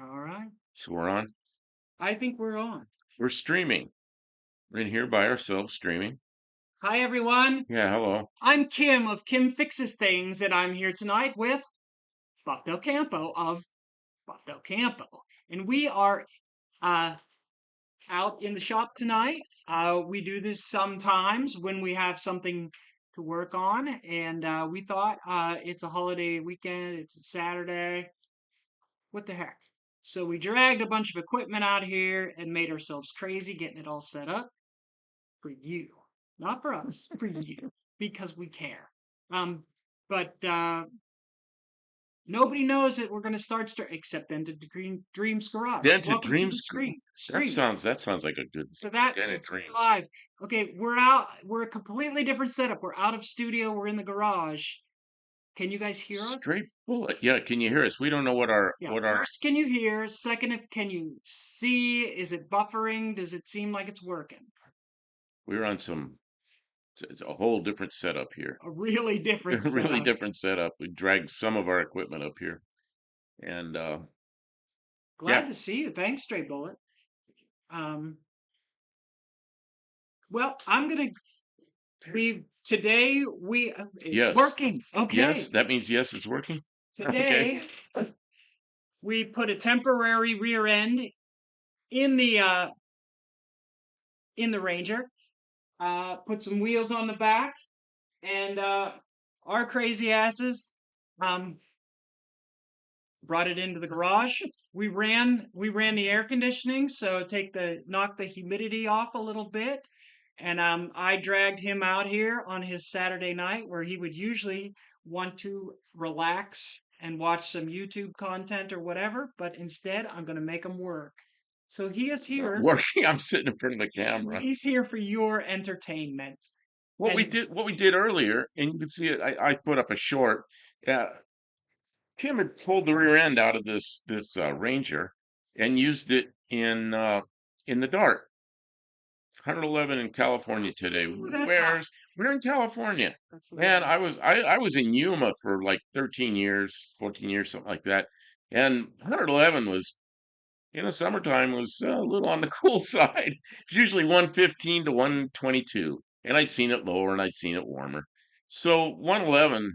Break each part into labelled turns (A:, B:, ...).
A: All right.
B: So we're on.
A: I think we're on.
B: We're streaming. We're in here by ourselves streaming.
A: Hi, everyone.
B: Yeah, hello.
A: I'm Kim of Kim Fixes Things, and I'm here tonight with Buck Del Campo of Buck Del Campo. And we are uh, out in the shop tonight. We do this sometimes when we have something to work on, and we thought it's a holiday weekend, it's a Saturday. What the heck? So we dragged a bunch of equipment out here and made ourselves crazy getting it all set up for you, not for us, for you, because we care. Um, but nobody knows that we're going to start except Enter Dreams Garage.
B: Dented
A: Welcome to the
B: Dreams. That
A: stream.
B: sounds like a good
A: So that
B: Dented
A: it's
B: Dreams.
A: live. Okay, we're out. We're a completely different setup. We're out of studio. We're in the garage. Can you guys hear
B: Straight
A: us?
B: bullet. Yeah, can you hear us? We don't know what our
A: Yeah.
B: what our
A: First, can you hear? Second, can you see? Is it buffering? Does it seem like it's working?
B: we're on some it's a whole different setup here.
A: A really different
B: A really
A: setup.
B: different setup. We dragged some of our equipment up here. And
A: Glad
B: yeah.
A: to see you. Thanks, Stray Bullet. Um, well, I'm gonna we today we it's
B: Yes.
A: working. Okay.
B: Yes, that means yes, it's working. Okay.
A: Today we put a temporary rear end in the Ranger. Put some wheels on the back, and our crazy asses um brought it into the garage. We ran the air conditioning, so knock the humidity off a little bit. And I dragged him out here on his Saturday night where he would usually want to relax and watch some YouTube content or whatever, but instead I'm going to make him work. So he is
B: Not
A: here.
B: working. I'm sitting in front of the camera.
A: He's here for your entertainment. And
B: What we did earlier, and you can see it. I put up a short. Kim had pulled the rear end out of this Ranger and used it in the Dart 111 in California today.
A: ooh, that's hot.
B: We're in California,
A: That's
B: and
A: lovely.
B: I was in Yuma for like 13 years, 14 years, something like that. And 111 was in the summertime was a little on the cool side. It's usually 115 to 122, and I'd seen it lower and I'd seen it warmer. So 111,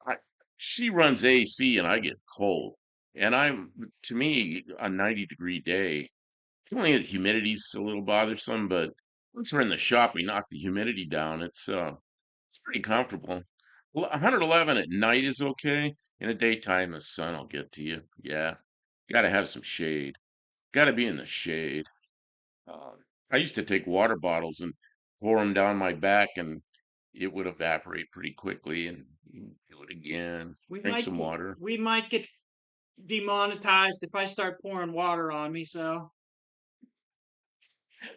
B: I, she runs AC and I get cold. And to me, a 90-degree day, only the humidity's a little bothersome, but once we're in the shop, we knock the humidity down. It's pretty comfortable. 111 at night is okay. In the daytime, the sun will get to you. Yeah, got to have some shade. Got to be in the shade. I used to take water bottles and pour them down my back, and it would evaporate pretty quickly. And you do it again.
A: We
B: Drink
A: might
B: some
A: get
B: water.
A: we might get demonetized if I start pouring water on me, so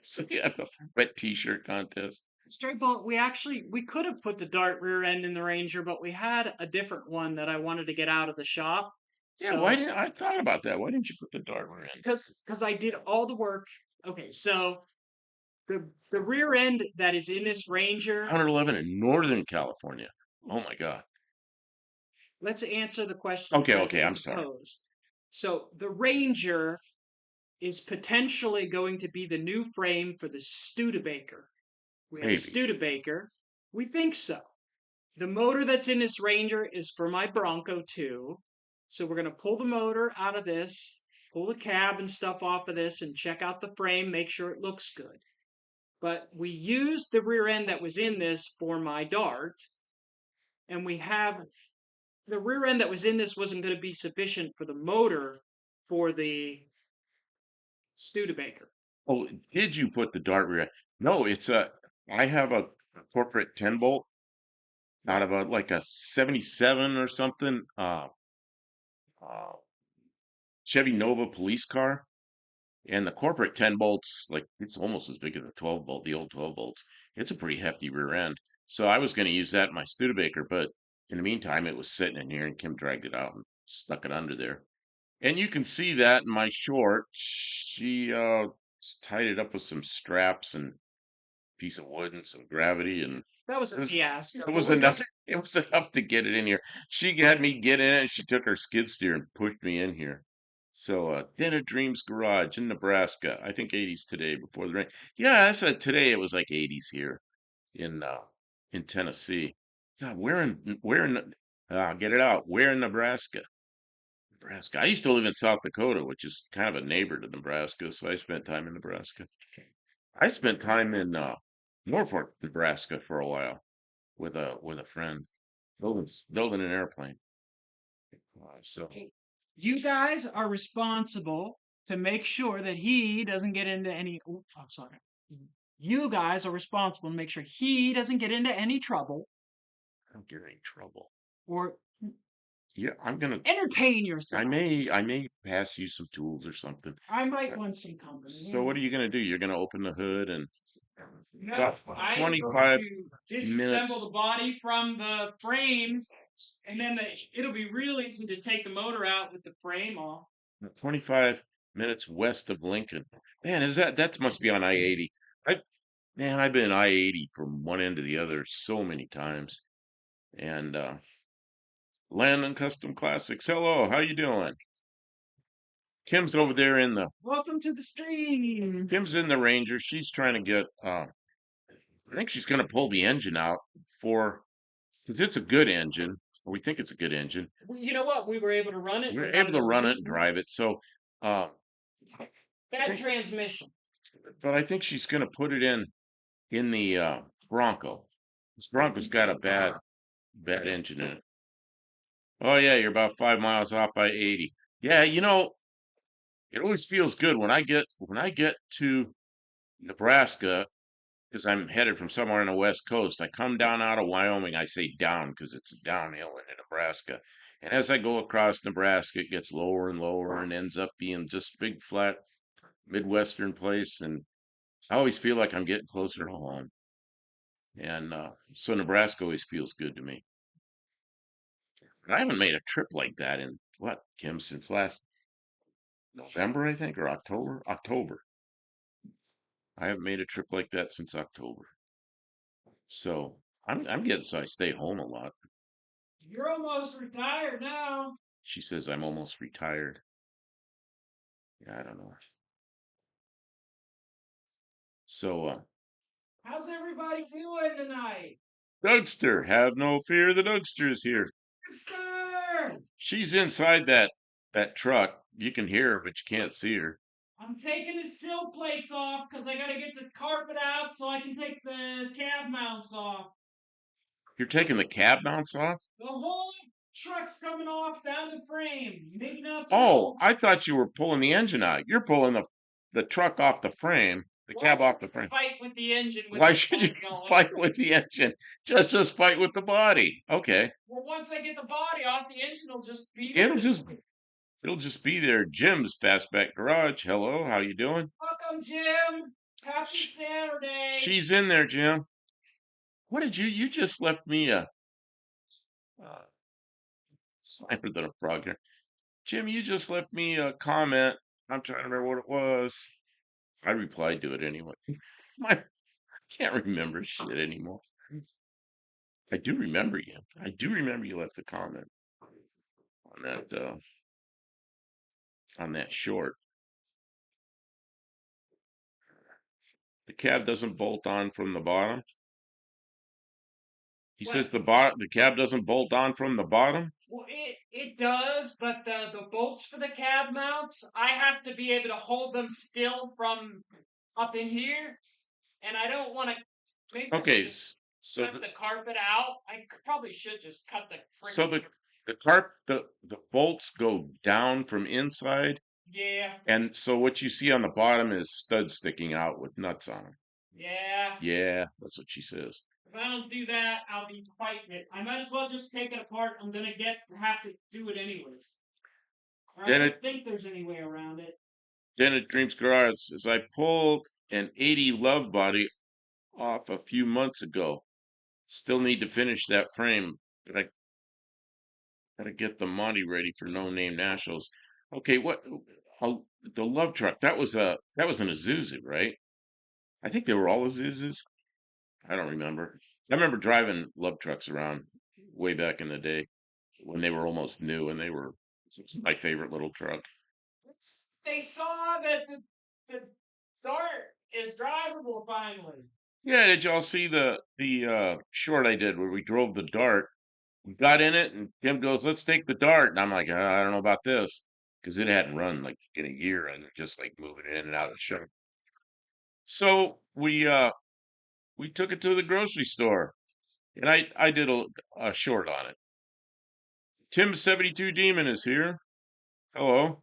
B: So yeah, the wet T-shirt contest.
A: straight bullet, we could have put the Dart rear end in the Ranger, but we had a different one that I wanted to get out of the shop.
B: Yeah, why
A: So
B: didn't I thought about that? Why didn't you put the dartware in?
A: because I did all the work. Okay, so the rear end that is in this Ranger,
B: 111 in Northern California. Oh my God.
A: let's answer the question
B: Okay,
A: as
B: okay,
A: it
B: I'm
A: was
B: sorry.
A: posed. So the Ranger is potentially going to be the new frame for the Studebaker. We have a
B: Maybe.
A: Studebaker. We think so. The motor that's in this Ranger is for my Bronco too. So we're going to pull the motor out of this, pull the cab and stuff off of this, and check out the frame, make sure it looks good. But we used the rear end that was in this for my Dart, and we have the rear end that was in this wasn't going to be sufficient for the motor for the Studebaker.
B: Oh, did you put the dart rear? No, I have a corporate 10 bolt out of like a 77 or something, uh, Chevy Nova police car. And the corporate 10 bolts, like it's almost as big as a 12 bolt, the old 12 bolts. It's a pretty hefty rear end. So I was going to use that in my Studebaker, but in the meantime, it was sitting in here and Kim dragged it out and stuck it under there. And you can see that in my short. She tied it up with some straps and piece of wood and some gravity, and
A: That was
B: it
A: a
B: was
A: fiasco,
B: it
A: but
B: was
A: we got
B: enough. It was enough to get it in here. She had me get in it. And she took her skid steer and pushed me in here. So, Den of Dreams Garage in Nebraska. I think 80s today before the rain. Yeah, I said today it was like 80s here in Tennessee. God, get it out. Where in Nebraska? Nebraska. I used to live in South Dakota, which is kind of a neighbor to Nebraska, so I spent time in Nebraska. I spent time in Norfolk, Nebraska for a while with a friend building an airplane. So
A: You guys are responsible to make sure that he doesn't get into any. Oh, I'm sorry. You guys are responsible to make sure he doesn't get into any trouble
B: I don't get any trouble.
A: or
B: Yeah,
A: entertain
B: I
A: yourselves.
B: may pass you some tools or something.
A: I might want some company.
B: So what are you gonna do? You're gonna open the hood and
A: No,
B: about
A: I'm going
B: 25
A: to disassemble the
B: minutes.
A: body from the frame, and then it'll be real easy to take the motor out with the frame off.
B: 25 minutes west of Lincoln. Man, that must be on I-80. I've been I-80 from one end to the other so many times. And Landon Custom Classics. Hello, how you doing? Kim's over there
A: Welcome to the stream.
B: Kim's in the Ranger. She's trying to get I think she's gonna pull the engine out because it's a good engine. Or we think it's a good engine.
A: You know what? We were able to run it.
B: We're
A: Without
B: able to
A: it
B: run it and
A: overheating.
B: drive it. So uh
A: Bad transmission.
B: but I think she's gonna put it in the Bronco. This Bronco's got a bad engine in it. Oh yeah, you're about 5 miles off by 80. Yeah, it always feels good when I get to Nebraska because I'm headed from somewhere on the West Coast. I come down out of Wyoming. I say down because it's downhill in Nebraska. And as I go across Nebraska, it gets lower and lower and ends up being just a big flat Midwestern place. And I always feel like I'm getting closer to home. And so Nebraska always feels good to me. I haven't made a trip like that in what, Kim, since last November, I think, or October? October. I haven't made a trip like that since October. So I'm getting so I stay home a lot.
A: You're almost retired now.
B: She says I'm almost retired. Yeah, I don't know. So
A: How's everybody feeling tonight?
B: Dougster, have no fear, the Dougster is here.
A: Sir,
B: She's inside that truck. You can hear her, but you can't see her.
A: I'm taking the sill plates off because I got to get the carpet out so I can take the cab mounts off.
B: You're taking the cab mounts off?
A: The whole truck's coming off down the frame. Maybe not
B: Oh,
A: total.
B: I thought you were pulling the engine out. You're pulling the truck off the frame, the cab off the frame.
A: Fight with the engine.
B: Why should you fight with the engine? Just fight with the body. Okay.
A: Well, once I get the body off, the engine will just be.
B: It'll just be there. Jim's Fastback Garage. Hello, how you doing?
A: Welcome, Jim. Happy Saturday.
B: She's in there, Jim. What did you just left me a slammer than a frog here. Jim, you just left me a comment. I'm trying to remember what it was. I replied to it anyway. I can't remember shit anymore. I do remember you. I do remember you left a comment on that short. The cab doesn't bolt on from the bottom. He says the cab doesn't bolt on from the bottom.
A: Well, it does, but the bolts for the cab mounts, I have to be able to hold them still from up in here, and I don't want to. Maybe
B: Okay,
A: just
B: so
A: cut the carpet out. I probably should just cut the.
B: so the bolts go down from inside.
A: Yeah.
B: And so what you see on the bottom is studs sticking out with nuts on them.
A: Yeah.
B: Yeah, that's what she says.
A: If I don't do that, I'll be fighting it. I might as well just take it apart. I'm gonna have to do it anyways. I don't think there's any way around it.
B: Then at Dreams Garage says I pulled an 80 Love body off a few months ago. Still need to finish that frame, but I gotta get the money ready for No Name Nationals. Okay, the Love truck? That was an Isuzu, right? I think they were all Isuzus. I don't remember. I remember driving Love trucks around way back in the day when they were almost new and it's my favorite little truck.
A: they saw that the dart is drivable finally.
B: Yeah, did y'all see the short I did where we drove the dart? We got in it, and Kim goes, "Let's take the dart," and I'm like, I don't know about this," because it hadn't run like in a year, and they're just like moving in and out of the shop. So we took it to the grocery store, and I did a short on it. Tim 72 Demon is here. Hello.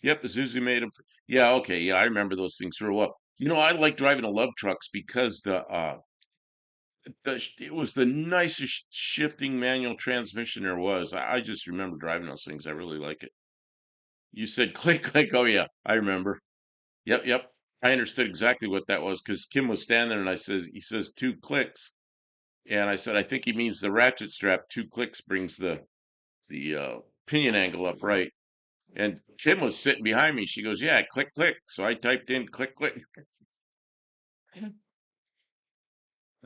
B: Yep, Isuzu made them. Yeah, okay, yeah, I remember those things real well. You know, I like driving the love trucks because it was the nicest shifting manual transmission there was. I just remember driving those things. I really like it. You said click, click. Oh yeah, I remember. Yep, yep. I understood exactly what that was because Kim was standing there and he says 2 clicks. And I said, I think he means the ratchet strap. 2 clicks brings the pinion angle up right. And Kim was sitting behind me. She goes, yeah, click, click. So I typed in click, click.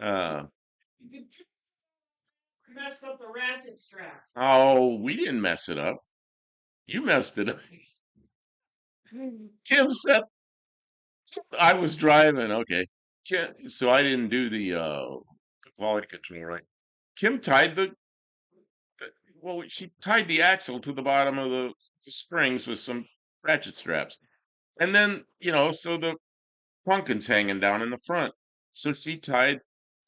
B: Uh,
A: You messed up the ratchet strap.
B: oh, we didn't mess it up. You messed it up. Kim said I was driving. Okay. So I didn't do the quality control right. Kim tied well, she tied the axle to the bottom of the springs with some ratchet straps. And then, so the pumpkin's hanging down in the front. So she tied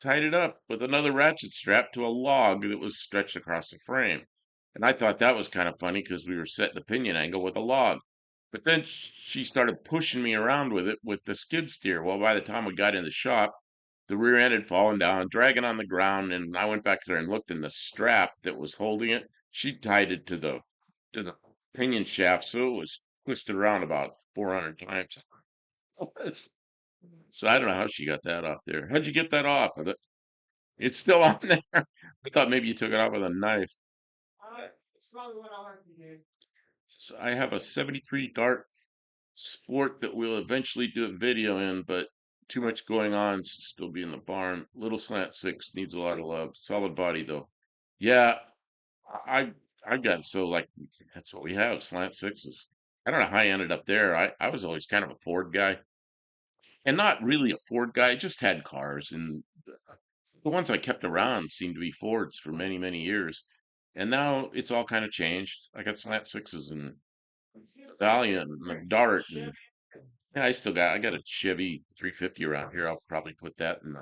B: it up with another ratchet strap to a log that was stretched across the frame. And I thought that was kind of funny because we were setting the pinion angle with a log. But then she started pushing me around with it with the skid steer. Well, by the time we got in the shop, the rear end had fallen down, dragging on the ground, and I went back there and looked in the strap that was holding it. She tied it to the pinion shaft, so it was twisted around about 400 times. So I don't know how she got that off there. How'd you get that off? It's still on there. I thought maybe you took it off with a knife.
A: It's probably what I'll have to do.
B: So I have a 73 Dart Sport that we'll eventually do a video in, but too much going on to still be in the barn. Little slant six needs a lot of love. Solid body though. Yeah, I I got so like that's what we have, slant sixes. I don't know how I ended up there. I was always kind of a Ford guy. And not really a Ford guy, I just had cars and the ones I kept around seemed to be Fords for many, many years. And now it's all kind of changed. I got slant sixes and Valiant and the Dart and yeah, I got a Chevy 350 around here. I'll probably put that in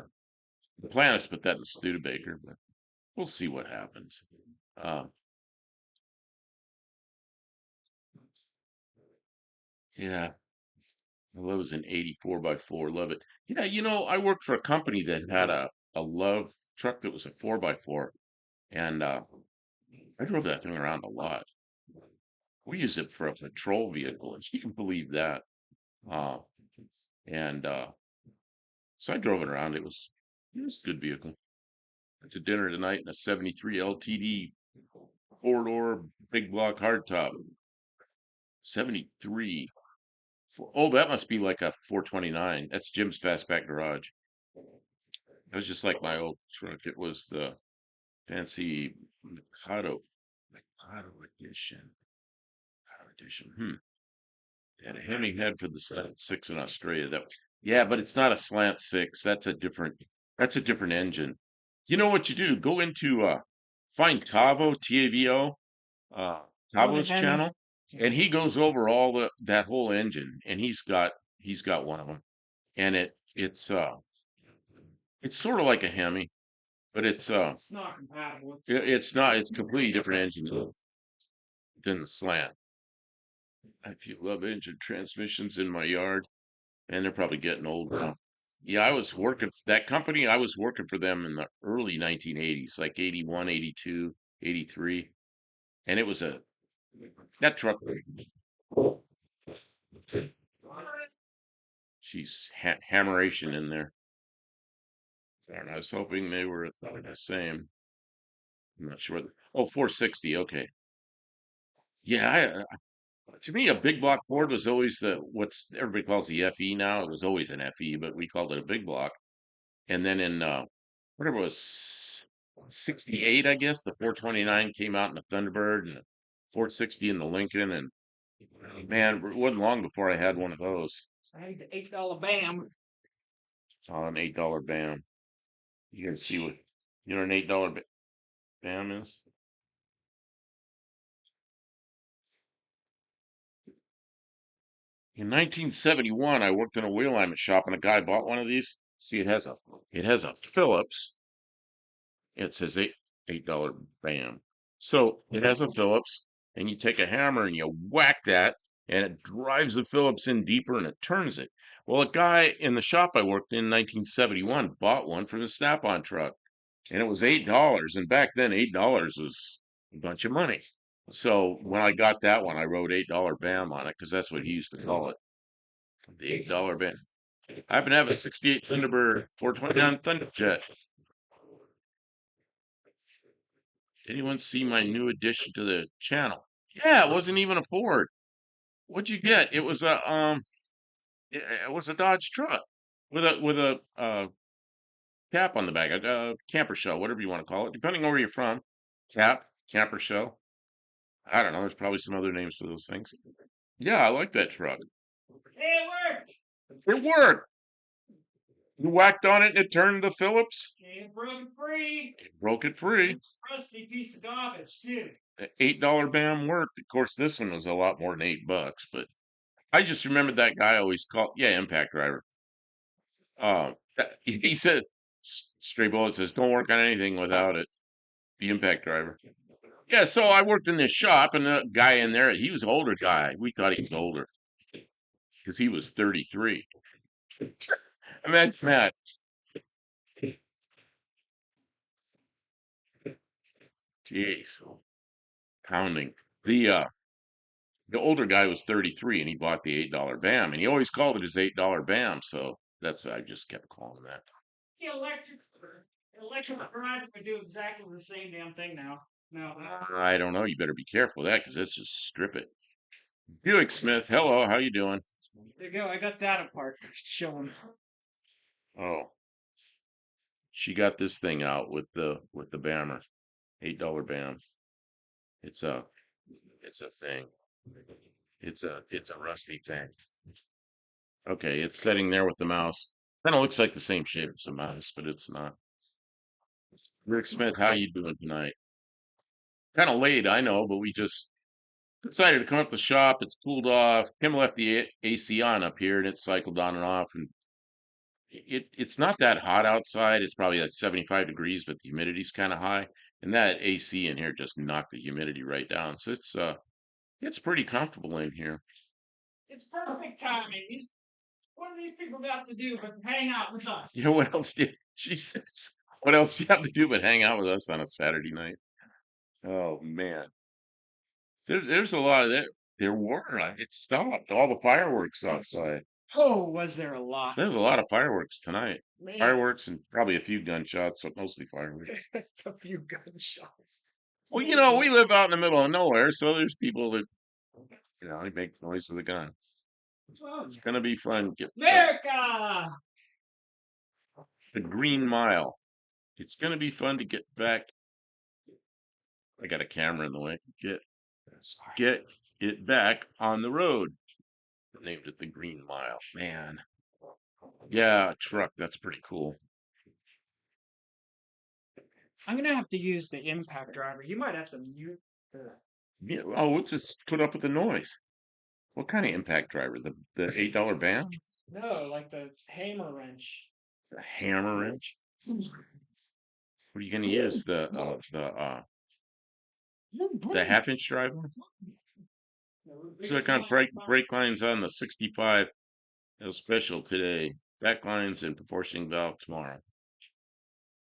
B: the plan is to put that in the Studebaker, but we'll see what happens. Uh, yeah, I love an 84 by 4. Love it. Yeah, I worked for a company that had a Love truck that was a 4 by 4, and I drove that thing around a lot. We used it for a patrol vehicle, if you can believe that. Uh, and so I drove it around. It was a good vehicle. Went to dinner tonight in a 73 LTD 4-door big block hardtop. 73. Oh, that must be like a 429. That's Jim's Fastback Garage. That was just like my old truck. It was the fancy Mikado edition. Mikado edition. They had a Hemi head for the slant six in Australia. Yeah, but it's not a slant six. That's a different engine. You know what you do? Go into find Tavo, Tavo, uh
A: Oh, the
B: Tavo's
A: Hemi.
B: channel, and he goes over all that whole engine, and he's got one of them, and it's sort of like a Hemi, but
A: It's not compatible.
B: it's not. It's a completely different engine than the slant. If you love engine transmissions in my yard, and they're probably getting old now. Yeah, I was working for that company. I was working for them in the early 1980s, like 81, 82, 83. And it was that truck. She's hammeration in there. And I was hoping they were the same. I'm not sure. Oh, 460. Okay. Yeah, to me, a big block Ford was always what's everybody calls the FE now. It was always an FE, but we called it a big block. And then in whatever it was 68, I guess, the 429 came out in the Thunderbird and the 460 in the Lincoln. And Man, it wasn't long before I had one of those.
A: I had the $8 BAM.
B: On an $8 BAM. You can see what you know what an $8 BAM is. In 1971, I worked in a wheel alignment shop, and a guy bought one of these. See, it has a Phillips. It says $8 BAM. So it has a Phillips, and you take a hammer and you whack that, and it drives the Phillips in deeper and it turns it. Well, a guy in the shop I worked in 1971 bought one from the Snap-on truck, and it was $8. And back then, $8 was a bunch of money. So when I got that one, I wrote $8 BAM on it because that's what he used to call it, the $8 BAM. I happen to have a '68 Thunderbird 429 Thunderjet. Anyone see my new addition to the channel? Yeah, it wasn't even a Ford. What'd you get? It was a Dodge truck with a cap on the back, a camper shell, whatever you want to call it, depending on where you're from. Cap, camper shell. I don't know. There's probably some other names for those things. Yeah, I like that truck.
A: Hey, it worked.
B: It worked. You whacked on it and it turned the Phillips.
A: It broke it free.
B: It broke it free.
A: Rusty piece of garbage too.
B: $8 BAM worked. Of course, this one was a lot more than $8, but I just remembered that guy always called, yeah, impact driver. He said, Stray Bullet says, don't work on anything without it. The impact driver. Yeah, so I worked in this shop, and the guy in there, he was an older guy. We thought he was older because he was 33. Imagine that. Jeez, pounding. The older guy was 33, and he bought the $8 BAM, and he always called it his $8 BAM. So I just kept calling him that.
A: The electric drive would do exactly the same damn thing now. No.
B: I don't know. You better be careful of that because it's just strip it. Buick Smith, hello, how you doing?
A: There you go. I got that apart. Show him.
B: Oh, she got this thing out with the BAMmer, $8 BAM. It's a thing. It's a rusty thing. Okay, it's sitting there with the mouse. Kind of looks like the same shape as a mouse, but it's not. Rick Smith, how you doing tonight? Kind of late, I know, but we just decided to come up to the shop. It's cooled off. Kim left the AC on up here, and it cycled on and off. And it's not that hot outside. It's probably like 75 degrees, but the humidity's kind of high. And that AC in here just knocked the humidity right down. So it's pretty comfortable in here.
A: It's perfect timing. What do these people got to do but hang out with us?
B: You know what else she says? What else do you have to do but hang out with us on a Saturday night? Oh man. There's a lot of that. There were. It stopped. All the fireworks outside.
A: Oh, was there a lot?
B: There's a lot of fireworks tonight.
A: Man.
B: Fireworks and probably a few gunshots, but mostly fireworks.
A: A few gunshots.
B: Well, we live out in the middle of nowhere, so there's people that they make noise with a gun.
A: Well,
B: It's gonna be fun. Get
A: America!
B: the Green Mile. It's gonna be fun to get back. I got a camera in the way. Get it back on the road. Named it the Green Mile. Man. Yeah, a truck. That's pretty cool.
A: I'm gonna have to use the impact driver. You might have to mute the.
B: Yeah. Oh, we'll just put up with the noise. What kind of impact driver? The $8 BAM?
A: No, like the hammer wrench.
B: The hammer wrench? What are you gonna use? The half-inch driver? Silicon brake lines on the 65 special today. Back lines and proportioning valve tomorrow.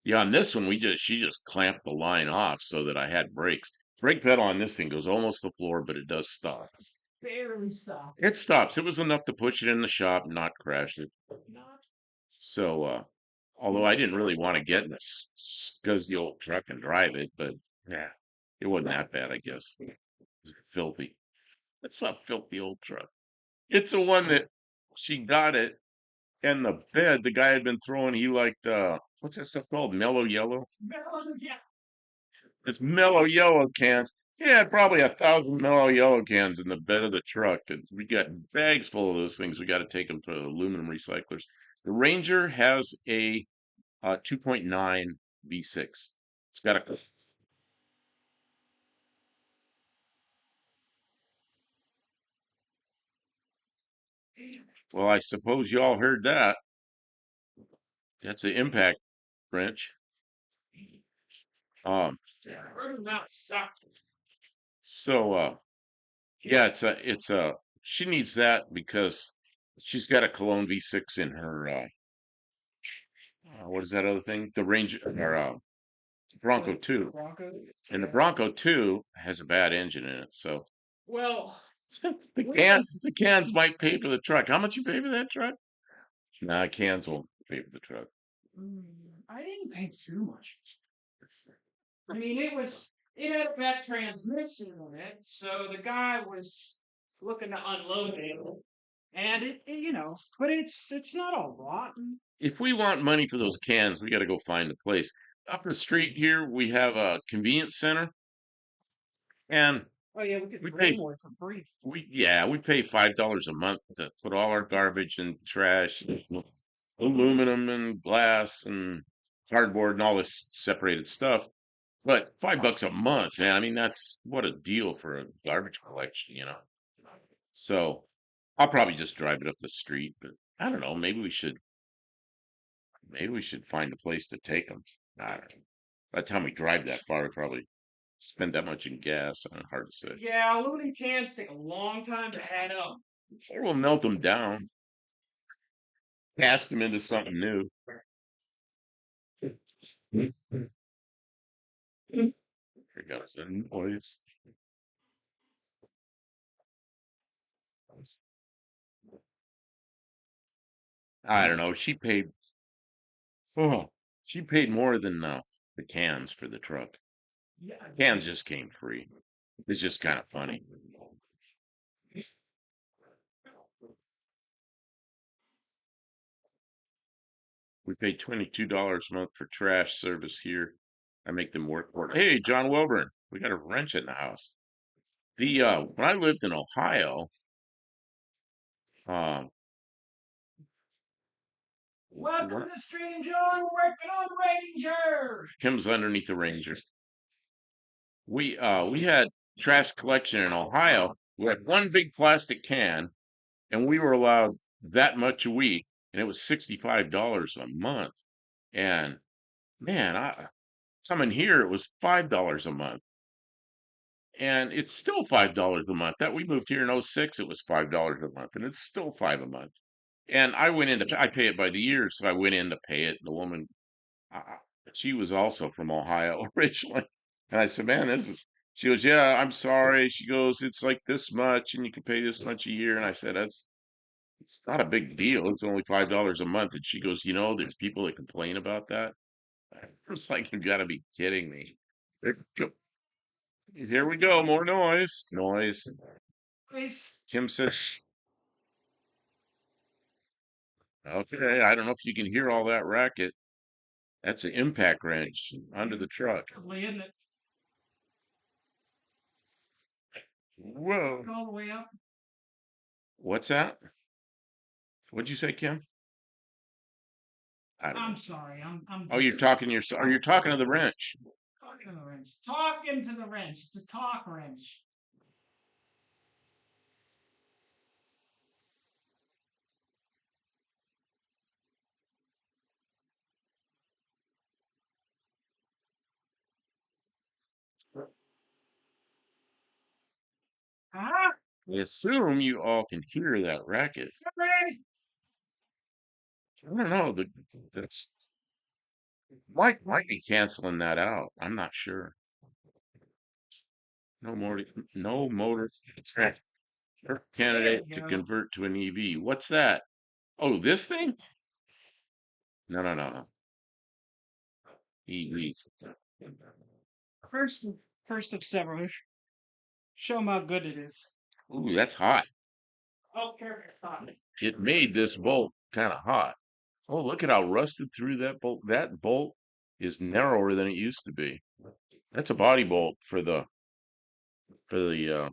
B: Yeah, on this one she just clamped the line off so that I had brakes. Brake pedal on this thing goes almost the floor, but it does stop.
A: Barely stop.
B: It stops. It was enough to push it in the shop and not crash it. So although I didn't really want to get in this scuzzy old truck and drive it, but yeah, it wasn't that bad, I guess. It was filthy. It's a filthy old truck. It's the one that she got it, and the bed the guy had been throwing, he liked what's that stuff called? Mellow yellow?
A: Mellow, yeah.
B: It's mellow yellow cans. Yeah, probably 1,000 mellow yellow cans in the bed of the truck, and we got bags full of those things. We got to take them to aluminum recyclers. The Ranger has a 2.9 V6. It's got a well, I suppose you all heard that. That's an impact wrench. Um, so yeah, it's a she needs that because she's got a Cologne V6 in her what is that other thing? The Ranger or Bronco 2. And the Bronco 2 has a bad engine in it, so
A: Well,
B: the cans might pay for the truck. How much you pay for that truck? Nah, cans won't pay for the truck.
A: I didn't pay too much. I mean, it had a bad transmission in it, so the guy was looking to unload it, and but it's not a lot.
B: If we want money for those cans, we got to go find a place. Up the street here, we have a convenience center, and
A: Oh yeah, we could
B: we
A: bring
B: pay
A: more for free.
B: we pay $5 a month to put all our garbage and trash, aluminum and glass and cardboard and all this separated stuff. But $5 a month, man, I mean that's what a deal for a garbage collection. So I'll probably just drive it up the street, but I don't know. Maybe we should find a place to take them. I don't know. By the time we drive that far, we probably spend that much in gas. Hard to say.
A: Yeah, aluminum cans take a long time to add up.
B: Or we'll melt them down, cast them into something new. Here goes the noise. I don't know. She paid more than the cans for the truck. Cans just came free. It's just kind of funny. We pay $22 a month for trash service here. I make them work for it. Hey, John Wilburn, we got a wrench in the house. The when I lived in Ohio, uh,
A: Welcome
B: when
A: to Strange On Working on Ranger.
B: Kim's underneath the Ranger. We had trash collection in Ohio. We had one big plastic can, and we were allowed that much a week, and it was $65 a month. And man, I coming here, it was $5 a month. And it's still $5 a month. That we moved here in '06, it was $5 a month, and it's still five a month. And I pay it by the year, so I went in to pay it. The woman, uh, she was also from Ohio originally, and I said, "Man, this is." She goes, "Yeah, I'm sorry." She goes, "It's like this much, and you can pay this much a year." And I said, It's not a big deal. It's only $5 a month." And she goes, "There's people that complain about that." I was like, "You got to be kidding me." Here we go, more noise. Noise.
A: Please.
B: Kim says, okay, I don't know if you can hear all that racket. That's an impact wrench under the truck.
A: Isn't it?
B: Whoa.
A: All the way up.
B: What's that? What'd you say, Kim? I don't
A: I'm
B: know.
A: sorry. I'm
B: Oh, you're talking to the wrench.
A: talking to the wrench. Talking to the wrench. It's a talk wrench. Ah,
B: I assume you all can hear that racket.
A: sorry.
B: I don't know. That's might be canceling that out. I'm not sure. No motor candidate to
A: Go.
B: convert to an EV. What's that? Oh, this thing? No, no, no, no. EV.
A: First, first of several. Show them how good it is.
B: Ooh, that's hot.
A: Oh, careful.
B: It made this bolt kind of hot. Oh, look at how rusted through that bolt. That bolt is narrower than it used to be. That's a body bolt for the for the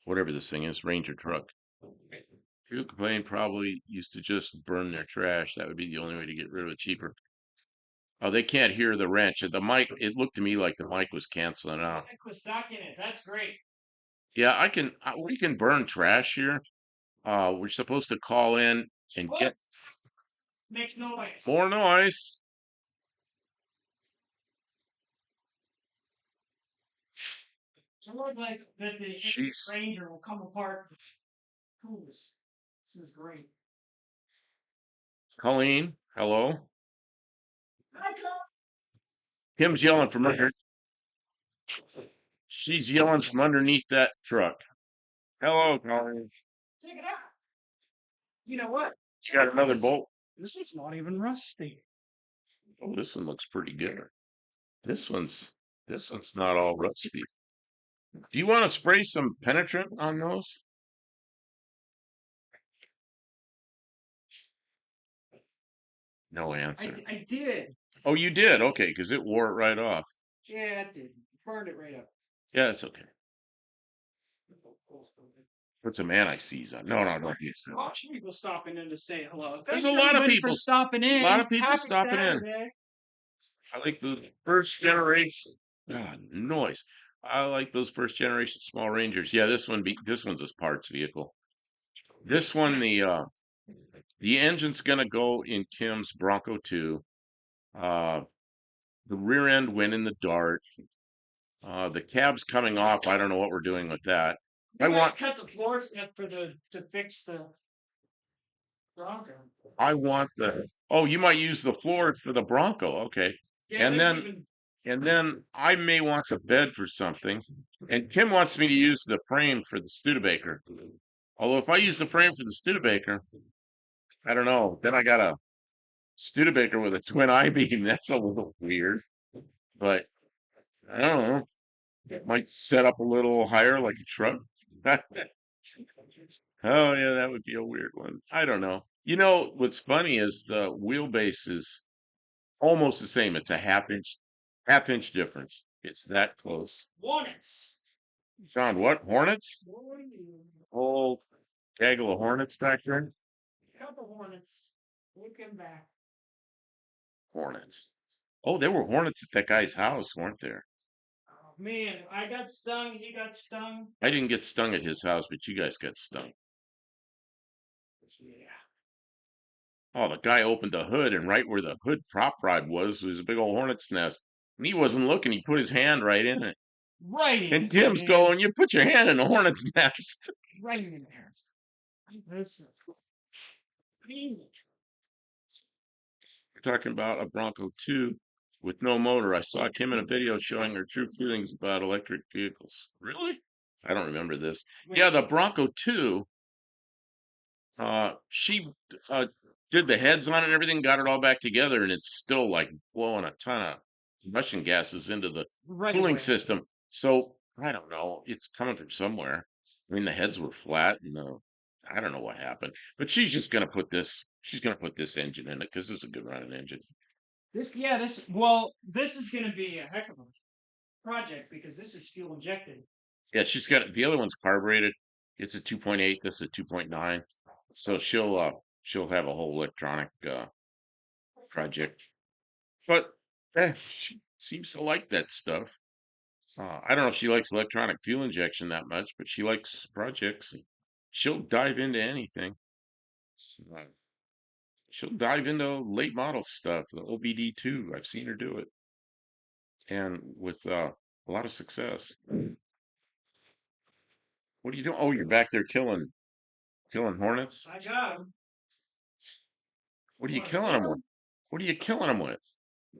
B: whatever this thing is, Ranger truck. People complain probably used to just burn their trash. That would be the only way to get rid of it cheaper. Oh, they can't hear the wrench. The mic, it looked to me like the mic was canceling out.
A: Mic was stuck in it. That's great.
B: Yeah, we can burn trash here. We're supposed to call in and
A: What?
B: get
A: Make noise.
B: more noise.
A: It looked like that the
B: Jeez.
A: Ranger will come apart. Who's? This is great.
B: Colleen, hello.
A: Hi, John.
B: Kim's yelling from under. She's yelling from underneath that truck. Hello, Colleen.
A: Check it out. You know what?
B: She got another bolt.
A: This one's not even rusty.
B: Oh, this one looks pretty good. This one's not all rusty. Do you want to spray some penetrant on those? No answer.
A: I did.
B: Oh, you did? Okay, because it wore it right off.
A: Yeah, it did. Burned it right up.
B: Yeah, it's okay. What's a man I sees on? No, don't use that.
A: Watch people stopping in to say hello.
B: There's
A: Thanks
B: a lot of
A: everybody
B: people-
A: for stopping in.
B: a lot of people
A: Happy
B: stopping in.
A: Saturday.
B: I like the first generation. God, noise. I like those first generation small Rangers. Yeah, this one's a parts vehicle. This one, the engine's gonna go in Kim's Bronco 2. The rear end went in the Dart. The cab's coming off. I don't know what we're doing with that.
A: You might cut the floors to fix the Bronco.
B: Oh, you might use the floors for the Bronco. Okay.
A: Yeah,
B: And
A: there's
B: then- And then I may want the bed for something. And Kim wants me to use the frame for the Studebaker. Although if I use the frame for the Studebaker, I don't know. Then I got a Studebaker with a twin I-beam. That's a little weird. But I don't know. It might set up a little higher like a truck. Oh yeah, that would be a weird one. I don't know. You know, what's funny is the wheelbase is almost the same. It's a half inch difference. It's that close.
A: Hornets.
B: Found what? Hornets?
A: What are you?
B: Old gaggle of hornets back there?
A: Couple hornets. Looking back.
B: Hornets. Oh, there were hornets at that guy's house, weren't there?
A: Oh, man, I got stung. He got stung.
B: I didn't get stung at his house, but you guys got stung.
A: Yeah.
B: Oh, the guy opened the hood, and right where the hood prop rod was a big old hornet's nest. And he wasn't looking. He put his hand right in it.
A: Right in
B: And Tim's
A: man.
B: going, you put your hand in a hornet's nest.
A: Right in there. This.
B: We're talking about a Bronco 2 with no motor. I saw Kim in a video showing her true feelings about electric vehicles. Really? I don't remember this. Yeah, the Bronco 2, she did the heads on it and everything, got it all back together, and it's still like blowing a ton of combustion gases into the cooling system. So I don't know. It's coming from somewhere. I mean, the heads were flat, and I don't know what happened. But she's just gonna put this. She's gonna put this engine in it because this is a good running engine.
A: This is going to be a heck of a project because this is fuel injected.
B: Yeah, she's got the other one's carbureted. It's a 2.8. This is a 2.9. So she'll have a whole electronic project. But she seems to like that stuff. I don't know if she likes electronic fuel injection that much, but she likes projects. She'll dive into anything. She'll dive into late model stuff, the OBD2. I've seen her do it, and with a lot of success. What are you doing? Oh, you're back there killing hornets.
A: I got him.
B: What are you
A: What,
B: killing them
A: farm?
B: with? What are you killing them with?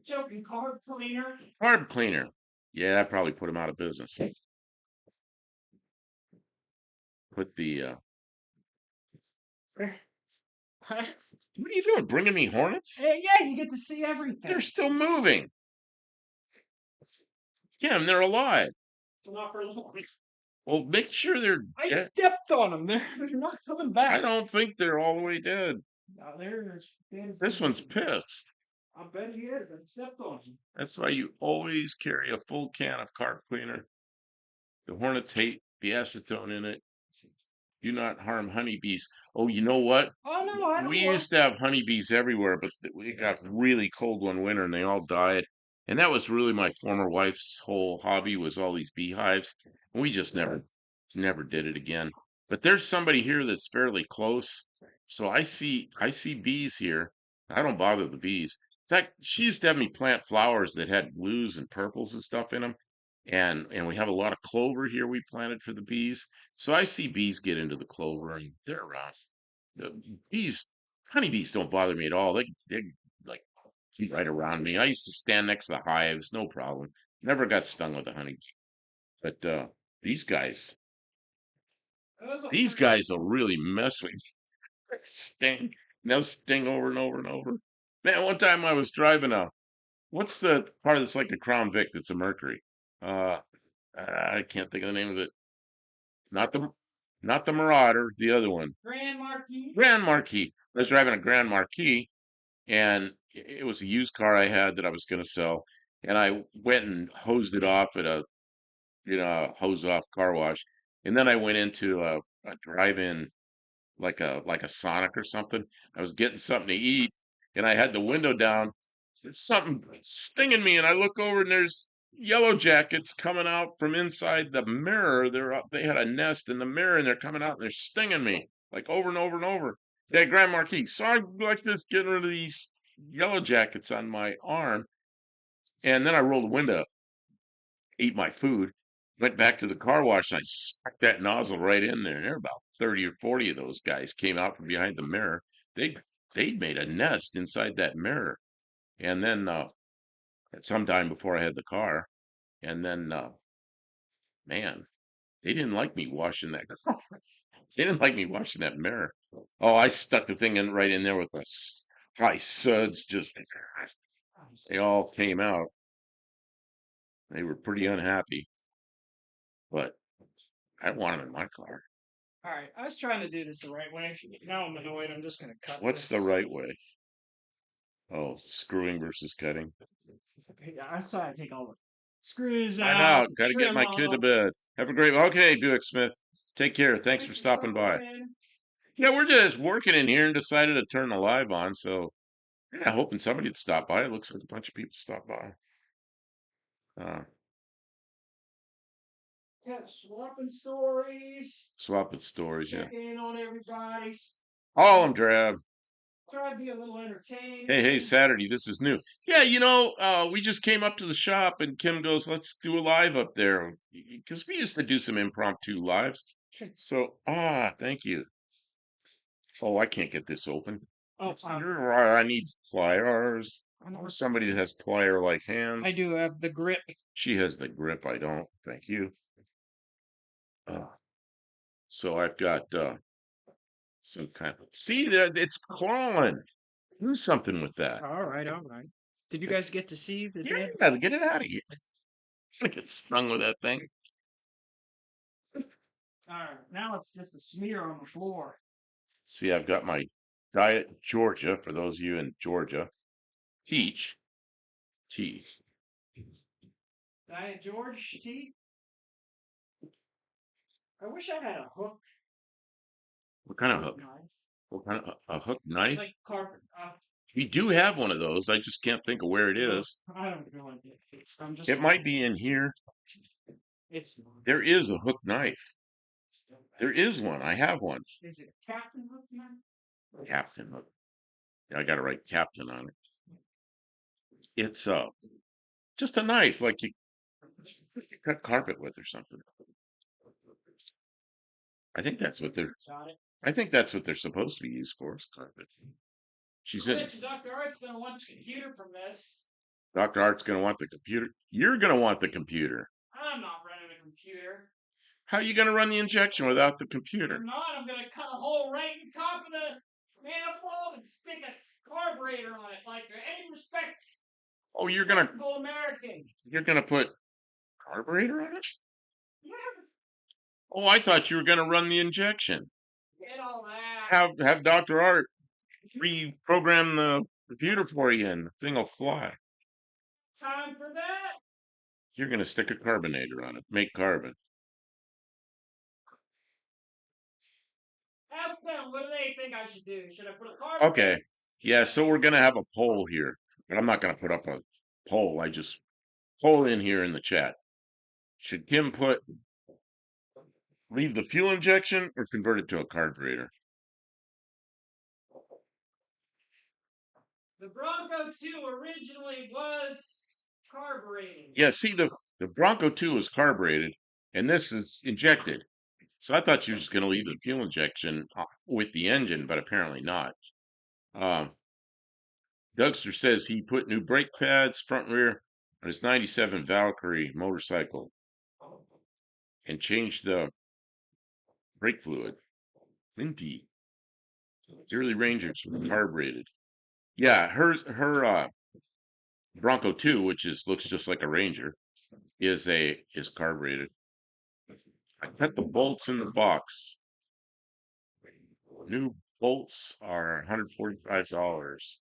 A: Joking carb cleaner.
B: Carb cleaner. Yeah, that probably put him out of business. Put the. What are you doing? Bringing me hornets?
A: Hey, yeah, you get to see everything.
B: They're still moving. Yeah, and they're alive.
A: Not for long.
B: Well, make sure they're
A: I
B: dead.
A: stepped on them. They're not coming back.
B: I don't think they're all the way dead.
A: This
B: one's pissed.
A: I bet he is. I stepped on him.
B: That's why you always carry a full can of carb cleaner. The hornets hate the acetone in it. Do not harm honeybees. Oh, you know what?
A: Oh no, I
B: We
A: don't want.
B: used to have honeybees everywhere, but it got really cold one winter and they all died. And that was really my former wife's whole hobby was all these beehives. And we just never did it again. But there's somebody here that's fairly close. So I see bees here. I don't bother the bees. In fact, she used to have me plant flowers that had blues and purples and stuff in them. And we have a lot of clover here we planted for the bees. So I see bees get into the clover and they're around. The bees, honeybees don't bother me at all. They like keep right around me. I used to stand next to the hives, no problem. Never got stung with a honey. But these guys,
A: Those are
B: these
A: pretty.
B: guys will really mess with you. Sting. They'll sting over and over and over. Man, one time I was driving what's the part that's like a Crown Vic that's a Mercury? Uh, I can't think of the name of it. Not the not the Marauder, the other one.
A: Grand Marquis.
B: Grand Marquis. I was driving a Grand Marquis and it was a used car I had that I was going to sell. And I went and hosed it off at a hose off car wash. And then I went into a drive-in like a Sonic or something. I was getting something to eat and I had the window down. There's something stinging me and I look over and there's yellow jackets coming out from inside the mirror. They had a nest in the mirror and they're coming out and they're stinging me like over and over and over. Yeah, Grand Marquis. So I'm like this getting rid of these yellow jackets on my arm. And then I rolled the window up, ate my food, went back to the car wash, and I stuck that nozzle right in there. And there were about 30 or 40 of those guys came out from behind the mirror. They'd made a nest inside that mirror. And then at some time before I had the car, and then man, they didn't like me washing that. They didn't like me washing that mirror. Oh, I stuck the thing in right in there with the high suds. Just they all came out. They were pretty unhappy, but I want them in my car.
A: All right, I was trying to do this the right way. Now I'm annoyed. I'm just gonna cut
B: What's the
A: this.
B: right way? Oh, screwing versus cutting.
A: Yeah, I saw I take all the screws
B: I'm
A: out,
B: out.
A: the
B: Got to get
A: trim
B: my kid to
A: off.
B: bed. Have a great. Okay, Buick Smith. Take care. Thanks for
A: Thanks for
B: stopping by.
A: stopping in.
B: Yeah, we're just working in here and decided to turn the live on. So yeah, hoping somebody would stop by. It looks like a bunch of people stopped by. Uh,
A: Yeah, swapping stories,
B: swapping stories. Yeah,
A: checking in on everybody.
B: all of them drab.
A: Try to be a little
B: Hey,
A: entertaining.
B: Saturday, this is new. Yeah, we just came up to the shop and Kim goes, let's do a live up there. Because we used to do some impromptu lives. So, thank you. Oh, I can't get this open.
A: Oh,
B: You're right. I need pliers. I know somebody that has plier-like
A: I
B: hands.
A: do have the grip.
B: She has the grip. I don't. Thank you. So I've got some kind of. See there, it's crawling. Do something with that.
A: All right, all right. Did you guys get to see the
B: Yeah,
A: dead?
B: get it out of here. I get stung with that thing.
A: All right, now it's just a smear on the floor.
B: See, I've got my Diet Georgia for those of you in Georgia. Teach. Tea.
A: Diet George tea. I wish I had a hook
B: What kind of hook?
A: knife,
B: What kind of a hook knife?
A: like carpet.
B: We do have one of those. I just can't think of where it is.
A: I don't know. I'm just.
B: It might be in here.
A: It's.
B: There is a hook knife. There is one. I have one.
A: Is it Captain Hook knife?
B: Captain hook. Yeah, I got to write captain on it. It's just a knife, like you cut carpet with or something. I think that's what they're.
A: Got it.
B: I think that's what they're supposed to be used for. Is carpet. She's
A: I
B: in.
A: bet you Dr. Art's gonna want the computer from this.
B: Dr. Art's going to want the computer. You're going to want the computer.
A: I'm not running a computer.
B: How are you going to run the injection without the
A: If
B: computer?
A: not, I'm gonna cut a hole right in top of the manifold and stick a carburetor on it, like any
B: Oh,
A: respectable American.
B: you're gonna put carburetor on it?
A: Yeah,
B: Oh, I thought you were going to run the injection.
A: get all that.
B: Have Dr. Art reprogram the computer for you and the thing will fly.
A: Time for that.
B: You're going to stick a carbonator on it. Make carbon.
A: them. What do they think I should do? Should I put a card?
B: Okay. Yeah, so we're gonna have a poll here, but I'm not gonna put up a poll. I just poll in here in the chat. Should Kim leave the fuel injection or convert it to a carburetor?
A: The Bronco 2 originally was carbureted.
B: Yeah, see the Bronco 2 is carbureted and this is injected. So I thought she was going to leave the fuel injection with the engine, but apparently not. Dougster says he put new brake pads, front and rear, on his 97 Valkyrie motorcycle and changed the brake fluid. Indeed. The early Rangers were carbureted. Yeah, her Bronco 2, which looks just like a Ranger, is carbureted. I cut the bolts in the box. New bolts are $145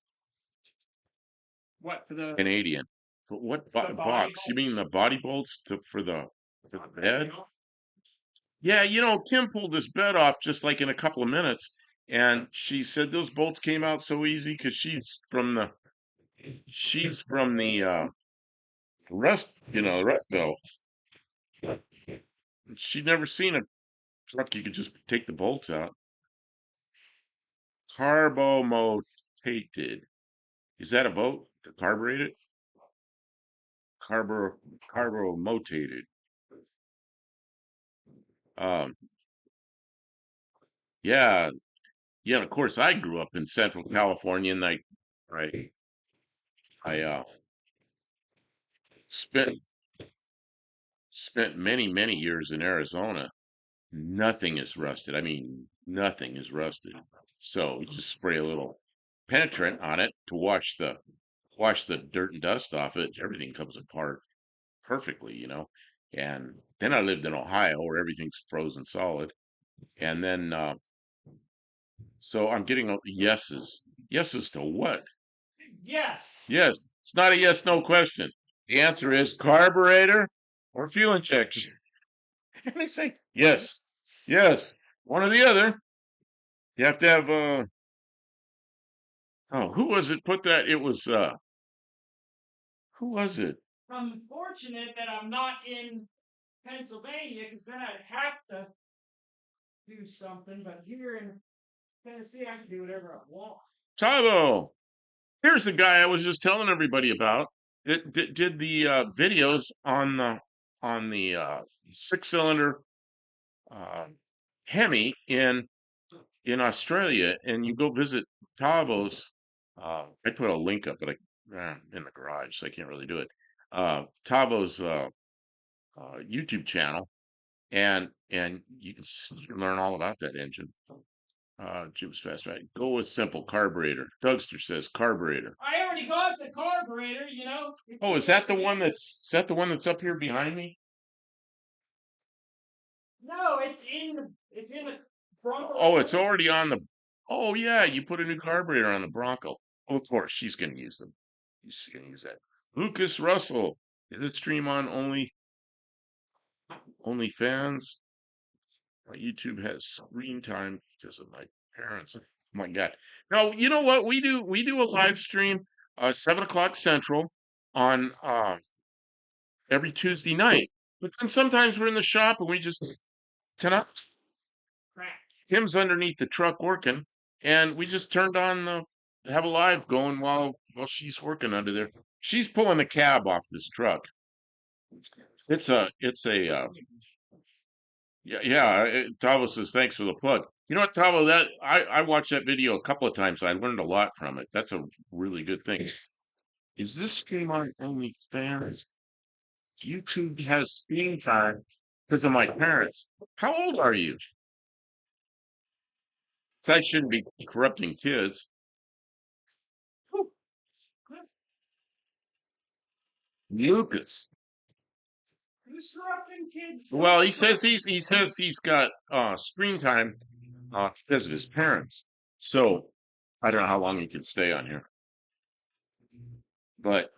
A: What for the
B: Canadian. For what
A: body
B: box? You
A: bolts?
B: mean the body bolts for the bed?
A: You know?
B: Yeah, Kim pulled this bed off just like in a couple of minutes, and she said those bolts came out so easy because she's from the rust, rust belt. She'd never seen a truck you could just take the bolts out. Carbomotated. Is that a vote to carburate it? Carbomotated. Um, yeah, yeah. Of course, I grew up in Central California, and I spent many years in Arizona. Nothing is rusted. I mean, nothing is rusted. So you just spray a little penetrant on it to wash the dirt and dust off it. Everything comes apart perfectly. And then I lived in Ohio where everything's frozen solid. And then so I'm getting yeses. Yeses to what?
A: Yes.
B: Yes. It's not a yes no question. The answer is carburetor or fuel injection. And they say yes. Yes. One or the other. You have to have oh, who was it put that? It was who was it?
A: I'm fortunate that I'm not in Pennsylvania because then I'd have to do something. But here in Tennessee, I can do whatever I want.
B: Tavo. Here's the guy I was just telling everybody about. It did the videos on the 6-cylinder Hemi in Australia, and you go visit Tavo's. I put a link up, but in the garage, so I can't really do it. Tavo's YouTube channel, and you can learn all about that engine. Jim's fast right. Go with simple carburetor. Dougster says carburetor.
A: I already got the carburetor.
B: Oh, is that the one that's up here behind me?
A: No, it's in the Bronco.
B: Oh, it's already on the. Oh yeah, you put a new carburetor on the Bronco. Oh, of course, she's gonna use them. She's gonna use that. Lucas Russell. Is it stream on OnlyFans? My YouTube has screen time because of my parents. Oh my God. No, you know what? We do a live stream 7 o'clock Central on every Tuesday night. But then sometimes we're in the shop and we just tonight Kim's underneath the truck working, and we just turned on have a live going while she's working under there. She's pulling the cab off this truck. It's a yeah. Tavo says thanks for the plug. You know what, Tavo? That I watched that video a couple of times. I learned a lot from it. That's a really good thing. Is this stream on OnlyFans? YouTube has screen time because of my parents. How old are you? I shouldn't be corrupting kids. Lucas.
A: Who's corrupting kids?
B: Well, he says he's got screen time because of his parents. So I don't know how long he can stay on here. But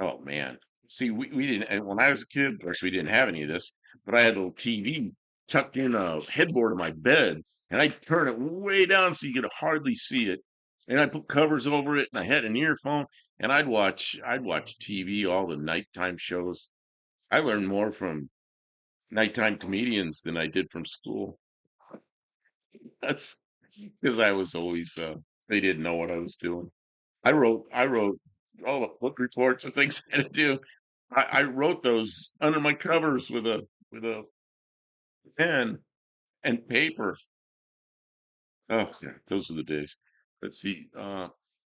B: oh man. See, we didn't, and when I was a kid, of course we didn't have any of this, but I had a little TV tucked in a headboard of my bed, and I turn it way down so you could hardly see it. And I put covers over it, and I had an earphone, and I'd watch TV, all the nighttime shows. I learned more from nighttime comedians than I did from school. That's because I was always they didn't know what I was doing. I wrote all the book reports and things I had to do. I wrote those under my covers with a pen and paper. Oh, yeah, those are the days. Let's see.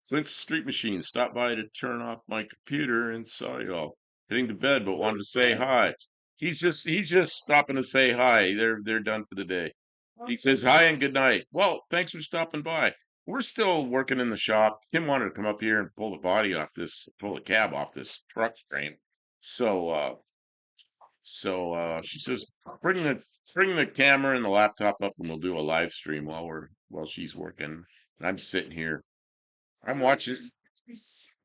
B: Flint's Street Machine stopped by to turn off my computer and saw y'all heading to bed, but wanted to say hi. He's just stopping to say hi. They're done for the day. He says hi and good night. Well, thanks for stopping by. We're still working in the shop. Kim wanted to come up here and pull the cab off this truck frame. So she says, bring the camera and the laptop up, and we'll do a live stream while she's working. And I'm sitting here. I'm watching.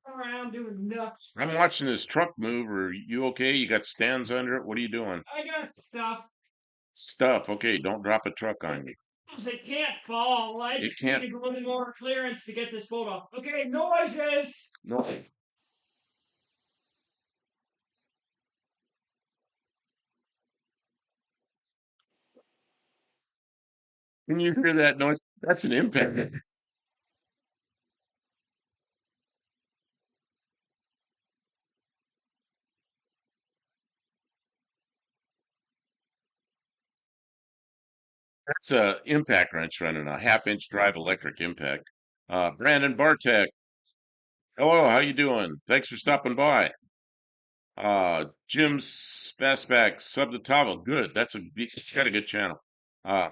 A: Around doing nothing.
B: I'm watching this truck move. Are you okay? You got stands under it? What are you doing?
A: I got stuff.
B: Stuff. Okay, don't drop a truck on me.
A: It can't fall. I
B: It
A: just
B: can't.
A: needed a little more clearance to get this boat off. Okay, noises.
B: No. Can you hear that noise? That's an impact. That's a impact wrench running a half-inch drive electric impact. Brandon Bartek. Hello, how you doing? Thanks for stopping by. Jim's Fastback sub the toggle. Good. He's got a good channel. Uh,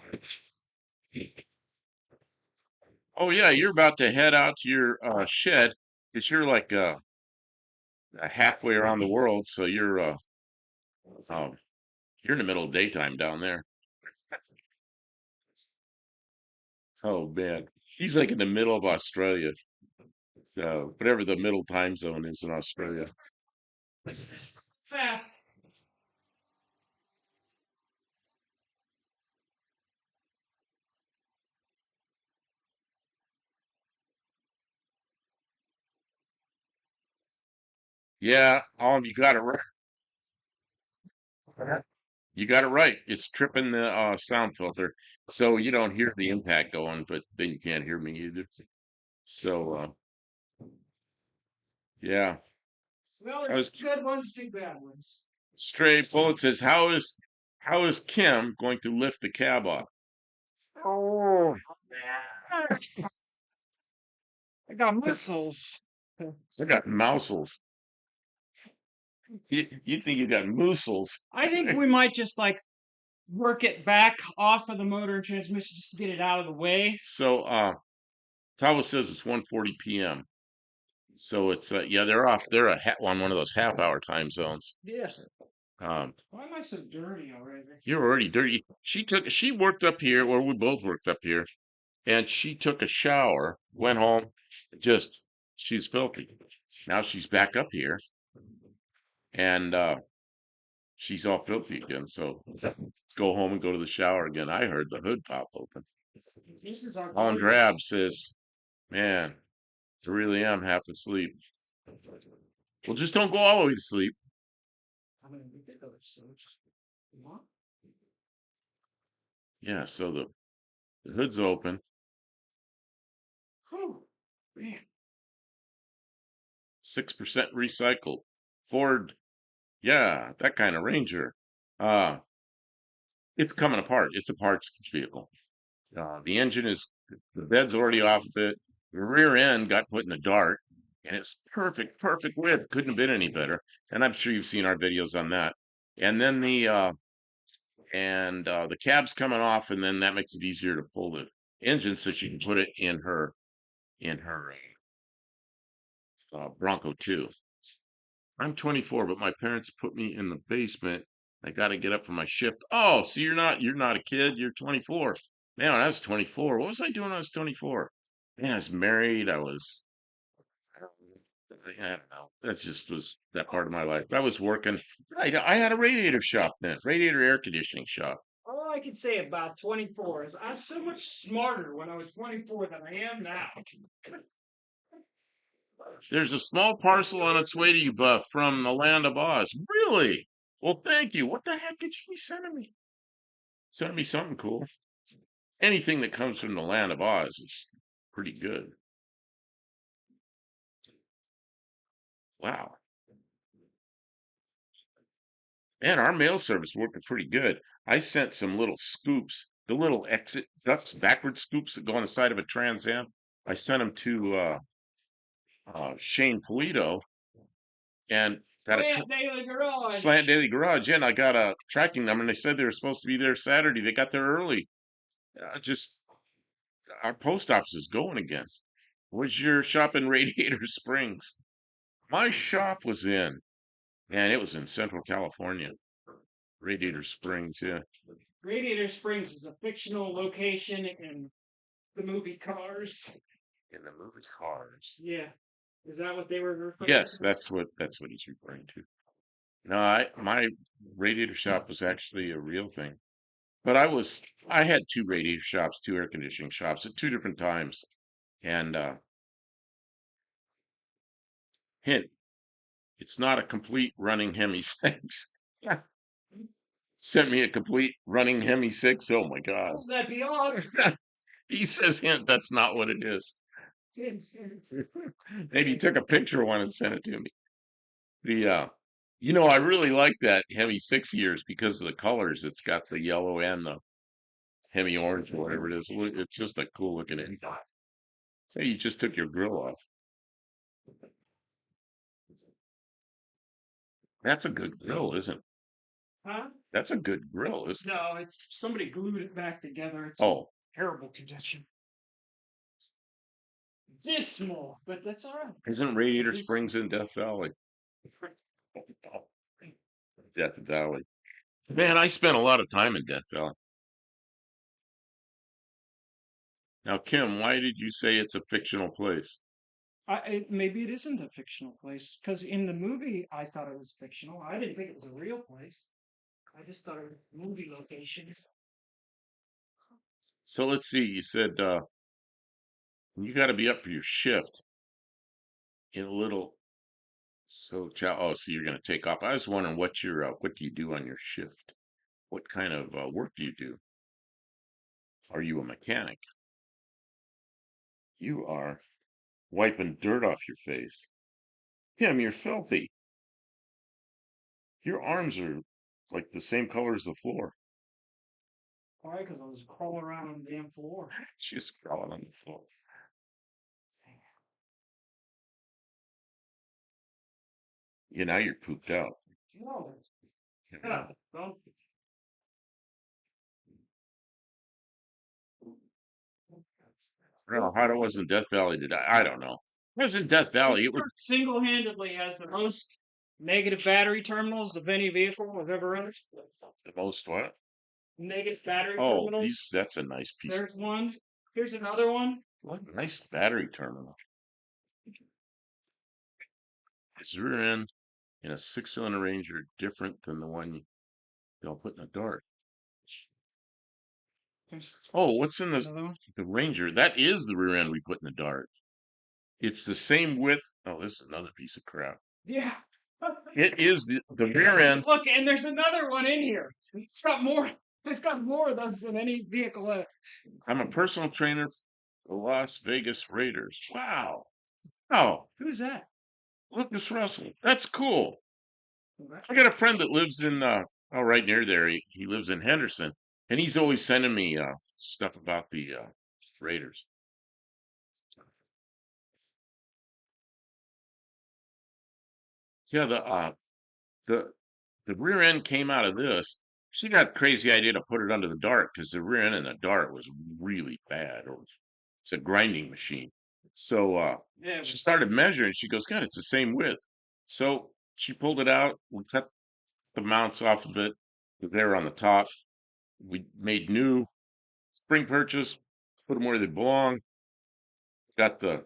B: oh yeah, you're about to head out to your shed because you're like halfway around the world, so um, you're in the middle of daytime down there. Oh man, he's like in the middle of Australia, so whatever the middle time zone is in Australia.
A: Fast.
B: Yeah, you got it right. You got it right. It's tripping the sound filter, so you don't hear the impact going, but then you can't hear me either. So yeah,
A: Well,
B: I was
A: there's good ones, two bad ones.
B: Stray Bullet says, how is Kim going to lift the cab off?
A: Oh, I got missiles.
B: I got mousels. You think you got mousels?
A: I think we might just like work it back off of the motor and transmission just to get it out of the way.
B: So Tawa says it's 1:40 p.m. So it's yeah, they're off. They're on one of those half-hour time zones.
A: Yes.
B: Um,
A: Why am I so dirty already?
B: you're already dirty. She worked up here, or we both worked up here, and she took a shower, went home, just she's filthy. Now she's back up here, and she's all filthy again. So go home and go to the shower again. I heard the hood pop open.
A: This is our
B: On
A: boat.
B: Drab says, "Man, I really am half asleep." Well, just don't go all the way to sleep.
A: I'm gonna make it so just what?
B: Yeah, so the hood's open.
A: Whew, man.
B: 6% recycled. Ford, yeah, that kind of Ranger. Uh, it's coming apart. It's a parts vehicle. The engine the bed's already off of it. The rear end got put in the dark, and it's perfect width. Couldn't have been any better. And I'm sure you've seen our videos on that. And then the cab's coming off, and then that makes it easier to pull the engine so she can put it in her Bronco 2. I'm 24, but my parents put me in the basement. I got to get up for my shift. Oh, so you're not a kid. You're 24. Man, when I was 24, what was I doing when I was 24? Man, I was married. I don't know. That just was that part of my life. I was working. I had a radiator shop then, radiator air conditioning shop.
A: Oh, I could say about 24 is I was so much smarter when I was 24 than I am now.
B: There's a small parcel on its way to you, Buff, from the Land of Oz. Really? Well, thank you. What the heck could you be sending me? Sending me something cool. Anything that comes from the Land of Oz is pretty good. Wow. Man, our mail service working pretty good. I sent some little scoops, the little exit ducks, backward scoops that go on the side of a Trans Am. I sent them to Shane Polito and got a
A: Daily Garage.
B: Slant Daily Garage. Yeah, and I got a tracking number, and they said they were supposed to be there Saturday. They got there early. Just our post office is going again. Was your shop in Radiator Springs? My shop was in, and it was in Central California. Radiator Springs, yeah.
A: Radiator Springs is a fictional location in the movie Cars.
B: In the movie Cars.
A: Yeah. Is that what they were referring
B: Yes,
A: to?
B: that's what he's referring to. No, my radiator shop was actually a real thing. But I had two radiator shops, two air conditioning shops at two different times. And hint, it's not a complete running Hemi 6. Sent me a complete running Hemi 6. Oh my God.
A: Oh, that'd be awesome.
B: He says hint, that's not what it is. Maybe he took a picture of one and sent it to me. I really like that Hemi 6 years because of the colors. It's got the yellow and the Hemi orange or whatever it is. It's just a cool looking engine. Hey, you just took your grill off. That's a good grill, isn't it?
A: Huh?
B: That's a good grill, isn't it?
A: No, it's somebody glued it back together. It's
B: Oh,
A: terrible condition. Dismal, but that's all right.
B: isn't Radiator Springs in Death Valley? Death Valley. Man, I spent a lot of time in Death Valley. Now, Kim, why did you say it's a fictional place?
A: Maybe it isn't a fictional place because in the movie I thought it was fictional. I didn't think it was a real place. I just thought it was movie locations.
B: So let's see. You said you got to be up for your shift in a little. So you're going to take off. I was wondering what do you do on your shift? What kind of work do you do? Are you a mechanic? You are wiping dirt off your face. Kim, you're filthy. Your arms are like the same color as the floor.
A: Why? Because I was crawling around on the damn floor.
B: She's crawling on the floor. Now you're pooped out.
A: No.
B: Yeah.
A: Don't.
B: I don't know how it was in Death Valley today. I don't know. It was in Death Valley. It was
A: Single-handedly has the most negative battery terminals of any vehicle I've ever owned.
B: the most what?
A: Negative battery
B: Oh,
A: terminals.
B: that's a nice piece.
A: There's one. Here's another one.
B: What a nice battery terminal. Is the rear end in a 6-cylinder Ranger different than the one they'll put in a Dart?
A: There's
B: Oh, what's in
A: another one.
B: the Ranger? That is the rear end we put in the Dart. It's the same width. Oh, this is another piece of crap.
A: Yeah.
B: It is the rear end.
A: Look, and there's another one in here. It's got more. It's got more of those than any vehicle.
B: I'm a personal trainer for the Las Vegas Raiders. Wow. Oh,
A: Who's that?
B: Lucas Russell. That's cool. I got a friend that lives in right near there. He lives in Henderson, and he's always sending me stuff about the Raiders. Yeah, the rear end came out of this. She got a crazy idea to put it under the Dart because the rear end in the Dart was really bad. It's a grinding machine. So
A: Yeah.
B: she started measuring. She goes, God, it's the same width. So she pulled it out. We cut the mounts off of it. They're on the top. We made new spring purchase, put them where they belong. Got the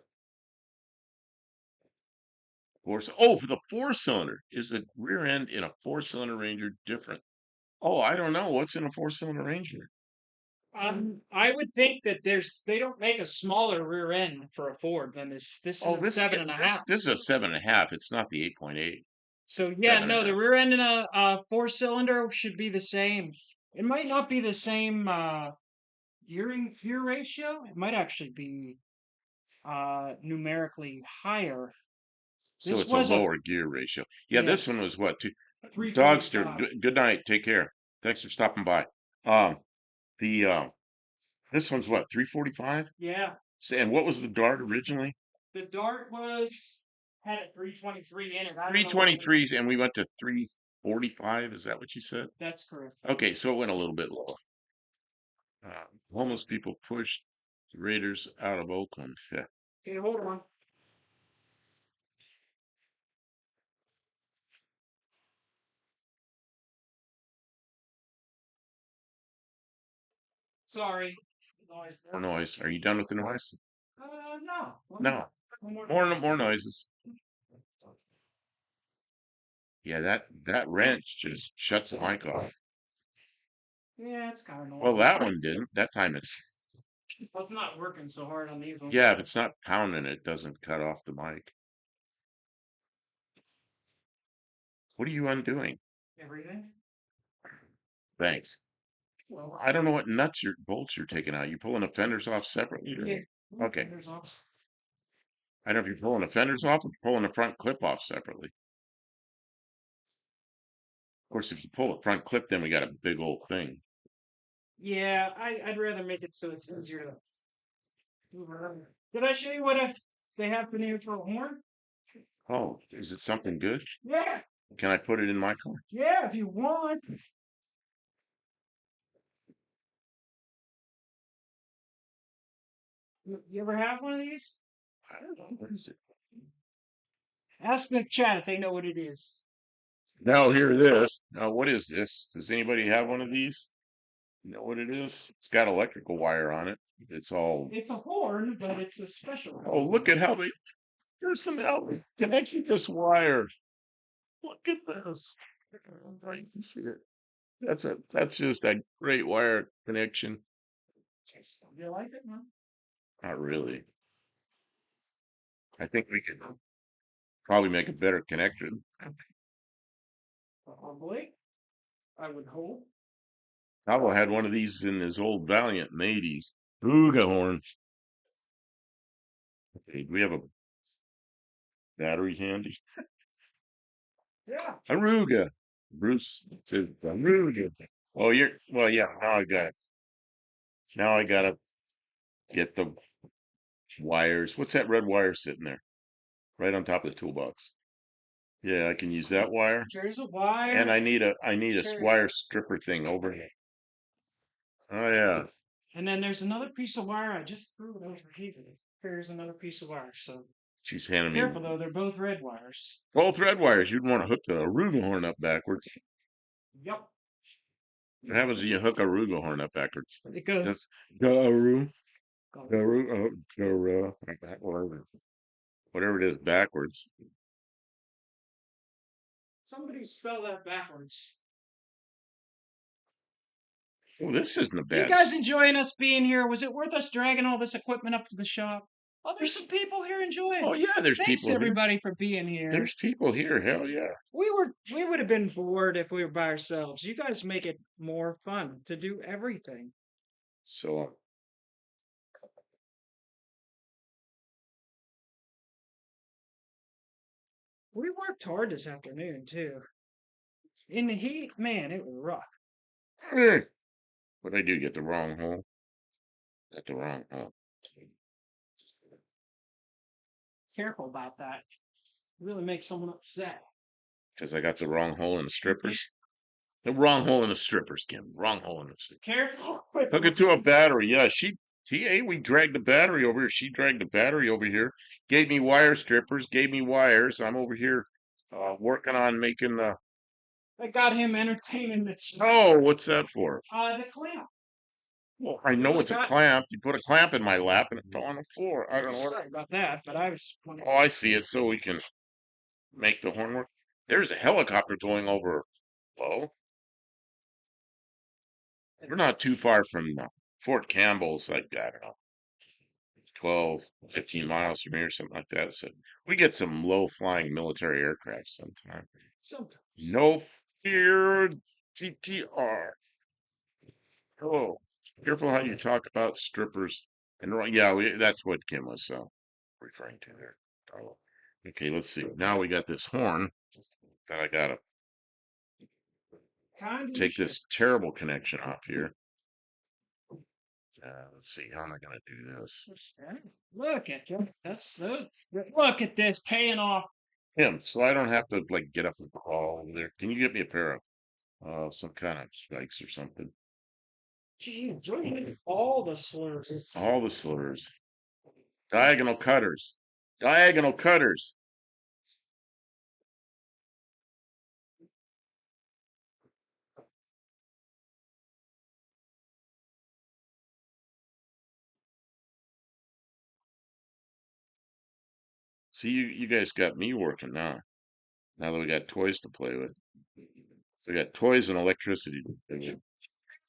B: for the 4-cylinder. Is the rear end in a 4-cylinder Ranger different? Oh, I don't know. What's in a four-cylinder Ranger?
A: I would think that they don't make a smaller rear end for a Ford than this. This is
B: Oh,
A: a seven and a half.
B: this is a 7.5. It's not the 8.8.
A: So yeah,
B: Seven and
A: no,
B: a
A: the
B: half.
A: rear end in a four cylinder should be the same. It might not be the same gear ratio. It might actually be numerically higher.
B: So
A: This
B: it's a
A: was a
B: lower gear ratio. Yeah,
A: yeah
B: this one was what? Dogster.
A: 325.
B: Good night. Take care. Thanks for stopping by. Um, the this one's what? 345.
A: Yeah,
B: And what was the Dart originally?
A: the Dart was had a 323 in it. I don't know what it was.
B: 323s, and we went to 345. Is that what you said?
A: That's correct.
B: Okay, so it went a little bit lower. Homeless people pushed the Raiders out of Oakland. Yeah.
A: Okay, hold on. Sorry. Noise.
B: More noise. Are you done with the noise?
A: No.
B: No.
A: One more.
B: More noises. Yeah, that wrench just shuts the mic off.
A: Yeah, it's kind of
B: Well,
A: normal.
B: that one didn't. That time it's
A: Well, it's not working so hard on these ones.
B: yeah. If it's not pounding, it doesn't cut off the mic. What are you undoing?
A: Everything.
B: Thanks.
A: Well,
B: I don't know what bolts you're taking out. You pulling the fenders off separately?
A: yeah.
B: Okay.
A: There's also.
B: I don't know if you're pulling the fenders off or pulling the front clip off separately. Of course, if you pull the front clip, then we got a big old thing.
A: Yeah, I'd rather make it so it's easier to move around. Did I show you what they have for new for a horn?
B: Oh, is it something good?
A: Yeah,
B: Can I put it in my car?
A: yeah, if you want. You ever have one of these?
B: I don't know. What is it?
A: Ask the chat if they know what it is.
B: Now hear this. Now what is this? Does anybody have one of these? You know what it is? It's got electrical wire on it. It's all.
A: It's a horn, but it's a special kind
B: Oh,
A: of
B: look
A: horn.
B: at how there's some outlets connecting this wire. Look at this. You can see it. That's just a great wire connection.
A: You like it, huh?
B: Not really. I think we could probably make a better connector.
A: Probably. I would hope.
B: Pablo had one of these in his old Valiant in the 80s. Booga horn. Okay, do we have a battery handy?
A: Yeah.
B: Aruga. Bruce says Aruga. Oh, well, yeah, now I gotta get the wires. What's that red wire sitting there? Right on top of the toolbox. Yeah, I can use that wire.
A: There's a
B: And
A: wire.
B: I need a wire stripper thing over here. Oh yeah.
A: And then there's another piece of wire. I just threw it over here. Here's another piece of wire. So
B: She's handing me
A: careful though, they're both red wires.
B: both red wires. You'd want to hook the Aruga horn up backwards.
A: Yep.
B: What happens when you hook a Aruga horn up backwards?
A: It goes.
B: Just Garu, Garu, whatever it is backwards.
A: Somebody spell that backwards.
B: Oh, this isn't a
A: You
B: bad.
A: guys enjoying us being here? Was it worth us dragging all this equipment up to the shop? Oh, there's some people here enjoying.
B: Oh yeah, there's
A: Thanks
B: people here.
A: everybody for being here.
B: There's people here. Hell yeah.
A: We would have been bored if we were by ourselves. You guys make it more fun to do everything.
B: So
A: We worked hard this afternoon too. In the heat, man, it was rough.
B: what I do? Get the wrong hole? Got the wrong hole.
A: Careful about that. Really makes someone upset.
B: Because I got the wrong hole in the strippers. The wrong hole in the strippers, Kim. Wrong hole in the strippers.
A: Careful.
B: Hook it to a battery. Yeah, we dragged the battery over here. She dragged the battery over here. Gave me wire strippers. Gave me wires. I'm over here working on making the.
A: I got him entertaining the
B: Oh, what's that for?
A: the clamp.
B: Well, I know it's a clamp. You put a clamp in my lap and it fell on the floor. I don't know what.
A: Sorry about that, but I was.
B: Oh, I see it. So we can make the horn work. There's a helicopter going over low. we're not too far from Fort Campbell's, like, I don't know, 12, 15 miles from here, something like that. So we get some low flying military aircraft sometime.
A: Sometimes.
B: No fear, GTR. Oh, careful how you talk about strippers. And yeah, that's what Kim was referring to there. Oh, okay, let's see. Now we got this horn that I gotta
A: Kind of
B: take
A: shit.
B: this terrible connection off here. Let's see, how am I gonna do this?
A: Look at you. Look at this paying off.
B: Kim, so I don't have to like get up and crawl over there. Can you get me a pair of some kind of spikes or something?
A: Gee, all the slurs.
B: All the slurs. Diagonal cutters. Diagonal cutters. See, you guys got me working now. Now that we got toys to play with. We got toys and electricity to play with.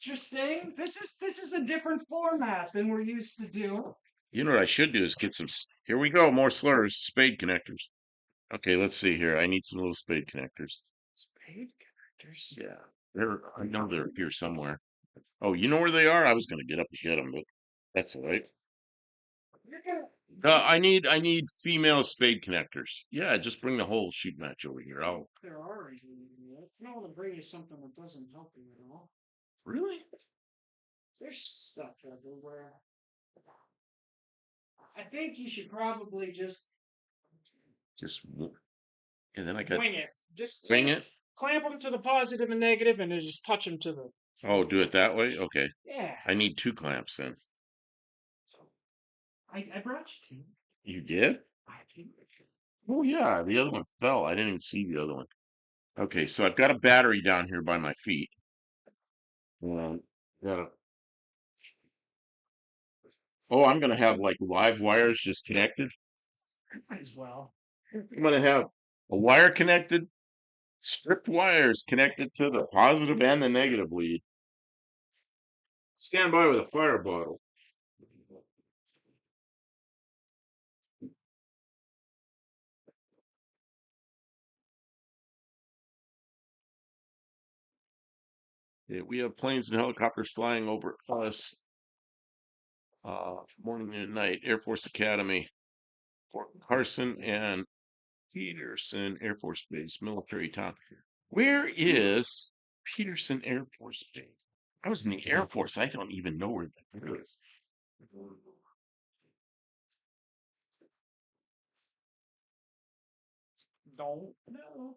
A: Interesting. This is a different format than we're used to do.
B: You know what I should do is get some. Here we go, more slurs, spade connectors. Okay, let's see here. I need some little spade connectors.
A: Spade connectors.
B: Yeah, I know they're here somewhere. Oh, you know where they are? I was gonna get up and get them, but that's all right.
A: You're gonna.
B: I need female spade connectors. Yeah, just bring the whole shoot match over here. I'll
A: There are. I don't want to bring you something that doesn't help you at all.
B: really
A: There's stuff everywhere. I think you should probably just
B: just and then I got
A: wing it. Just
B: wing it.
A: clamp them to the positive and negative, and then just touch them to the.
B: Oh, do it that way. Okay,
A: Yeah.
B: I need two clamps then.
A: So I brought you two.
B: You did?
A: I do.
B: Oh yeah, the other one fell. I didn't even see the other one. Okay, so I've got a battery down here by my feet. And got a, oh, I'm gonna have like live wires just connected.
A: Might as well.
B: I'm gonna have a wire connected, stripped wires connected to the positive and the negative lead. Stand by with a fire bottle. Yeah, we have planes and helicopters flying over us morning and night. Air Force Academy, Fort Carson and Peterson Air Force Base, military town. Where is Peterson Air Force Base? I was in the Air Force. I don't even know where that is.
A: Don't know.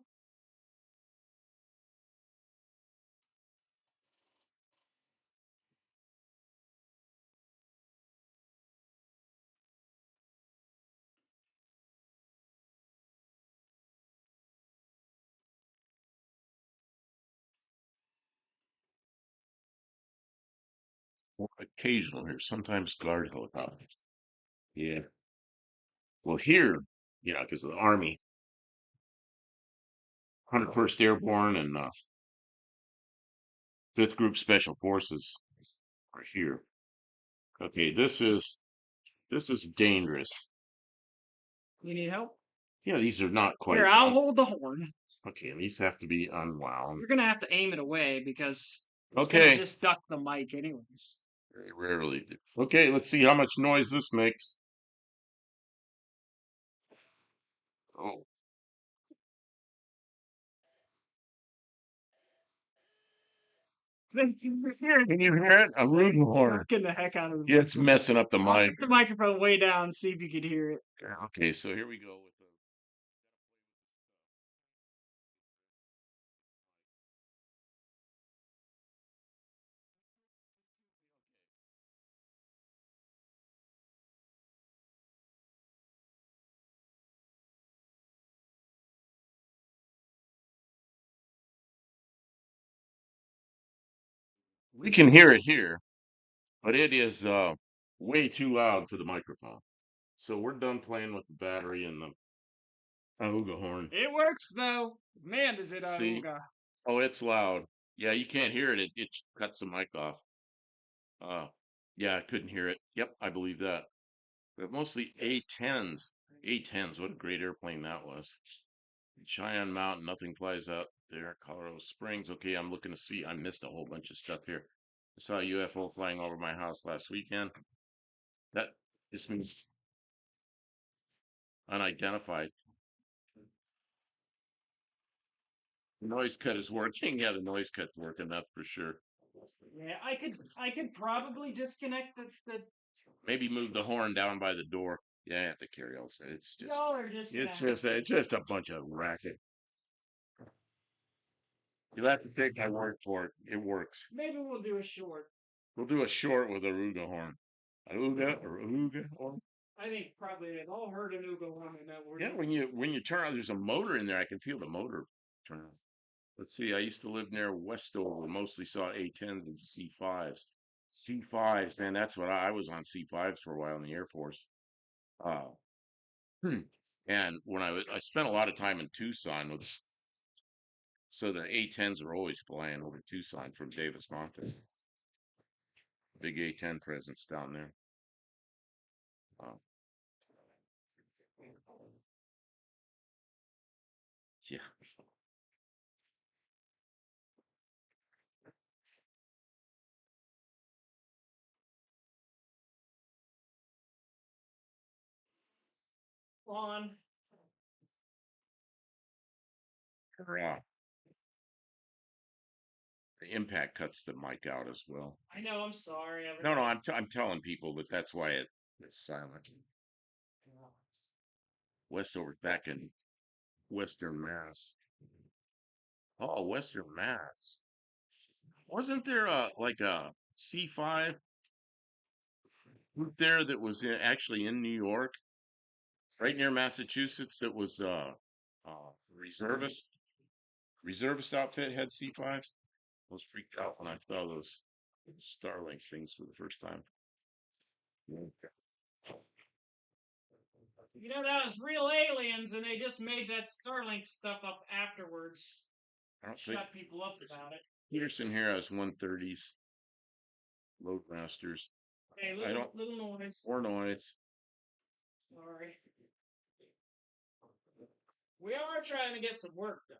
B: Well, occasional here, sometimes guard helicopters. Yeah. Well, here, because of the Army, 101st Airborne and 5th Group Special Forces are here. Okay, this is dangerous.
A: You need help?
B: Yeah, these are not quite.
A: Here, I'll hold the horn.
B: Okay, these have to be unwound.
A: You're gonna have to aim it away because it's
B: Okay.
A: gonna just duck the mic anyways.
B: Very rarely do. Okay, let's see how much noise this makes. Oh,
A: Thank you for hearing.
B: can you hear it? A rude horn.
A: Getting the heck out of
B: Yeah, it's messing up the
A: I'll
B: mic.
A: take the microphone way down, see if you can hear it.
B: Okay, so here we go with the. We can hear it here, but it is way too loud for the microphone. So we're done playing with the battery and the Auga horn.
A: It works though. Man, does it
B: See?
A: Auga.
B: Oh, it's loud. Yeah, you can't hear it. It cuts the mic off. Uh, yeah, I couldn't hear it. Yep, I believe that. But mostly A-10s. A-10s, what a great airplane that was. Cheyenne Mountain, nothing flies out there. Colorado Springs. Okay, I'm looking to see. I missed a whole bunch of stuff here. I saw a UFO flying over my house last weekend. That just means unidentified. The noise cut is working. Yeah, the noise cut's working, that's for sure.
A: Yeah, I could probably disconnect the
B: Maybe move the horn down by the door. Yeah, I have to carry all that.
A: y'all are just gonna
B: It's just a bunch of racket. You'll have to take my word for it. It works.
A: maybe we'll do a short.
B: We'll do a short with a Ruga horn. Aruga or Aruga horn.
A: I think probably they've all heard an Ugo one and that word.
B: Yeah, when you turn on, there's a motor in there. I can feel the motor turn on. Let's see. I used to live near Westover. Mostly saw A-10s and C5s. C5s, man. That's what I was on C5s for a while in the Air Force. Uh, hmm. And when I spent a lot of time in Tucson with, so the A-10s are always flying over Tucson from Davis Mountain. Big A-10 presence down there. Uh, yeah.
A: On.
B: Yeah. The impact cuts the mic out as well.
A: I know. I'm sorry.
B: No, I'm telling people that that's why it's silent. Westover back in Western Mass. Oh, Western Mass. Wasn't there like a C5 there that was actually in New York, right near Massachusetts, that was reservist outfit had C5s? I was freaked out when I saw those Starlink things for the first time.
A: You know that was real aliens, and they just made that Starlink stuff up afterwards.
B: I don't think
A: Shut people up about it.
B: Peterson here has 130s, Loadmasters.
A: Hey,
B: I don't
A: little noise.
B: More noise.
A: Sorry. We are trying to get some work done.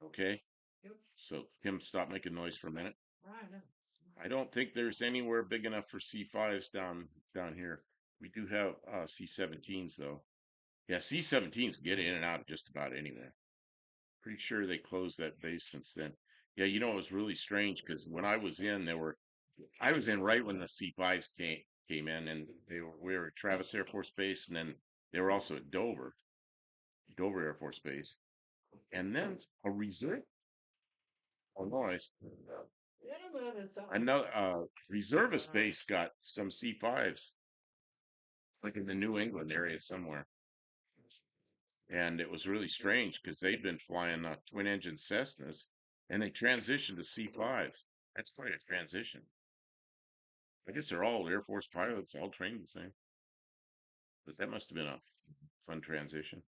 B: Okay.
A: Yep.
B: So Kim, stop making noise for a minute.
A: I know.
B: I don't think there's anywhere big enough for C5s down here. We do have C17s though. Yeah, C17s get in and out of just about anywhere. Pretty sure they closed that base since then. Yeah, you know it was really strange because when I was in, I was in right when the C5s came in, and we were at Travis Air Force Base, and then they were also at Dover Air Force Base, and then a reserve. Oh, noise.
A: Yeah, that sounds.
B: Another reservist base got some C5s, like in the New England area somewhere. And it was really strange because they'd been flying twin engine Cessnas and they transitioned to C5s. That's quite a transition. I guess they're all Air Force pilots, all trained the same. But that must have been a fun transition.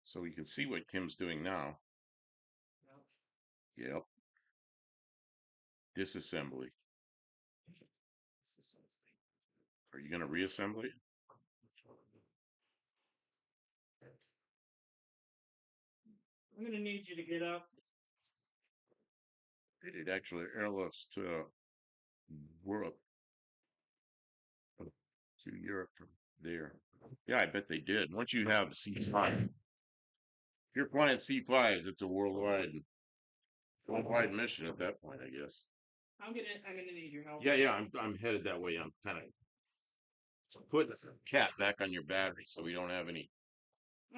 B: So you can see what Kim's doing now. Yep. Disassembly. Are you going to reassemble it?
A: I'm gonna need you to get up.
B: They did actually airlifts to Europe. To Europe from there. Yeah, I bet they did. Once you have C5, if you're flying C5, it's a worldwide mission at that point, I guess.
A: I'm gonna need your help.
B: Yeah, I'm headed that way. I'm kind of putting the cap back on your battery so we don't have any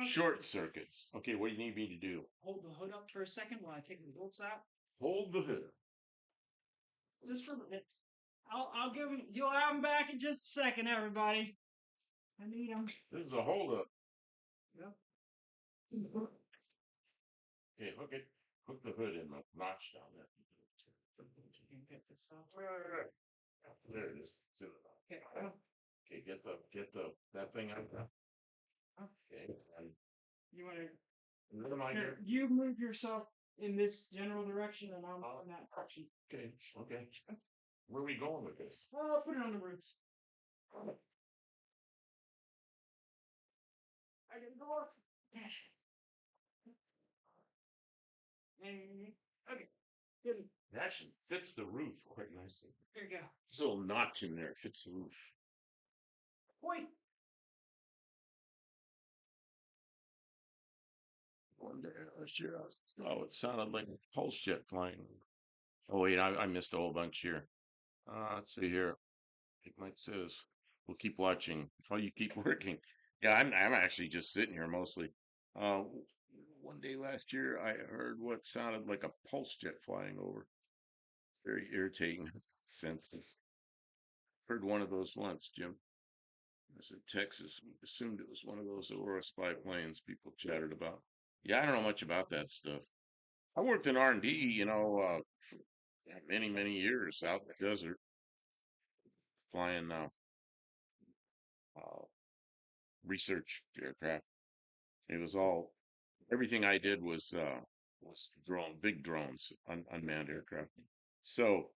B: short circuits. Okay, what do you need me to do?
A: Hold the hood up for a second while I take the bolts out.
B: Hold the hood.
A: Just for a minute. I'll give him. You'll have him back in just a second, everybody. I need him.
B: This is a holdup.
A: Yep.
B: Okay, hook the hood in the notch down there.
A: You can get this off.
B: Right. There it is. It's in the notch.
A: Okay.
B: Okay, get the that thing out there. Okay, and
A: You want to?
B: what am I
A: Here,
B: doing?
A: you move yourself in this general direction, and I'll in that direction.
B: Okay, okay. Where are we going with this?
A: Oh, I'll put it on the roof. I can go up. And okay, good.
B: It actually fits the roof quite nicely.
A: There you go.
B: This little notch in there fits the roof.
A: Point.
B: One day last year, oh, it sounded like a pulse jet flying. Oh wait, I missed a whole bunch here. Let's see here. It might says we'll keep watching while you keep working. Yeah, I'm actually just sitting here mostly. Uh, one day last year, I heard what sounded like a pulse jet flying over. Very irritating senses. Heard one of those once, Jim. I was in Texas. We assumed it was one of those Aurora spy planes people chattered about. Yeah, I don't know much about that stuff. I worked in R&D, for many years out in the desert, flying uh, research aircraft. It was all everything I did was big drones, unmanned aircraft. So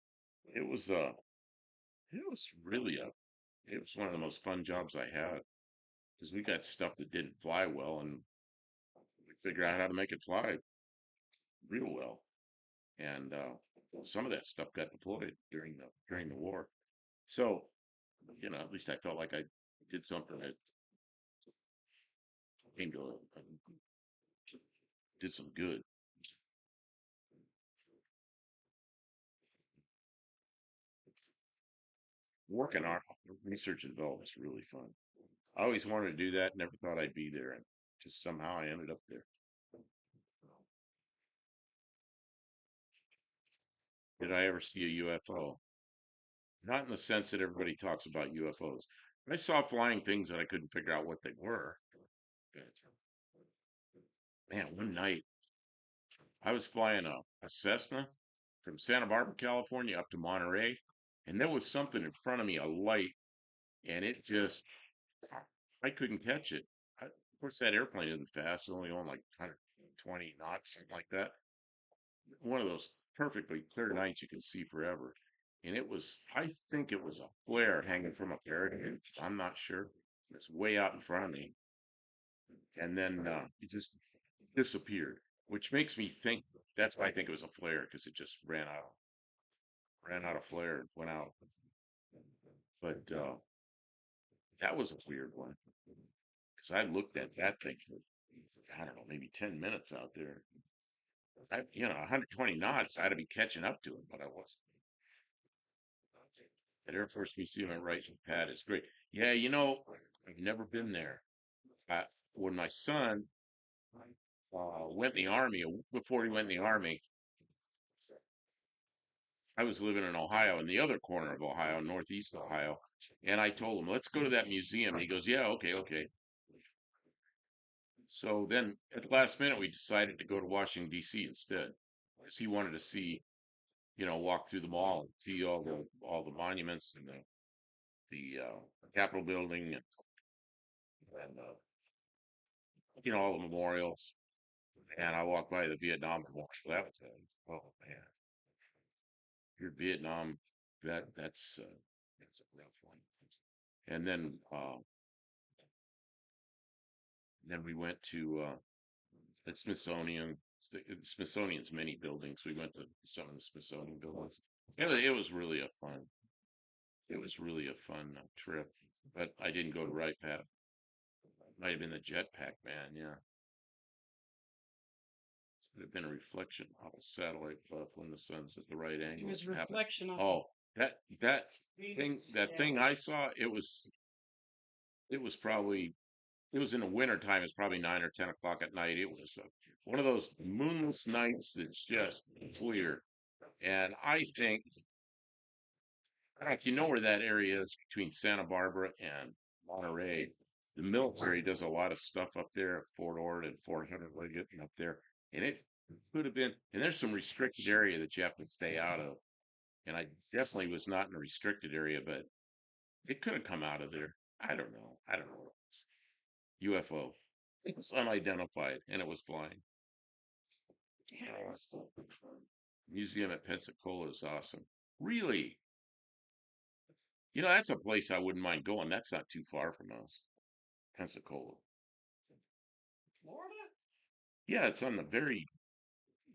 B: it was it was really it was one of the most fun jobs I had because we got stuff that didn't fly well and we figured out how to make it fly real well. And some of that stuff got deployed during the war. So, at least I felt like I did something that came to did some good. Working on research and development is really fun. I always wanted to do that. Never thought I'd be there, and just somehow I ended up there. Did I ever see a UFO? Not in the sense that everybody talks about UFOs. I saw flying things that I couldn't figure out what they were. Man, one night I was flying a Cessna from Santa Barbara, California up to Monterey, and there was something in front of me, a light, and it just, I couldn't catch it. Of course, that airplane isn't fast, it's only on like 120 knots, something like that. One of those perfectly clear nights you can see forever. And I think it was a flare hanging from a parachute. I'm not sure. It's way out in front of me. And then it just disappeared, which makes me think that's why I think it was a flare because it just ran out of flare and went out. But that was a weird one because I looked at that thing for, I don't know, maybe 10 minutes out there. 120 knots, I'd be catching up to it, but I wasn't. That Air Force Museum at Wright Pat is great. Yeah, I've never been there. When my son went in the army, before he went in the army, I was living in Ohio, in the other corner of Ohio, northeast Ohio. And I told him, let's go to that museum. And he goes, yeah, okay, okay. So then at the last minute, we decided to go to Washington, D.C. instead because he wanted to see, walk through the mall and see all the monuments and the Capitol building and all the memorials. And I walked by the Vietnam Memorial. That was oh man, your Vietnam that's a rough one. And then we went to the Smithsonian. The Smithsonian's many buildings. We went to some of the Smithsonian buildings. It was really a fun. It was really a fun trip. But I didn't go to Wright Pat. Might have been the Jetpack Man. Yeah, it would have been a reflection of a satellite puff when the sun's at the right
A: It
B: angle.
A: was
B: It happened.
A: reflection of
B: Oh, that that
A: yeah.
B: thing I saw. It was probably it was in the winter time. It's probably 9 or 10 o'clock at night. It was one of those moonless nights that's just clear. And I don't know if you know where that area is between Santa Barbara and Monterey. The military does a lot of stuff up there at Fort Ord and Fort Hunter Liggett and up there. And Could have been, and there's some restricted area that you have to stay out of. And I definitely was not in a restricted area, but it could have come out of there. I don't know. I don't know what it was. UFO. It was unidentified and it was flying. Yeah. Museum at Pensacola is awesome. Really? You know, that's a place I wouldn't mind going. That's not too far from us. Pensacola.
A: Florida?
B: Yeah, it's on the very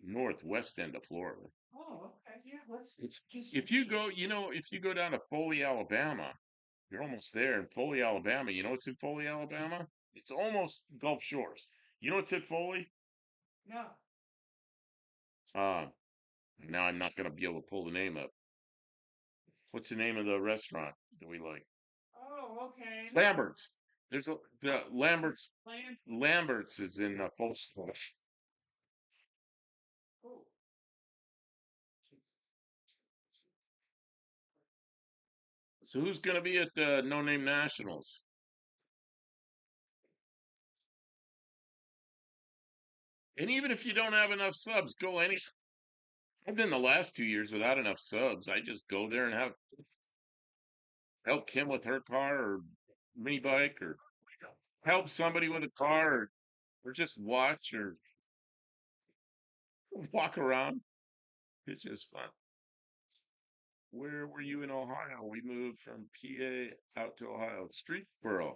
B: northwest end of Florida.
A: Oh, okay. Yeah, let's
B: It's
A: just.
B: if you go, if you go down to Foley, Alabama, you're almost there in Foley, Alabama. You know what's in Foley, Alabama? It's almost Gulf Shores. You know what's at Foley?
A: No.
B: Uh, now I'm not going to be able to pull the name up. What's the name of the restaurant that we like?
A: Oh, okay.
B: Lambert's. The Lambert's.
A: Land.
B: Lambert's is in Foley.
A: Oh.
B: So who's going to be at the No Name Nationals? And even if you don't have enough subs, go any. I've been the last 2 years without enough subs. I just go there and help Kim with her car or mini bike or help somebody with a car or just watch or walk around. It's just fun. Where were you in Ohio? We moved from PA out to Ohio. Streetsboro.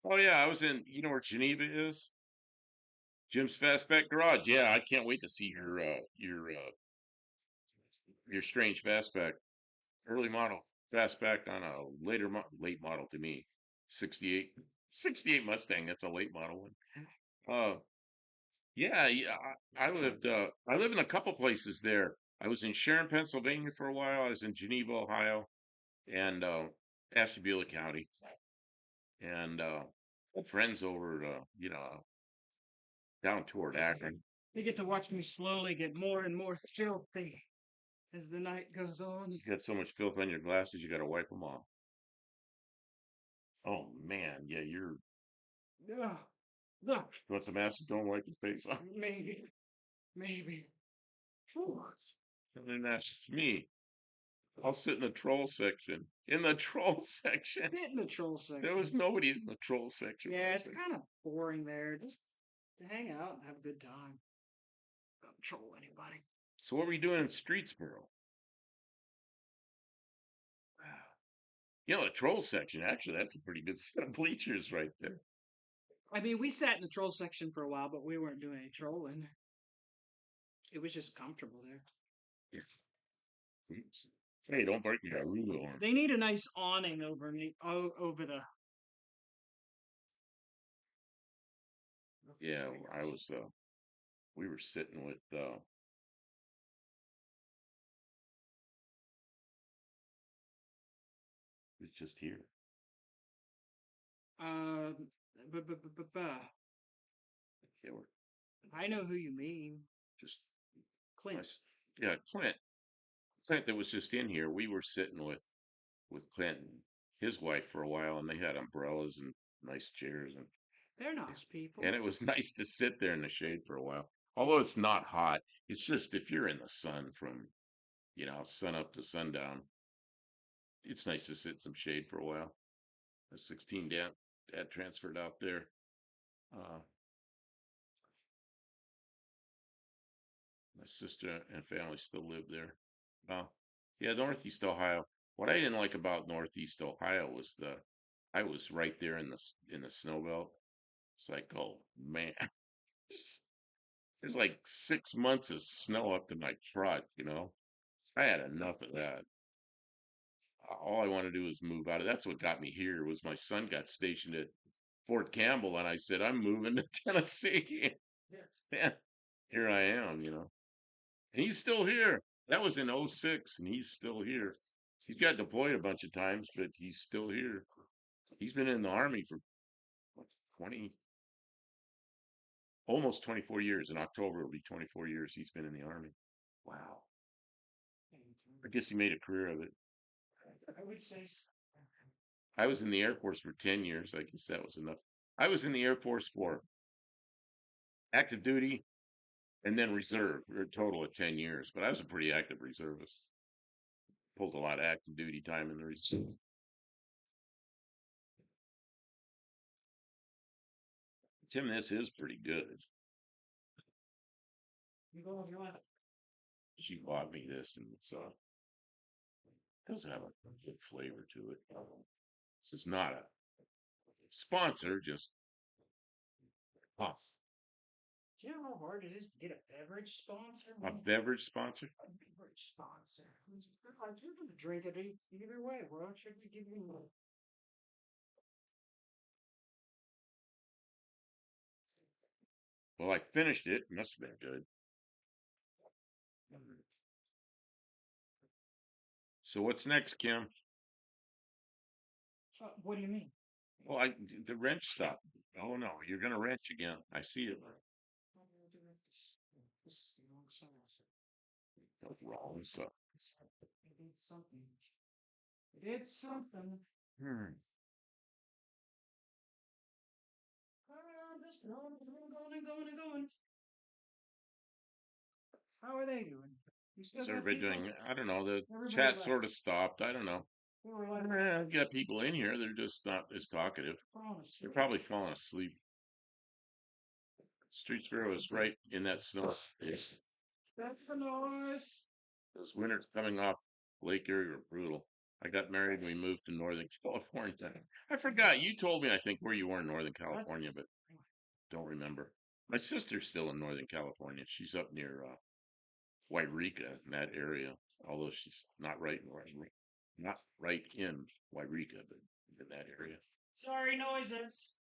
B: Oh yeah, I was in. You know where Geneva is? Jim's Fastback Garage. Yeah, I can't wait to see your strange fastback, early model fastback on a late model to me, 68, 68 Mustang. That's a late model one. Uh, yeah, yeah. I live in a couple places there. I was in Sharon, Pennsylvania for a while. I was in Geneva, Ohio, and Ashtabula County, and had friends over, down toward Akron.
A: You get to watch me slowly get more and more filthy as the night goes on.
B: You got so much filth on your glasses, you got to wipe them off. Oh man, yeah, you're.
A: Ugh. Ugh.
B: You want some acetone? Wipe your face off.
A: Maybe. Maybe. Whew.
B: And then that's me. I'll sit in the troll section. In the troll section.
A: Get in the troll section.
B: There was nobody in the troll section.
A: Yeah, it's kind of boring there. Just to hang out and have a good time. Don't troll anybody.
B: So what were you doing in Streetsboro? You know, the troll section, actually, that's a pretty good set of bleachers right there.
A: I mean, we sat in the troll section for a while, but we weren't doing any trolling. It was just comfortable there.
B: Yeah. Hey, don't break your ruler arm.
A: They need a nice awning over me, over the.
B: Yeah, we were sitting with, it's just here.
A: Uh,
B: Yeah, we're
A: I know who you mean.
B: just,
A: Clint.
B: nice. Yeah, Clint that was just in here. We were sitting with Clint and his wife for a while, and they had umbrellas and nice chairs,
A: They're nice people.
B: and it was nice to sit there in the shade for a while. Although it's not hot, it's just if you're in the sun from, sun up to sundown, it's nice to sit in some shade for a while. The 16 dad transferred out there. Uh, my sister and family still live there. Yeah, Northeast Ohio. What I didn't like about Northeast Ohio was I was right there in the snow belt. It's like, oh man, there's like 6 months of snow up to my truck. I had enough of that. All I want to do is move out of. That's what got me here. Was my son got stationed at Fort Campbell, and I said I'm moving to Tennessee. Yeah, here I am. And he's still here. That was in '06, and he's still here. He's got deployed a bunch of times, but he's still here. He's been in the Army for what, 20, almost 24 years. In October, it'll be 24 years he's been in the Army. Wow. I guess he made a career of it.
A: I would say.
B: I was in the Air Force for 10 years. I guess that was enough. I was in the Air Force for active duty, and then reserve for a total of 10 years. But I was a pretty active reservist. Pulled a lot of active duty time in the reserve. Tim, this is pretty good.
A: You go if you want.
B: She bought me this, and it's does have a good flavor to it. This is not a sponsor, just off
A: Do you know how hard it is to get a beverage sponsor?
B: a beverage sponsor.
A: A beverage sponsor. You're going to drink it either way. Why should we give you more?
B: Well, I finished it. Must have been good. So what's next, Kim?
A: What do you mean?
B: Well, the wrench stopped. Oh no, you're gonna wrench again. I see it.
A: This is the wrong side.
B: What's wrong? So,
A: It did something. It did something.
B: hmm.
A: I'm just going and going. How are they doing? You still
B: What's
A: got
B: everybody
A: people?
B: doing? I don't know. The
A: Everybody
B: chat
A: left.
B: sort of stopped. I don't know.
A: They were like,
B: I've got people in here. They're just not as talkative. They're
A: asleep.
B: probably falling asleep. Street Sparrow is right in that snow.
A: That's the noise.
B: Those winters coming off Lake Erie were brutal. I got married and we moved to Northern California. I forgot. You told me, I think, where you were in Northern California, but don't remember. My sister's still in Northern California. She's up near Wairika in that area, although she's not right in not right in Wairika, but in that area.
A: Sorry, noises.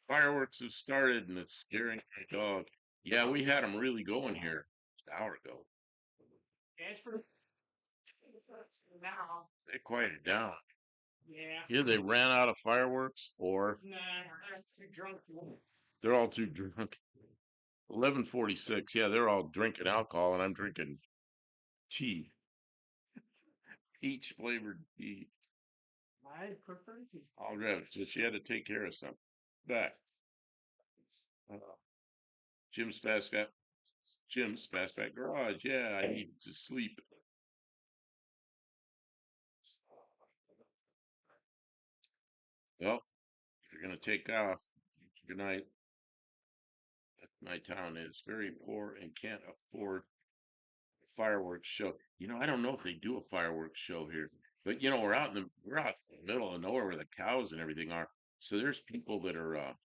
B: Fireworks have started and it's scaring my dog. Yeah, we had them really going here an hour ago.
A: Yeah, it's pretty now.
B: They quieted down.
A: Yeah.
B: Either they ran out of fireworks or
A: Nah, I'm too drunk.
B: they're all too drunk. 11:46. Yeah, they're all drinking alcohol and I'm drinking tea. Peach flavored tea.
A: I prefer to.
B: All right. So she had to take care of something. Back. Uh, Jim's Fastback Garage. Yeah, I need to sleep. Well, if you're gonna take off, good night. My town is very poor and can't afford a fireworks show. I don't know if they do a fireworks show here, but we're out in the middle of nowhere where the cows and everything are. So there's people that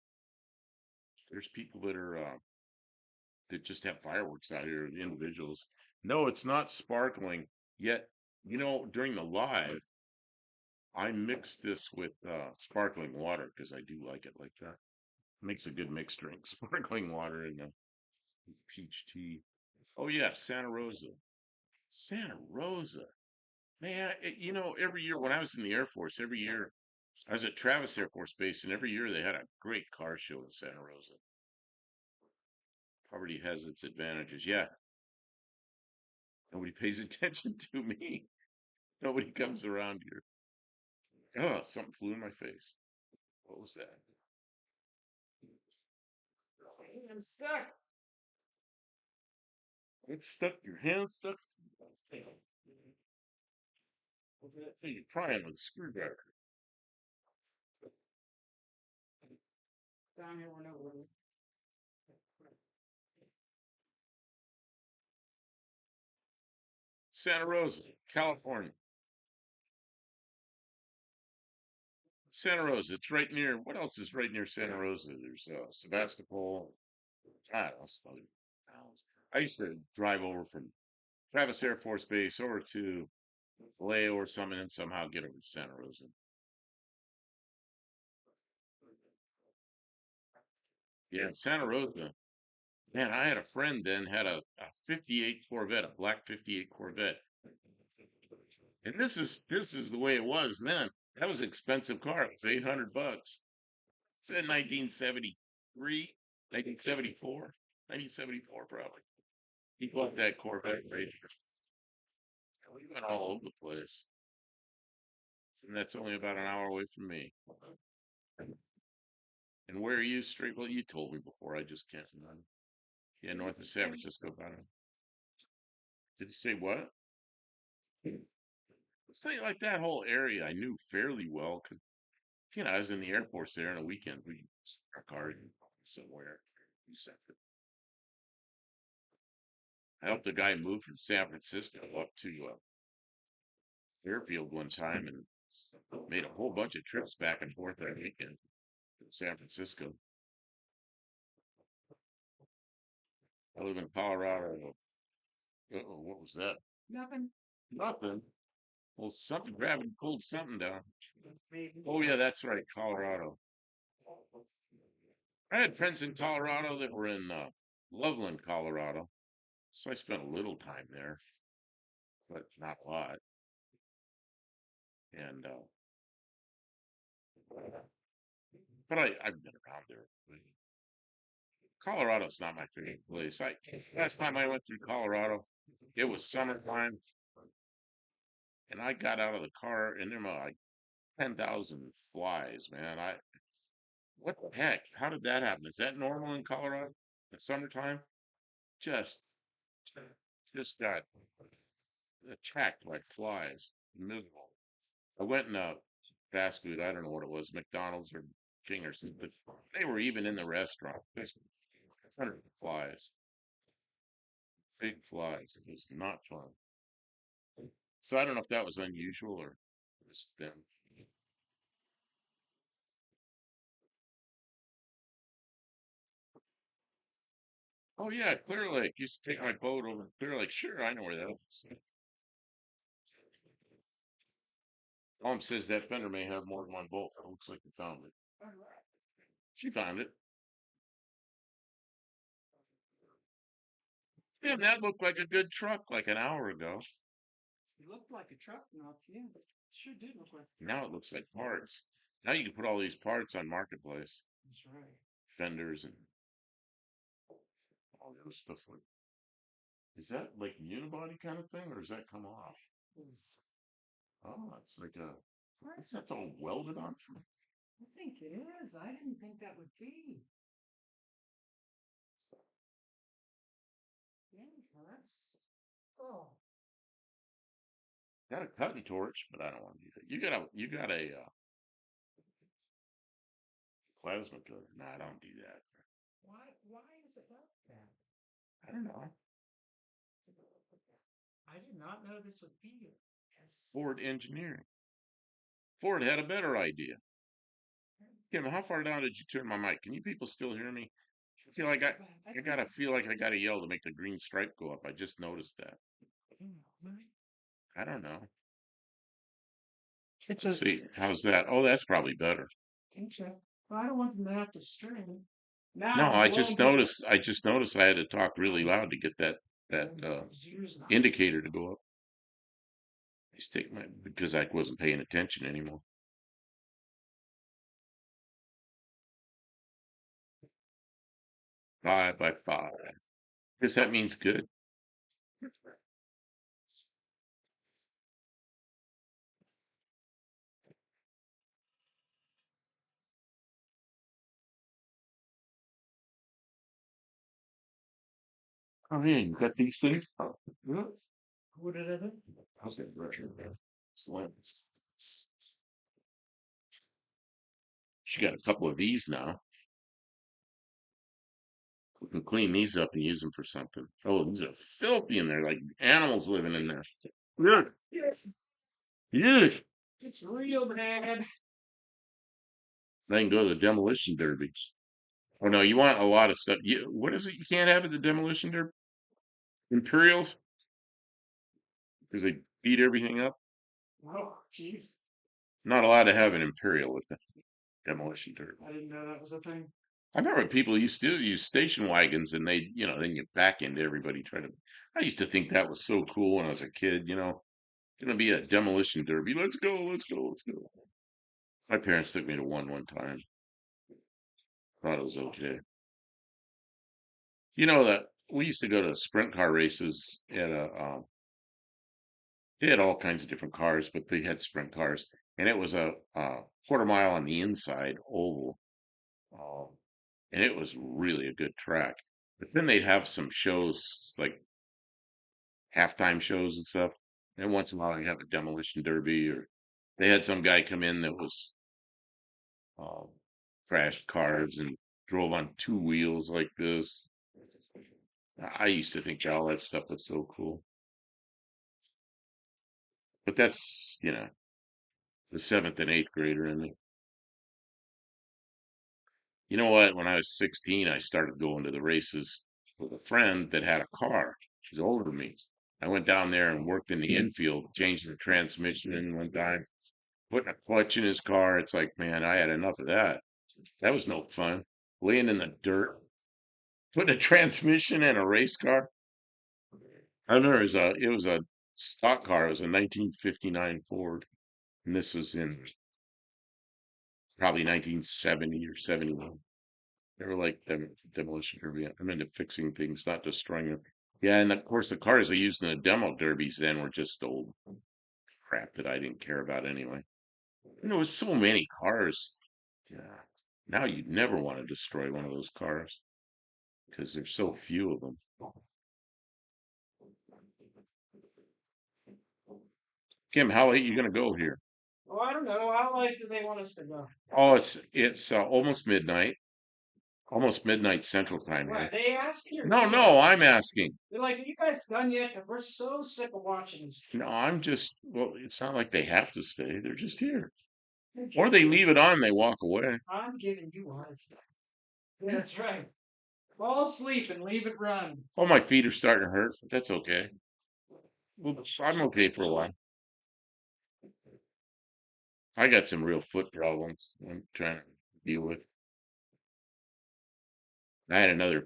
B: just have fireworks out here, individuals. No, it's not sparkling. Yet, during the live, I mixed this with sparkling water because I do like it like that. Makes a good mixed drink. Sparkling water and peach tea. Oh yeah, Santa Rosa. Santa Rosa. Man, every year when I was in the Air Force, every year I was at Travis Air Force Base, and every year they had a great car show in Santa Rosa. Poverty has its advantages. Yeah, nobody pays attention to me. Nobody comes around here. Oh, something flew in my face. What was that?
A: I'm stuck.
B: It's stuck. Your hand stuck. What's that thing? You're prying with a screwdriver.
A: Down here, we're nowhere.
B: Santa Rosa, California. Santa Rosa. It's right near. What else is right near Santa Rosa? There's Sebastopol. I don't know, some other towns. I used to drive over from Travis Air Force Base over to Vallejo or something and somehow get over to Santa Rosa. Yeah, Santa Rosa. Man, I had a friend then had a 58 Corvette, a black 58 Corvette. And this is the way it was then. That was an expensive car. It was $800. It's in 1973, 1974, 1974 probably. He bought that Corvette right here. We went all over the place. And that's only about an hour away from me. And And where are you straight? Well, you told me before. I just can't remember. Yeah, north of San Francisco. About it. Did you say what? Let's say like that whole area I knew fairly well. 'Cause, I was in the Air Force there on a weekend. We our car somewhere. in San Fran- I helped a guy move from San Francisco up to Fairfield one time and made a whole bunch of trips back and forth that weekend to San Francisco. I live in Colorado. Uh-oh, what was that?
A: Nothing.
B: Nothing. Well, something grabbing pulled something down.
A: Maybe.
B: Oh yeah, that's right, Colorado. I had friends in Colorado that were in Loveland, Colorado. So I spent a little time there, but not a lot. And but I've been around there. Colorado's not my favorite place. Last time I went through Colorado, it was summertime, and I got out of the car, and there were like 10,000 flies, man. What the heck? How did that happen? Is that normal in Colorado in summertime? Just, just got attacked by flies. Miserable. I went in fast food. I don't know what it was, McDonald's or King or something, but they were even in the restaurant. Just hundreds of flies, big flies. It was not fun. So I don't know if that was unusual or just them. Oh yeah, Clear Lake. Used to take my boat over to Clear Lake. Sure, I know where that is. Mom says that fender may have more than one bolt. It looks like you found it. She found it. Yeah, that looked like a good truck like an hour ago.
A: It looked like a truck knock, yeah. It sure did look like.
B: Now it looks like parts. Now you can put all these parts on Marketplace.
A: That's right.
B: Fenders and all the other stuff. Is that like unibody kind of thing, or does that come off?
A: It's,
B: Oh, it's like a. That's all welded on.
A: I think it is. I didn't think that would be. Yeah, that's. Oh.
B: Got a cutting torch, but I don't want to do that. You got a plasma cutter. No, I don't do that.
A: Why is it like that?
B: I don't know.
A: I did not know this would be as.
B: Ford Engineering. Ford had a better idea. Kim, how far down did you turn my mic? Can you people still hear me? I feel like I gotta feel like I gotta yell to make the green stripe go up. I just noticed that. I don't know.
A: It's
B: Let's
A: a.
B: see. How's that? Oh, that's probably better.
A: Okay. Well, I don't want them to have to string.
B: No,
A: Now,
B: I
A: blow
B: just
A: the.
B: noticed. I just noticed I had to talk really loud to get that
A: Yours not.
B: indicator to go up. Just take my because I wasn't paying attention anymore. 5 by 5. Guess that means good. Oh yeah, you got these things. Oh, yeah.
A: What did I do?
B: How's that Richard? Slim. She got a couple of these now. We can clean these up and use them for something. Oh, these are filthy in there, like animals living in there. Yeah. Yeah.
A: It's real bad.
B: They can go to the demolition derby. Oh no, you want a lot of stuff. What is it you can't have at the demolition derby? Imperials? Because they beat everything up.
A: Oh, jeez.
B: Not allowed to have an imperial with the demolition derby.
A: I didn't know that was a thing.
B: I remember people used to use station wagons and they, then you back into everybody trying to. I used to think that was so cool when I was a kid, gonna be a demolition derby. Let's go, let's go, let's go. My parents took me to one time. Thought it was okay. You know that we used to go to sprint car races at they had all kinds of different cars, but they had sprint cars, and it was a quarter mile on the inside oval, Um, and it was really a good track. But then they'd have some shows like halftime shows and stuff. And once in a while, you have a demolition derby, or they had some guy come in that was um, crashed cars and drove on two wheels like this. I used to think all that stuff was so cool. But that's, the seventh and eighth grader in me. You know what? When I was 16, I started going to the races with a friend that had a car. She's older than me. I went down there and worked in the infield, changed the transmission one time, putting a clutch in his car. It's like, man, I had enough of that. That was no fun. Laying in the dirt, putting a transmission in a race car. I remember it was a stock car. It was a 1959 Ford, and this was in probably 1970 or 71. They were like demolition derby. I'm into fixing things, not destroying them. Yeah, and of course the cars they used in the demo derbies then were just old crap that I didn't care about anyway. And there was so many cars. Yeah. Now you'd never want to destroy one of those cars because there's so few of them. Kim, how late you gonna go here?
A: Oh, I don't know. How late do they want us to go?
B: Oh, it's almost midnight Central Time
A: What,
B: here.
A: they asking or
B: No,
A: you
B: no,
A: asking?
B: I'm asking.
A: They're like, are you guys done yet? 'Cause we're so sick of watching this.
B: No, I'm just, well, it's not like they have to stay. They're just here.
A: They're
B: Or
A: just
B: they
A: here.
B: leave it on, they walk away.
A: I'm giving you a heart attack. That's right. Fall asleep and leave it run.
B: Oh, my feet are starting to hurt. But that's okay. Well, I'm okay for a while. I got some real foot problems I'm trying to deal with. I had another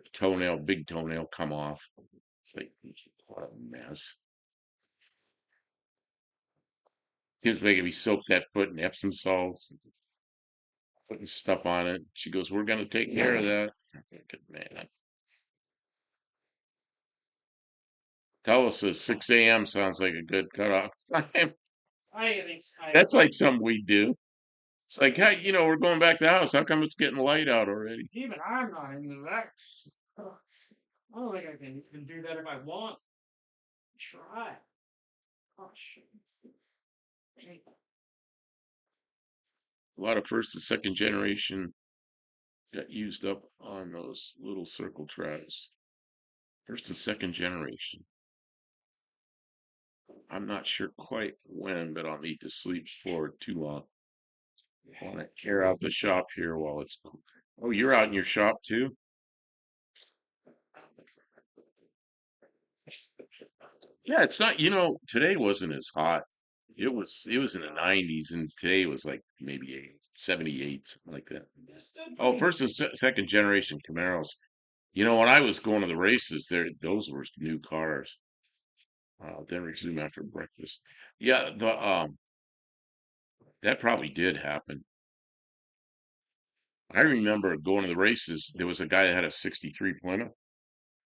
B: big toenail come off. It's like, what a mess. He was making me soak that foot in Epsom salts, putting stuff on it. She goes, "We're going to take care of that." I'm thinking, man. Tell us 6 a.m. sounds like a good cutoff time.
A: I
B: That's like something we do. It's like, hey, we're going back to the house. How come it's getting light out already?
A: even I'm not into that. I don't think I can even do that if I want. Try. Gosh.
B: A lot of first and second generation got used up on those little circle tracks. First and second generation. I'm not sure quite when, but I'll need to sleep for too long. I want to clear out the shop here while it's. Oh, you're out in your shop too? Yeah, it's not, today wasn't as hot. It was in the 90s and today was like maybe 78, something like that. Oh, first and second generation Camaros. When I was going to the races, those were new cars. Then resume after breakfast. Yeah, the that probably did happen. I remember going to the races. There was a guy that had a '63 Plymouth.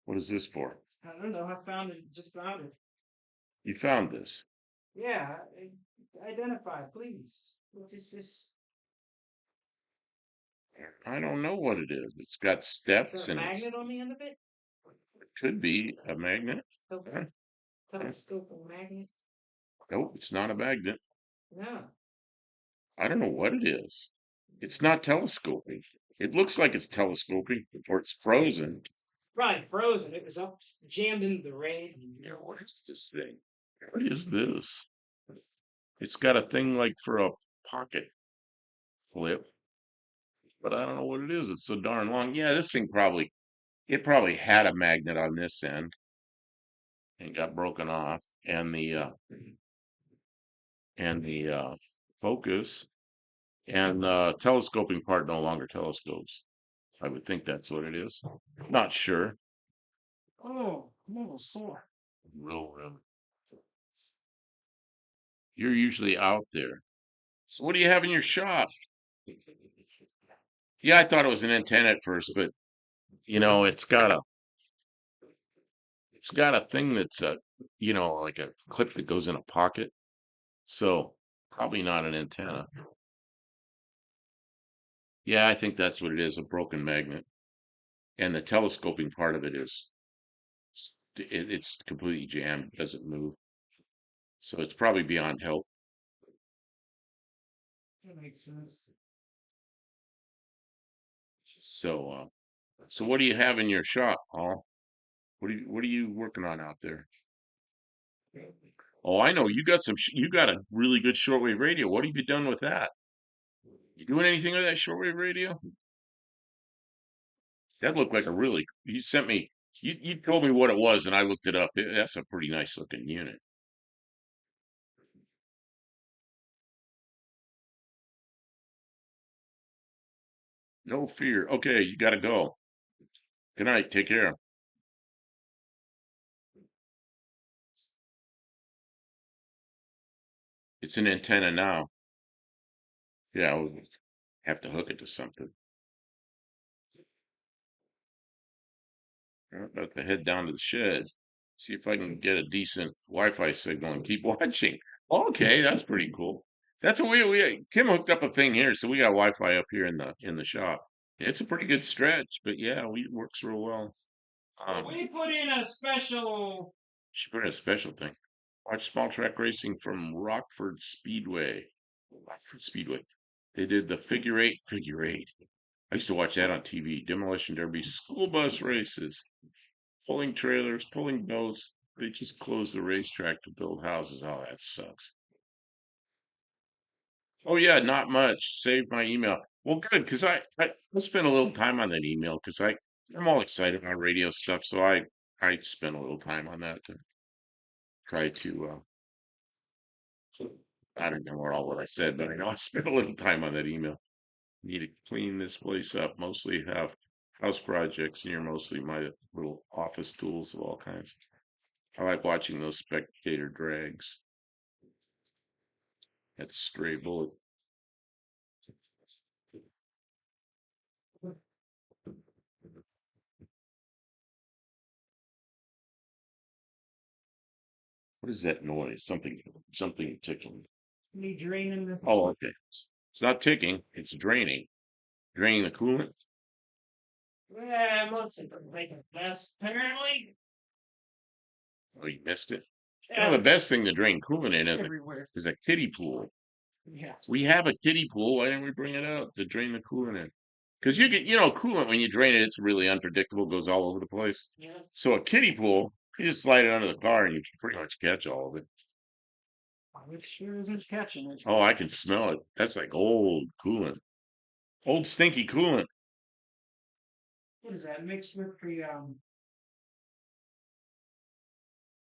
B: What is this for?
A: I don't know. I found it. Just found it.
B: You found this.
A: Yeah. Identify, please. What is this?
B: I don't know what it is. It's got
A: Is
B: steps
A: there a
B: and
A: magnet on the end of it?
B: it could be a magnet.
A: Okay.
B: Huh?
A: Telescopic magnet?
B: Nope, it's not a magnet.
A: No.
B: I don't know what it is. It's not telescoping. It looks like it's telescoping, or it's frozen.
A: Right, frozen. It was up, jammed into the rain.
B: Yeah, what is this thing? What is this? It's got a thing like for a pocket flip, but I don't know what it is. It's so darn long. Yeah, this thing it probably had a magnet on this end and got broken off, and the focus and telescoping part no longer telescopes. I would think that's what it is. Not sure.
A: Oh, I'm a little sore.
B: Real. You're usually out there. So what do you have in your shop? Yeah, I thought it was an antenna at first, but it's got a thing that's like a clip that goes in a pocket. So probably not an antenna. Yeah, I think that's what it is, a broken magnet. And the telescoping part of it is it's completely jammed, it doesn't move. So it's probably beyond help.
A: That makes sense.
B: So what do you have in your shop, Paul? What are you working on out there? Oh, I know you got you got a really good shortwave radio. What have you done with that? You doing anything with that shortwave radio? That looked like a really. You sent me. You told me what it was, and I looked it up. That's a pretty nice looking unit. No fear. Okay, you got to go. Good night. Take care. It's an antenna now. Yeah, we'll have to hook it to something. I'm about to head down to the shed, see if I can get a decent Wi-Fi signal and keep watching. Okay, that's pretty cool. That's what we Tim hooked up a thing here, so we got Wi-Fi up here in the shop. It's a pretty good stretch, but yeah, it works real well.
A: We put in a special.
B: She put in a special thing. Watch small track racing from Rockford Speedway. Rockford Speedway. They did the figure eight. I used to watch that on TV. Demolition Derby, school bus races, pulling trailers, pulling boats. They just closed the racetrack to build houses. Oh, that sucks. Oh yeah, not much. Saved my email. Well, good, because I spent a little time on that email because I'm all excited about radio stuff, so I spent a little time on that to try to I don't know all what I said, but I know I spent a little time on that email. Need to clean this place up. Mostly have house projects near mostly my little office tools of all kinds. I like watching those spectator drags. That stray bullet. What is that noise? Something tickling.
A: Me draining the.
B: Oh, okay. It's not ticking, it's draining. Draining the coolant.
A: Yeah, most of them make a mess. Apparently.
B: Oh, you missed it.
A: Yeah,
B: The best thing to drain coolant in
A: everywhere.
B: is a kiddie pool.
A: Yeah.
B: We have a kiddie pool. Why didn't we bring it out to drain the coolant in? Because coolant when you drain it, it's really unpredictable, goes all over the place.
A: Yeah.
B: So a kiddie pool, you just slide it under the car and you can pretty much catch all of it.
A: It sure isn't catching it.
B: Oh, I can smell it. That's like old coolant. Old stinky coolant.
A: What is that mixed with the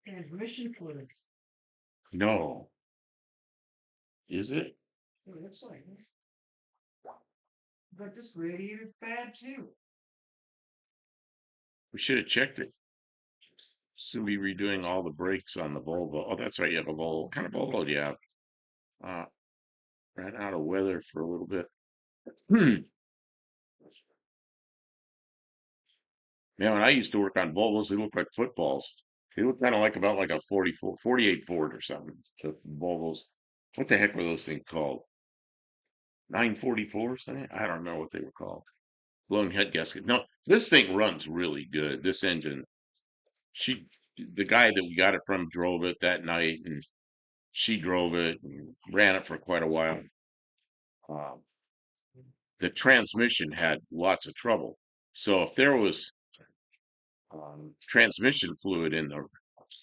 A: transmission fluid?
B: No. Is it?
A: It looks like this. But this radiator's bad too.
B: We should have checked it. Soon be redoing all the brakes on the Volvo. Oh, that's right. You have a Volvo. What kind of Volvo do you have? Uh, ran out of weather for a little bit. Hmm. Man, when I used to work on Volvos, they looked like footballs. They looked kind of like about like a 44, 48 Ford or something. The Volvos. What the heck were those things called? 944 something? I don't know what they were called. Blown head gasket. No, this thing runs really good. This engine. The guy that we got it from drove it that night, and she drove it and ran it for quite a while. Um, the transmission had lots of trouble. So if there was transmission fluid in the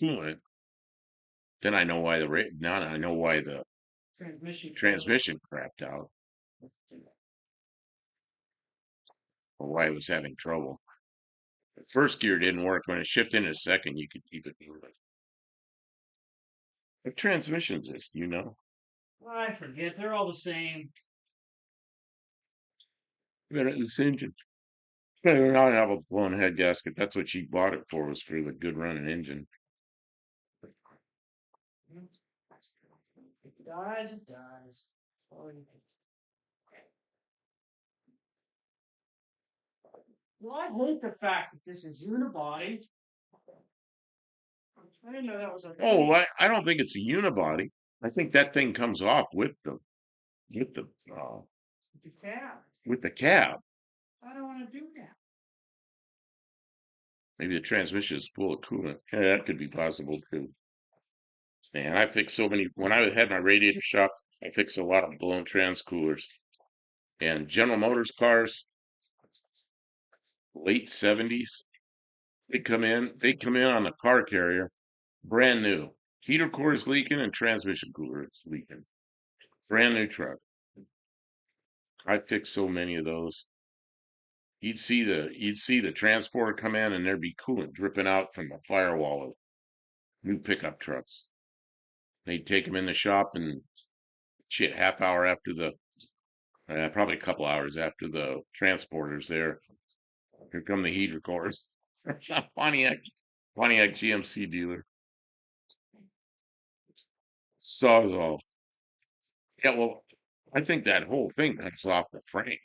B: coolant, then I know why now I know why the transmission crapped out or why it was having trouble. The first gear didn't work. When it shifted into second, you could keep it moving. What transmissions is, do you know?
A: I forget. They're all the same.
B: This engine. Yeah, now I have a blown head gasket. That's what she bought it for, was for the good running engine.
A: If it dies, it dies. Well, I hate the fact that this is unibody. I didn't know that was a
B: Oh,
A: thing.
B: I don't think it's a unibody. I think that thing comes off with the
A: The cab.
B: with the cab.
A: I don't want to do that.
B: Maybe the transmission is full of coolant. Yeah, that could be possible too. Man, I fixed so many. When I had my radiator shop, I fixed a lot of blown transcoolers and General Motors cars, late 70s. They come in on the car carrier, brand new. Heater core is leaking and transmission cooler is leaking. Brand new truck. I fixed so many of those. You'd see the transporter come in and there'd be coolant dripping out from the firewall of new pickup trucks. They'd take them in the shop and shit, half hour after probably a couple hours after the transporter's there. Here come the heater cores. Pontiac, Pontiac GMC dealer. Sawzall. Yeah, well, I think that whole thing comes off the frame.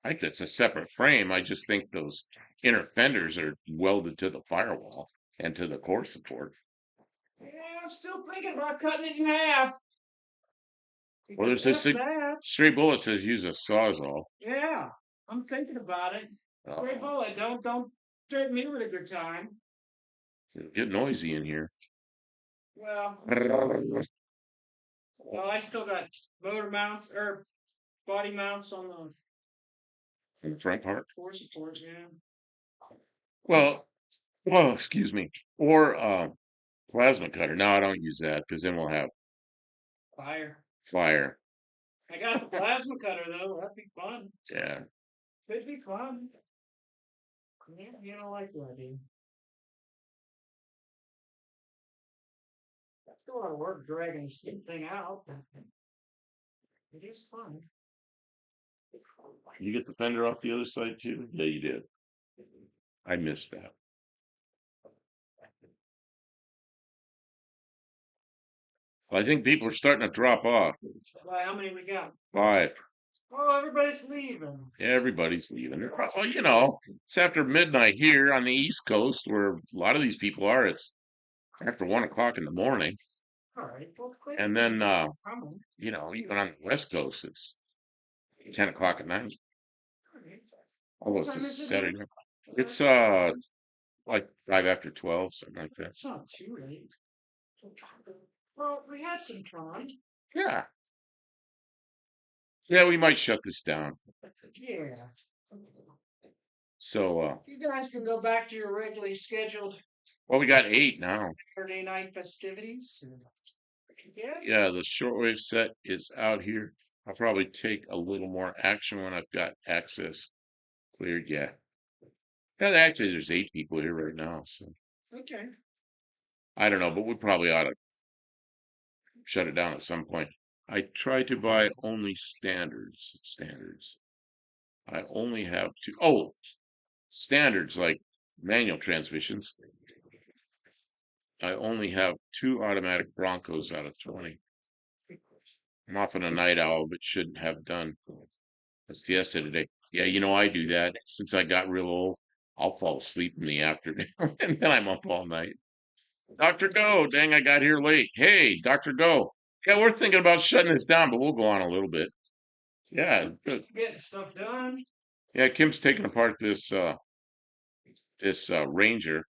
B: I think that's a separate frame. I just think those inner fenders are welded to the firewall and to the core support.
A: Yeah, I'm still thinking about cutting it in half.
B: Well, there's this Stray Bullet says use a Sawzall.
A: Yeah, I'm thinking about it. Stray Bullet, don't treat me with a good time.
B: It'll get noisy in here.
A: Well, I still got motor mounts or body mounts on the
B: In the front part.
A: core supports. Yeah.
B: Well, excuse me. Or plasma cutter. No, I don't use that because then we'll have
A: Fire.
B: fire.
A: I got the plasma cutter though. That'd be fun.
B: Yeah.
A: It'd be fun. Yeah, you don't like that, do you? That's a lot of work dragging this thing out. It is fun.
B: You get the fender off the other side too? Yeah, you did. I missed that. I think people are starting to drop off.
A: Well, how many we got?
B: 5.
A: Oh, everybody's leaving.
B: Everybody's leaving. Well, it's after midnight here on the East Coast where a lot of these people are. It's after 1 o'clock in the morning.
A: All right. Well,
B: And then,
A: come on.
B: even on the West Coast, it's 10 o'clock at night.
A: All right.
B: Although
A: What
B: it's
A: time
B: a
A: is it
B: Saturday.
A: now?
B: It's like 5 after 12, something like that.
A: It's not too late. Well, we had some time.
B: Yeah. Yeah, we might shut this down.
A: Yeah.
B: So,
A: You guys can go back to your regularly scheduled
B: well, we got 8 now.
A: Saturday night festivities. Yeah.
B: Yeah, the shortwave set is out here. I'll probably take a little more action when I've got access cleared. Yeah. Yeah, actually, there's 8 people here right now. So
A: Okay.
B: I don't know, but we probably ought to shut it down at some point. I try to buy only standards. I only have 2. Oh, standards like manual transmissions. I only have 2 automatic Broncos out of 20. I'm often a night owl, but shouldn't have done a siesta today. Yeah, I do that. Since I got real old, I'll fall asleep in the afternoon and then I'm up all night. Dr. Go, dang, I got here late. Hey, Dr. Go. Yeah, we're thinking about shutting this down, but we'll go on a little bit. Yeah, good.
A: Getting stuff done.
B: Yeah, Kim's taking apart this Ranger.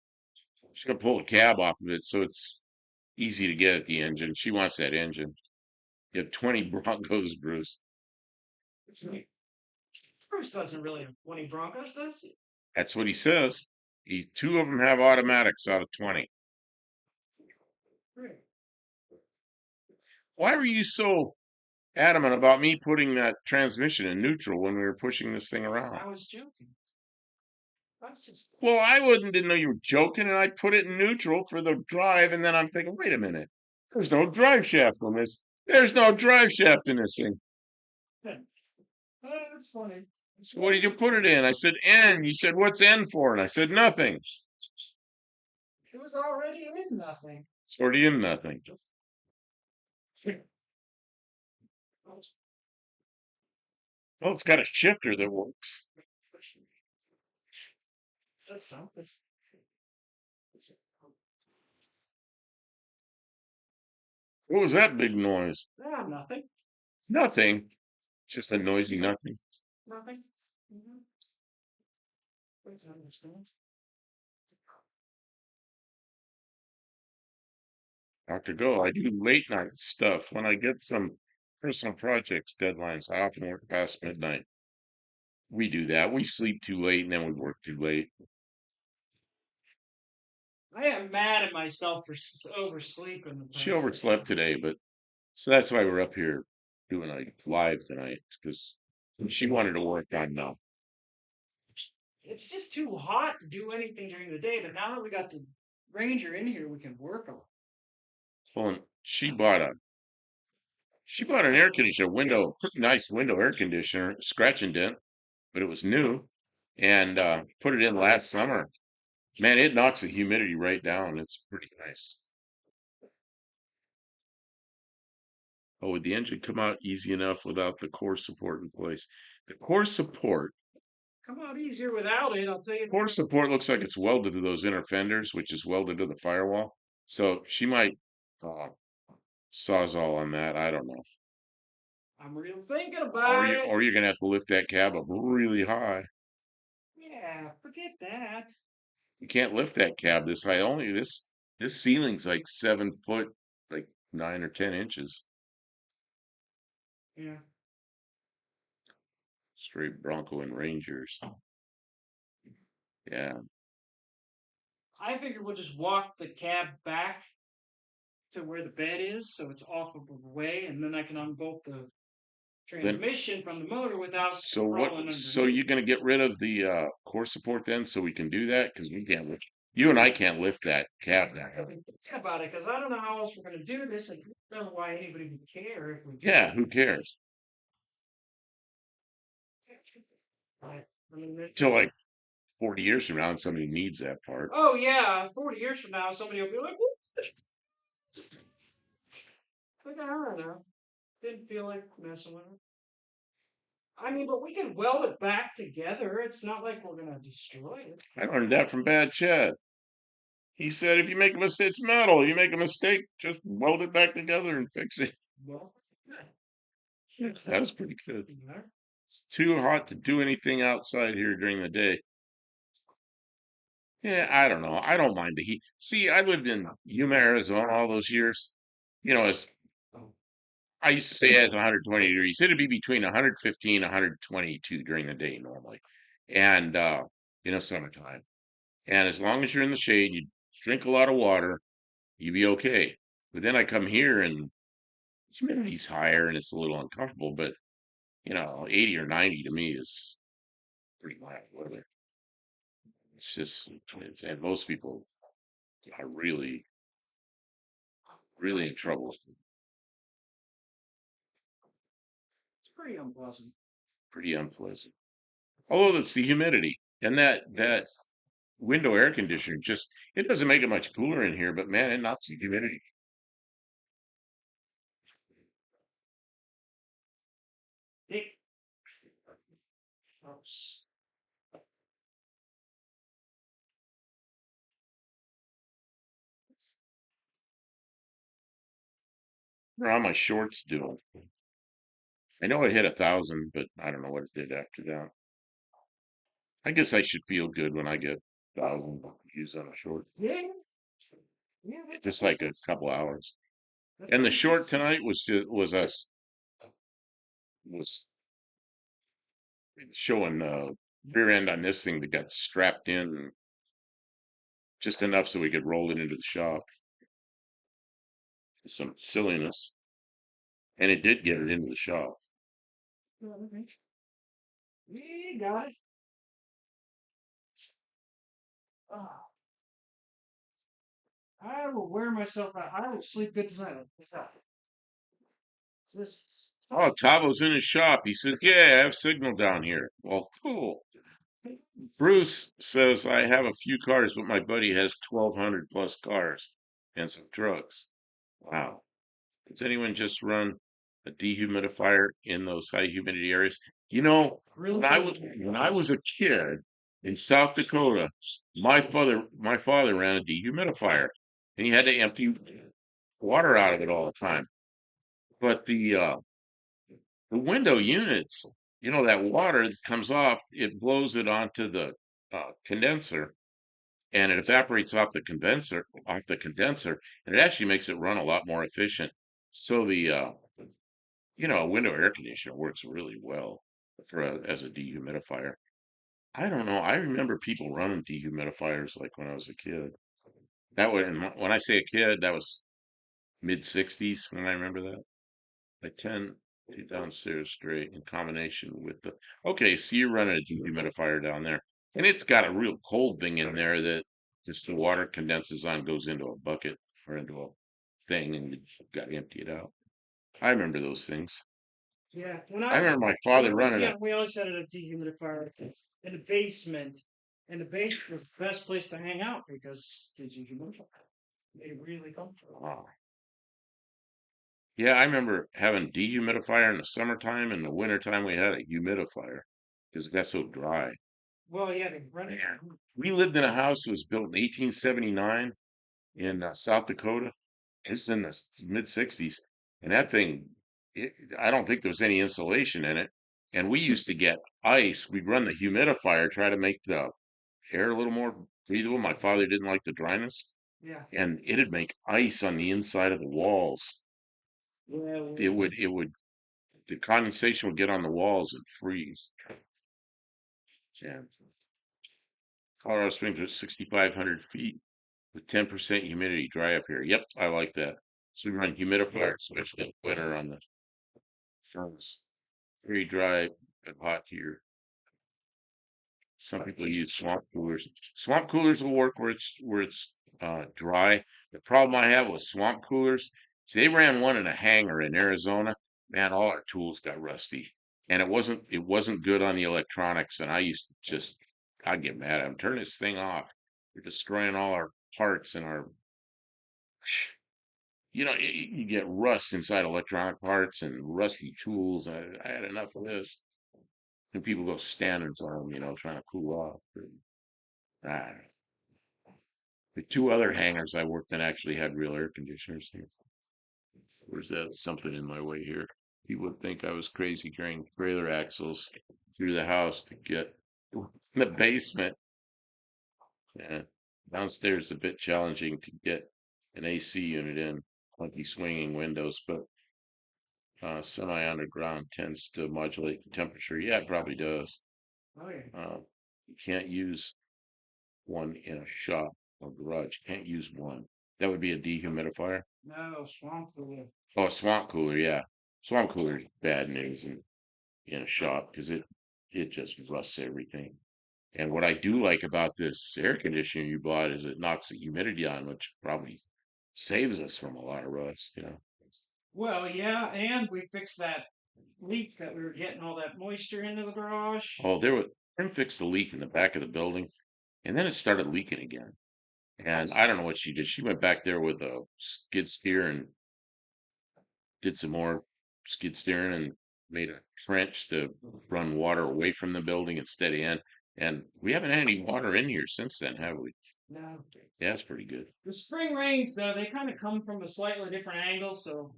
B: She's gonna pull a cab off of it so it's easy to get at the engine. She wants that engine. You have 20 Broncos, Bruce.
A: Bruce doesn't really have 20 Broncos, does he?
B: That's what he says. 2 of them have automatics out of 20.
A: Great.
B: Why were you so adamant about me putting that transmission in neutral when we were pushing this thing
A: I
B: around?
A: was joking. That's just.
B: Well, didn't know you were joking, and I put it in neutral for the drive, and then I'm thinking, wait a minute, there's no drive shaft on this. There's no drive shaft in this thing.
A: Oh, that's funny.
B: So what did you put it in? I said N. You said, what's N for? And I said nothing.
A: It was already in nothing.
B: It's already in nothing. Well, it's got a shifter that works.
A: Says something.
B: What was that big noise?
A: Ah, nothing.
B: Nothing. Just a noisy nothing.
A: Nothing. Mhm. Where's that one going?
B: Dr. Go, I do late night stuff. When I get some personal projects deadlines, I often work past midnight. We do that. We sleep too late and then we work too late.
A: I am mad at myself for oversleeping the
B: She
A: past.
B: overslept today, but so that's why we're up here doing a live tonight because she wanted to work on
A: It's just too hot to do anything during the day, but now that we got the Ranger in here, we can work on it.
B: pulling. She bought an air conditioner, pretty nice window air conditioner, scratch and dent, but it was new, and put it in last summer. Man, it knocks the humidity right down. It's pretty nice. Oh, would the engine come out easy enough without the core support in place? The core support,
A: Come out easier without it, I'll tell you.
B: core support looks like it's welded to those inner fenders, which is welded to the firewall. So she might uh, sawzall on that. I don't know.
A: I'm real thinking about it.
B: Or you're gonna have to lift that cab up really high.
A: Yeah, forget that.
B: You can't lift that cab this high. Only this ceiling's like 7 foot, like 9 or 10 inches.
A: Yeah.
B: Straight Bronco and Rangers. Yeah.
A: I figure we'll just walk the cab back to where the bed is, so it's off of the way, and then I can unbolt the
B: Then
A: transmission from the motor without
B: so what?
A: crawling
B: So
A: underneath.
B: you're gonna get rid of the core support then, so we can do that because we can't lift. You and I can't lift that cab that heavy.
A: Think about it, because I don't know how else we're going to do this, and I don't know why anybody would care if we do.
B: Yeah, who cares?
A: Right. I mean,
B: Till like 40 years from now, and somebody needs that part.
A: oh yeah, 40 years from now, somebody will be like, "What?" Like, I don't know. Didn't feel like messing with it. I mean, but we can weld it back together. It's not like we're gonna destroy it.
B: I learned that from Bad Chad. He said, if you make a mistake, it's metal. You make a mistake, just weld it back together and fix it.
A: Well,
B: That was pretty good.
A: yeah.
B: It's too hot to do anything outside here during the day. Yeah, I don't know. I don't mind the heat. See, I lived in Yuma, Arizona all those years. You know, as I used to say, it's 120 degrees. It'd be between 115 and 122 during the day normally, and summertime. And as long as you're in the shade, you drink a lot of water, you be okay. But then I come here and humidity's higher and it's a little uncomfortable. But 80 or 90 to me is pretty mild weather. It's just, and most people are really, really in trouble.
A: It's pretty unpleasant.
B: Pretty unpleasant. Although it's the humidity and that window air conditioner just it doesn't make it much cooler in here, but man, it knocks the humidity.
A: Dick. Gross.
B: How are my shorts doing? I know it hit 1,000, but I don't know what it did after that. I guess I should feel good when I get 1,000 views on a short.
A: Yeah. Yeah.
B: Just like a couple hours.
A: That's
B: And the
A: pretty
B: short
A: decent.
B: tonight was showing rear end on this thing that got strapped in just enough so we could roll it into the shop. Some silliness. And it did get it into the shop.
A: Okay. We got it. Oh, I will wear myself out. I will sleep good tonight. This.
B: Oh, Tavo's in his shop. He says, yeah, I have signal down here. Well, cool. Bruce says, I have a few cars, but my buddy has 1,200 plus cars and some trucks. Wow. Does anyone just run a dehumidifier in those high humidity areas?
A: Really?
B: When I was a kid in South Dakota, my father ran a dehumidifier and he had to empty water out of it all the time. But the window units, that water that comes off, it blows it onto the condenser, and it evaporates off the condenser, and it actually makes it run a lot more efficient. So the a window air conditioner works really well as a dehumidifier. I don't know. I remember people running dehumidifiers like when I was a kid. That was when I say a kid, that was mid '60s when I remember that. Like 10 feet downstairs straight in combination with the. Okay, so you're running a dehumidifier down there, and it's got a real cold thing in there that just the water condenses on, goes into a bucket or into a thing, and you got to empty it out. I remember those things.
A: Yeah, when I
B: I
A: was
B: remember my father
A: younger,
B: running
A: yeah,
B: a.
A: we always had a dehumidifier in the basement, and the basement was the best place to hang out because the dehumidifier made it really comfortable.
B: Oh, yeah, I remember having dehumidifier in the summertime. In the wintertime, we had a humidifier because it got so dry.
A: Well, yeah, they run it.
B: Man, we lived in a house that was built in 1879 in South Dakota. It's in the mid 60s, and that thing, I don't think there was any insulation in it. And we used to get ice. We'd run the humidifier, try to make the air a little more breathable. My father didn't like the dryness,
A: Yeah,
B: and it'd make ice on the inside of the walls.
A: yeah,
B: The condensation would get on the walls and freeze. Yeah. Colorado Springs is 6,500 feet with 10% humidity, dry up here. Yep, I like that. So we run humidifier, especially in winter on the furnace. Very dry and hot here. Some people use swamp coolers. Swamp coolers will work where it's dry. The problem I have with swamp coolers, see, they ran one in a hangar in Arizona. Man, all our tools got rusty, and it wasn't good on the electronics. And I used to I'd get mad at them. Turn this thing off. You're destroying all our parts and our you get rust inside electronic parts and rusty tools. I had enough of this. And people go stand in front of them, trying to cool off. Ah, the two other hangars I worked in actually had real air conditioners. Where's that? Something in my way here. People would think I was crazy carrying trailer axles through the house to get in the basement. Yeah. Downstairs is a bit challenging to get an AC unit in, funky swinging windows, but semi-underground tends to modulate the temperature. Yeah, it probably does.
A: oh yeah.
B: You can't use one in a shop or garage. You can't use one. That would be a dehumidifier.
A: No, swamp cooler.
B: Oh, a swamp cooler, yeah. Swamp cooler is bad news in a shop because it just rusts everything. And what I do like about this air conditioner you bought is it knocks the humidity on, which probably saves us from a lot of rust.
A: Well, yeah, and we fixed that leak that we were getting all that moisture into the garage.
B: Oh, Tim fixed a leak in the back of the building, and then it started leaking again. And I don't know what she did. She went back there with a skid steer and did some more skid steering and made a trench to run water away from the building instead of in. And we haven't had any water in here since then, have we?
A: No.
B: Yeah, that's pretty good.
A: The spring rains, though, they kind of come from a slightly different angle, so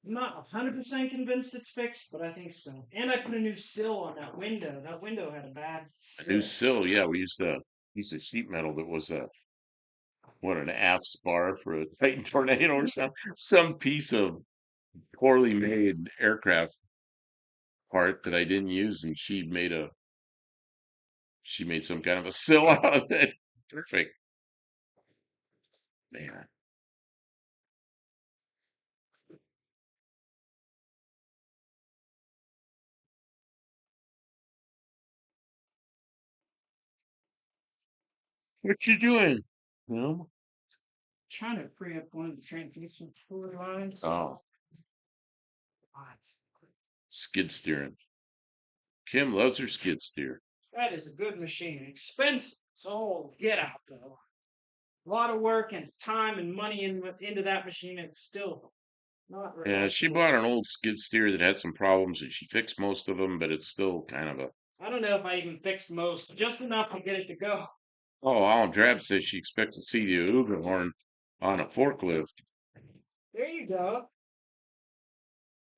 A: I'm not 100% convinced it's fixed, but I think so. And I put a new sill on that window. That window had a bad
B: A new
A: sill.
B: sill, yeah, we used a piece of sheet metal that was an aft spar for a Titan tornado or some piece of poorly made aircraft part that I didn't use, and she made some kind of a sill out of it. Perfect, man. What you doing? No.
A: Trying to free up one of the transmission fluid lines.
B: Oh,
A: What?
B: skid steering. Kim loves her skid steer.
A: That is a good machine. Expensive. So get out though. A lot of work and time and money into that machine. And it's still not
B: Yeah, she
A: reliable.
B: bought an old skid steer that had some problems, and she fixed most of them, but it's still kind of a.
A: I don't know if I even fixed most, just enough to get it to go.
B: Oh, Alan Drab says she expects to see the Uberhorn on a forklift.
A: There you go.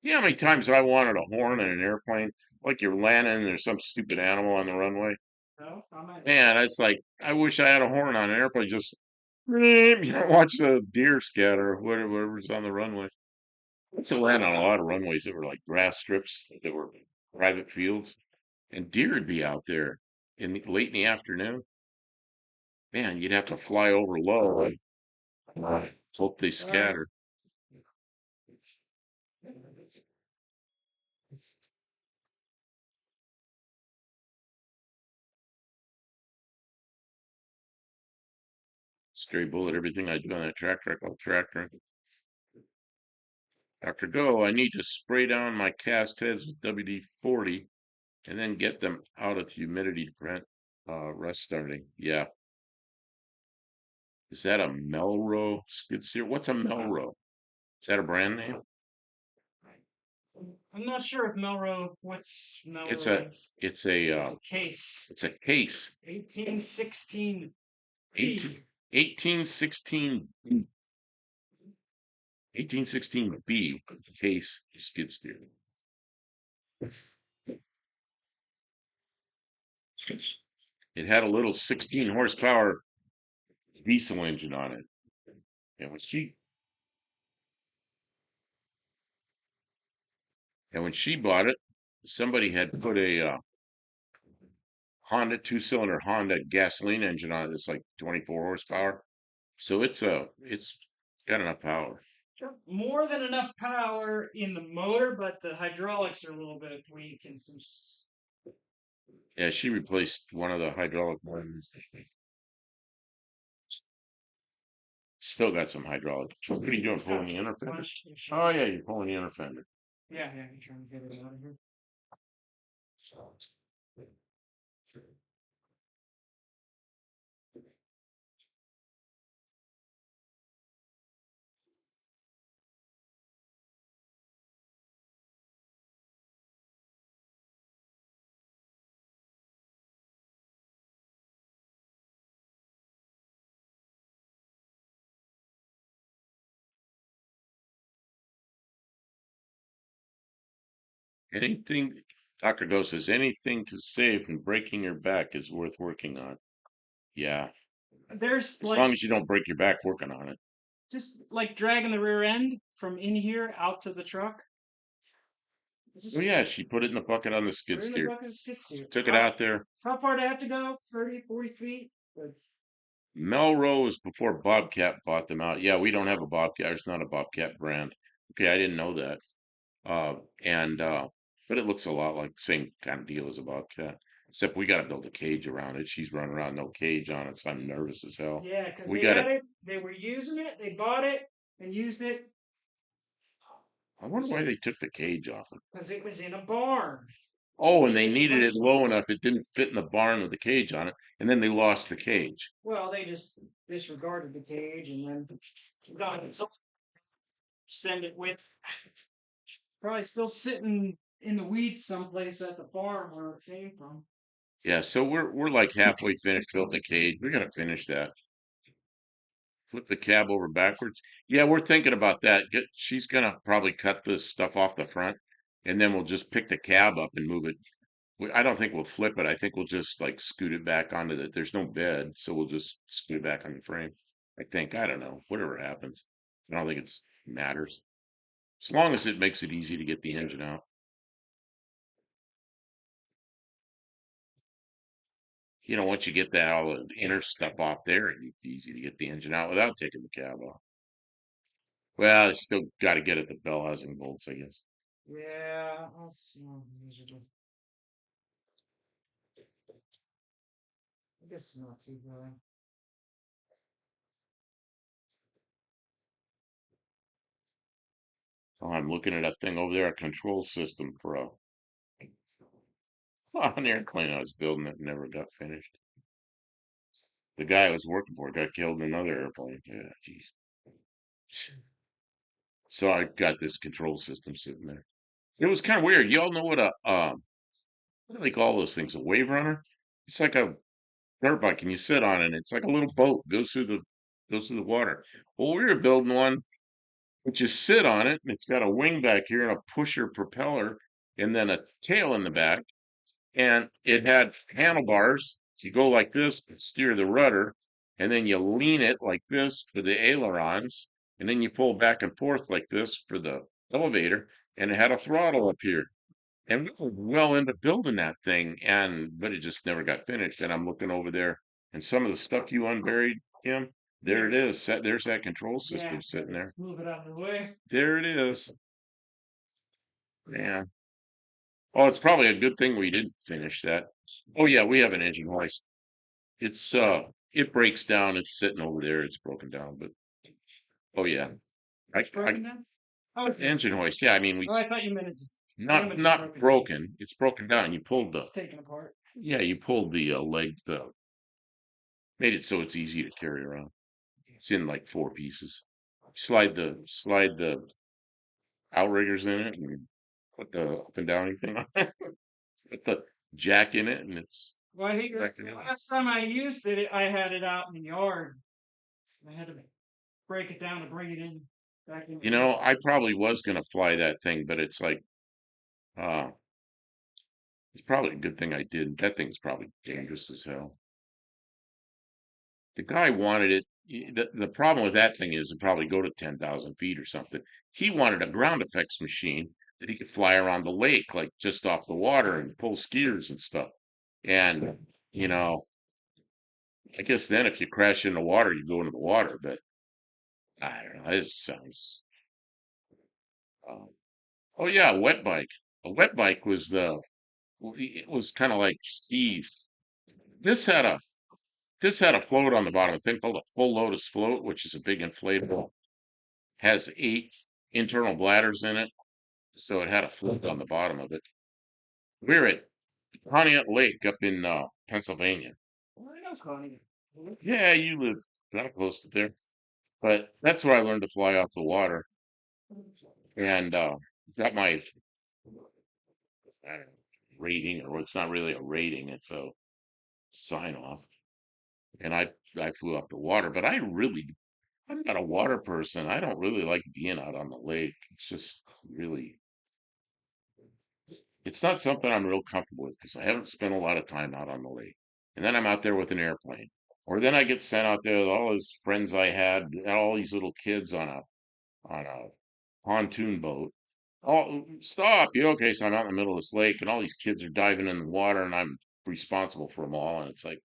B: You know how many times I wanted a horn in an airplane? like you're landing and there's some stupid animal on the runway.
A: No, I'm at.
B: Man, it's like I wish I had a horn on an airplane. Just watch the deer scatter or whatever's on the runway. I used to land on a lot of runways that were like grass strips that were private fields, and deer would be out there late in the afternoon. Man, you'd have to fly over low and hope they
A: Well,
B: scatter. Stray bullet, everything I do on that tractor, I call tractor. After go, I need to spray down my cast heads with WD-40 and then get them out of the humidity to prevent rust starting. Yeah. Is that a Melrose skid steer? What's a Melrose? Is that a brand name?
A: I'm not sure if what's
B: It's a
A: Melrose.
B: it's a
A: It's a case.
B: it's a case.
A: 1816
B: 18, 1816 1816B case skid steer. It had a little 16 horsepower diesel engine on it. And when she bought it, somebody had put a Honda 2-cylinder Honda gasoline engine on it that's like 24 horsepower. So it's got enough power.
A: More than enough power in the motor, but the hydraulics are a little bit weak and some.
B: Yeah, she replaced one of the hydraulic motors. Still got some hydraulic. What are you doing? Pulling the inner fender? Oh yeah, you're pulling the inner fender.
A: Yeah, I'm trying to get it out of here.
B: Anything, Dr. Go says, anything to save from breaking your back is worth working on. Yeah,
A: There's
B: as
A: like
B: long as you don't break your back working on it.
A: just like dragging the rear end from in here out to the truck.
B: Oh
A: Just
B: yeah, she put it in the bucket on the skid
A: put it in the
B: steer.
A: bucket of skid steer.
B: Took it out there.
A: How far do I have to go? 30, 40 feet? Like,
B: Melrose before Bobcat bought them out. Yeah, we don't have a Bobcat. It's not a Bobcat brand. Okay, I didn't know that. And but it looks a lot like the same kind of deal as a Bobcat, except we got to build a cage around it. She's running around no cage on it, so I'm nervous as hell.
A: yeah, because
B: We
A: they
B: got
A: had
B: to.
A: it, they were using it, they bought it and used it
B: I wonder why they took the cage off it.
A: because it was in a barn.
B: Oh, and they
A: They
B: needed it
A: switched.
B: low enough it didn't fit in the barn with the cage on it, and then they lost the cage.
A: Well, they just disregarded the cage and then got it. So send it with probably still sitting in the weeds someplace at the farm where it came from.
B: Yeah, so we're like halfway finished building the cage. We're gonna finish that. Flip the cab over backwards. Yeah, we're thinking about that. She's gonna probably cut this stuff off the front, and then we'll just pick the cab up and move it. I don't think we'll flip it. I think we'll just like scoot it back onto the. There's no bed, so we'll just scoot it back on the frame. I think. I don't know. Whatever happens, I don't think it's matters. As long as it makes it easy to get the engine out. Once you get that all the inner stuff off there, it's easy to get the engine out without taking the cab off. Well, it's still got to get at the bell housing bolts, I guess.
A: Yeah, that's miserable. I guess not too bad.
B: Oh, I'm looking at that thing over there, a control system for an airplane I was building that never got finished. The guy I was working for got killed in another airplane. Yeah, jeez. So I got this control system sitting there. It was kind of weird. Y'all know what what do they call those things? A wave runner? It's like a dirt bike, and you sit on it. It's like a little boat goes through the water. Well, we were building one, but you sit on it, and it's got a wing back here and a pusher propeller, and then a tail in the back, and it had handlebars. You go like this to steer the rudder, and then you lean it like this for the ailerons, and then you pull back and forth like this for the elevator, and it had a throttle up here. And we were well into building that thing, but it just never got finished. And I'm looking over there, and some of the stuff you unburied, Kim, there it is. There's that control system sitting there.
A: Move it out of the way.
B: There it is. Yeah. Oh, it's probably a good thing we didn't finish that. Oh yeah, we have an engine hoist. It breaks down. It's sitting over there. It's broken down, but oh yeah,
A: It's broken down? Oh,
B: engine hoist. Yeah, I mean
A: I thought you meant it's
B: not broken. It's broken down. You pulled
A: It's taken apart.
B: you pulled the leg, made it so it's easy to carry around. It's in like 4 pieces. Slide the outriggers in it and put the up and down thing on it. Put the jack in it, and it's
A: Well, I think
B: back
A: the
B: together.
A: last time I used it, I had it out in the yard. I had to break it down to bring it in back in.
B: You know, I probably was gonna fly that thing, but it's like, uh, it's probably a good thing I didn't. That thing's probably dangerous as hell. The guy wanted it. The problem with that thing is it probably go to 10,000 feet or something. He wanted a ground effects machine that he could fly around the lake, like just off the water and pull skiers and stuff. And, you know, I guess then if you crash in the water, you go into the water, but I don't know. This sounds, uh, oh yeah, a wet bike. A wet bike was it was kind of like skis. This had a this had a float on the bottom, a thing called a full lotus float, which is a big inflatable. Has 8 internal bladders in it, so it had a float on the bottom of it. We're at Pontiac Lake up in Pennsylvania.
A: Well, I know Connie.
B: Yeah, you live kind of close to there, but that's where I learned to fly off the water, and got my I don't know, rating, or it's not really a rating; it's a sign off. And I flew off the water, but I'm not a water person. I don't really like being out on the lake. It's just really, it's not something I'm real comfortable with because I haven't spent a lot of time out on the lake. And then I'm out there with an airplane. Or then I get sent out there with all those friends I had, all these little kids on a pontoon boat. Oh, stop. You okay? So I'm out in the middle of this lake and all these kids are diving in the water and I'm responsible for them all. And it's like,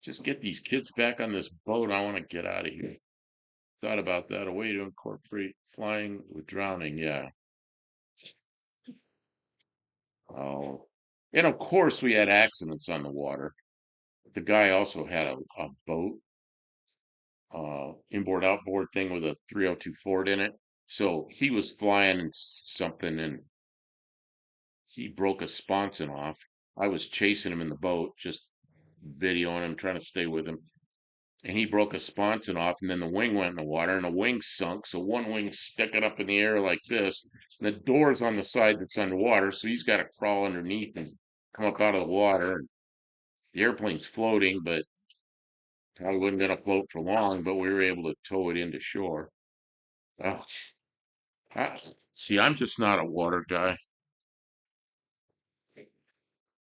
B: just get these kids back on this boat. I want to get out of here. Thought about that. A way to incorporate flying with drowning. Yeah. Oh. And of course we had accidents on the water. The guy also had a boat, inboard outboard thing with a 302 Ford in it. So he was flying something and he broke a sponson off. I was chasing him in the boat, just videoing him, trying to stay with him. And he broke a sponson off, and then the wing went in the water, and the wing sunk. So one wing's sticking up in the air like this, and the door's on the side that's underwater. So he's got to crawl underneath and come up out of the water. The airplane's floating, but probably wasn't going to float for long. But we were able to tow it into shore. Oh, see, I'm just not a water guy.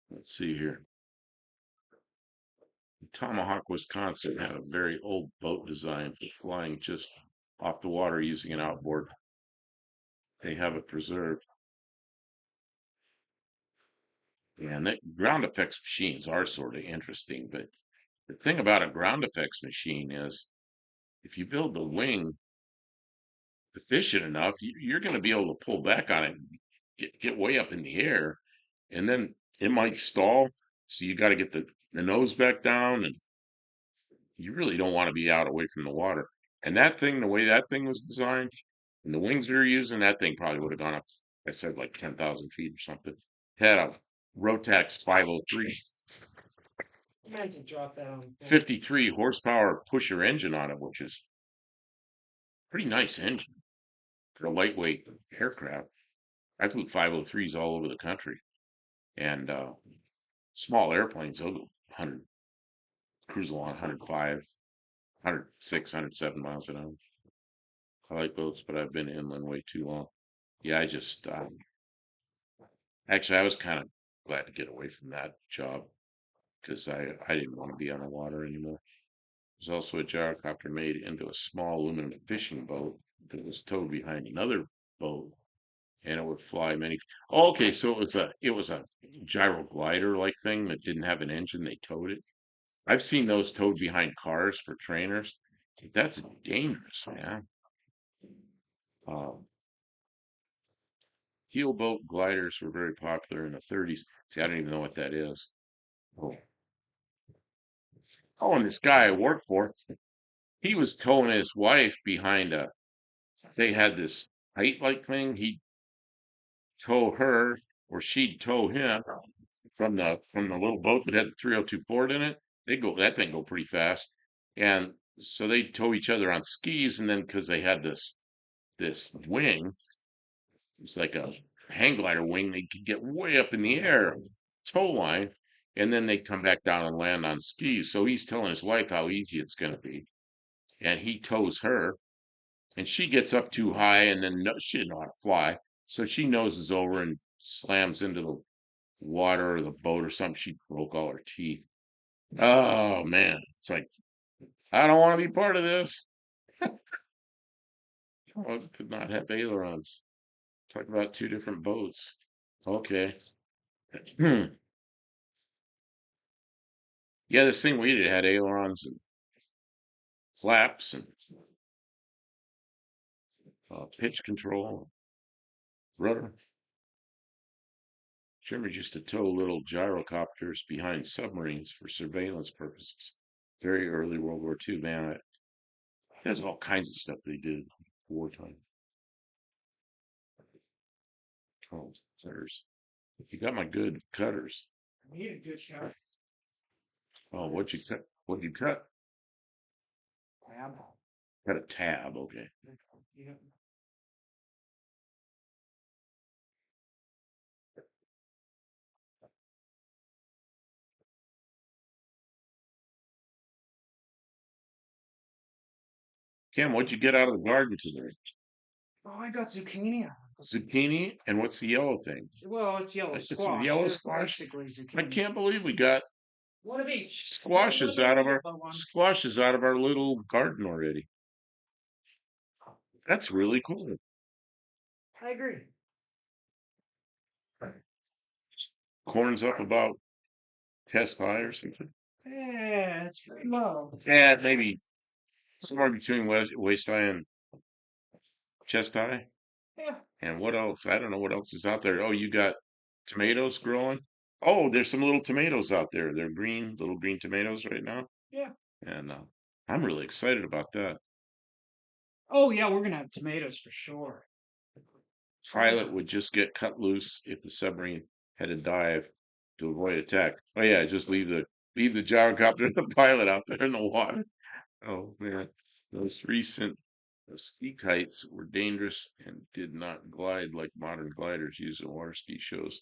B: Let's see here. Tomahawk, Wisconsin had a very old boat design for flying just off the water using an outboard. They have it preserved. And that ground effects machines are sort of interesting, but the thing about a ground effects machine is if you build the wing efficient enough, you're going to be able to pull back on it, and get way up in the air, and then it might stall. So you got to get the nose back down, and you really don't want to be out away from the water. And that thing, the way that thing was designed, and the wings we were using, that thing probably would have gone up, I said, like 10,000 feet or something. Had a Rotax 503
A: I meant to drop down.
B: 53 horsepower pusher engine on it, which is pretty nice engine for a lightweight aircraft. I flew 503s all over the country, and small airplanes, they'll go 100, cruise along 105, 106, 107 miles an hour. I like boats, but I've been inland way too long. Yeah, I just Actually, I was kind of glad to get away from that job because I didn't want to be on the water anymore. There's also a gyrocopter made into a small aluminum fishing boat that was towed behind another boat, and it would fly many. Oh, okay, so it was a gyro glider like thing that didn't have an engine. They towed it. I've seen those towed behind cars for trainers. That's dangerous, man. Um, Keelboat gliders were very popular in the 30s. See, I don't even know what that is. Oh, oh, and this guy I worked for, he was towing his wife behind a. They had this height like thing. He'd tow her, or she'd tow him from the little boat that had the 302 port in it. They go that thing go pretty fast, and so they tow each other on skis, and then because they had this wing, it's like a hang glider wing. They could get way up in the air, tow line, and then they come back down and land on skis. So he's telling his wife how easy it's going to be, and he tows her, and she gets up too high, and then she didn't know how to fly, so she noses over and slams into the water or the boat or something. She broke all her teeth. Oh man, it's like I don't want to be part of this. Oh, it could not have ailerons. Talk about two different boats. Okay. Yeah, this thing we did had ailerons and flaps and pitch control, rudder. Germans used to tow little gyrocopters behind submarines for surveillance purposes. Very early World War II, man. There's all kinds of stuff they did wartime. Oh, cutters. You got my good cutters.
A: I need a good shot.
B: Oh, what'd you cut? What'd you cut?
A: Tab.
B: Cut a tab. Okay.
A: Yeah.
B: Kim, what'd you get out of the garden today?
A: Oh, I got zucchini.
B: Zucchini, and what's the yellow thing?
A: Well, it's yellow
B: It's a
A: squash.
B: yellow
A: They're
B: squash.
A: basically
B: I
A: zucchini.
B: can't believe we got
A: One of each. A little
B: squashes
A: bit of
B: out
A: the
B: of our
A: yellow one.
B: squashes out of our little garden already. That's really cool.
A: I agree.
B: Corn's up about chest high or something.
A: Yeah, it's pretty low.
B: Yeah, maybe somewhere between waist high and chest high.
A: Yeah.
B: And what else? I don't know what else is out there. Oh, you got tomatoes growing? Oh, there's some little tomatoes out there. They're green, little green tomatoes right now.
A: Yeah.
B: And I'm really excited about that.
A: Oh, yeah, we're gonna have tomatoes for sure.
B: Pilot would just get cut loose if the submarine had to dive to avoid attack. Oh yeah, just leave the gyrocopter and the pilot out there in the water. Oh man, those recent ski kites were dangerous and did not glide like modern gliders used in water ski shows.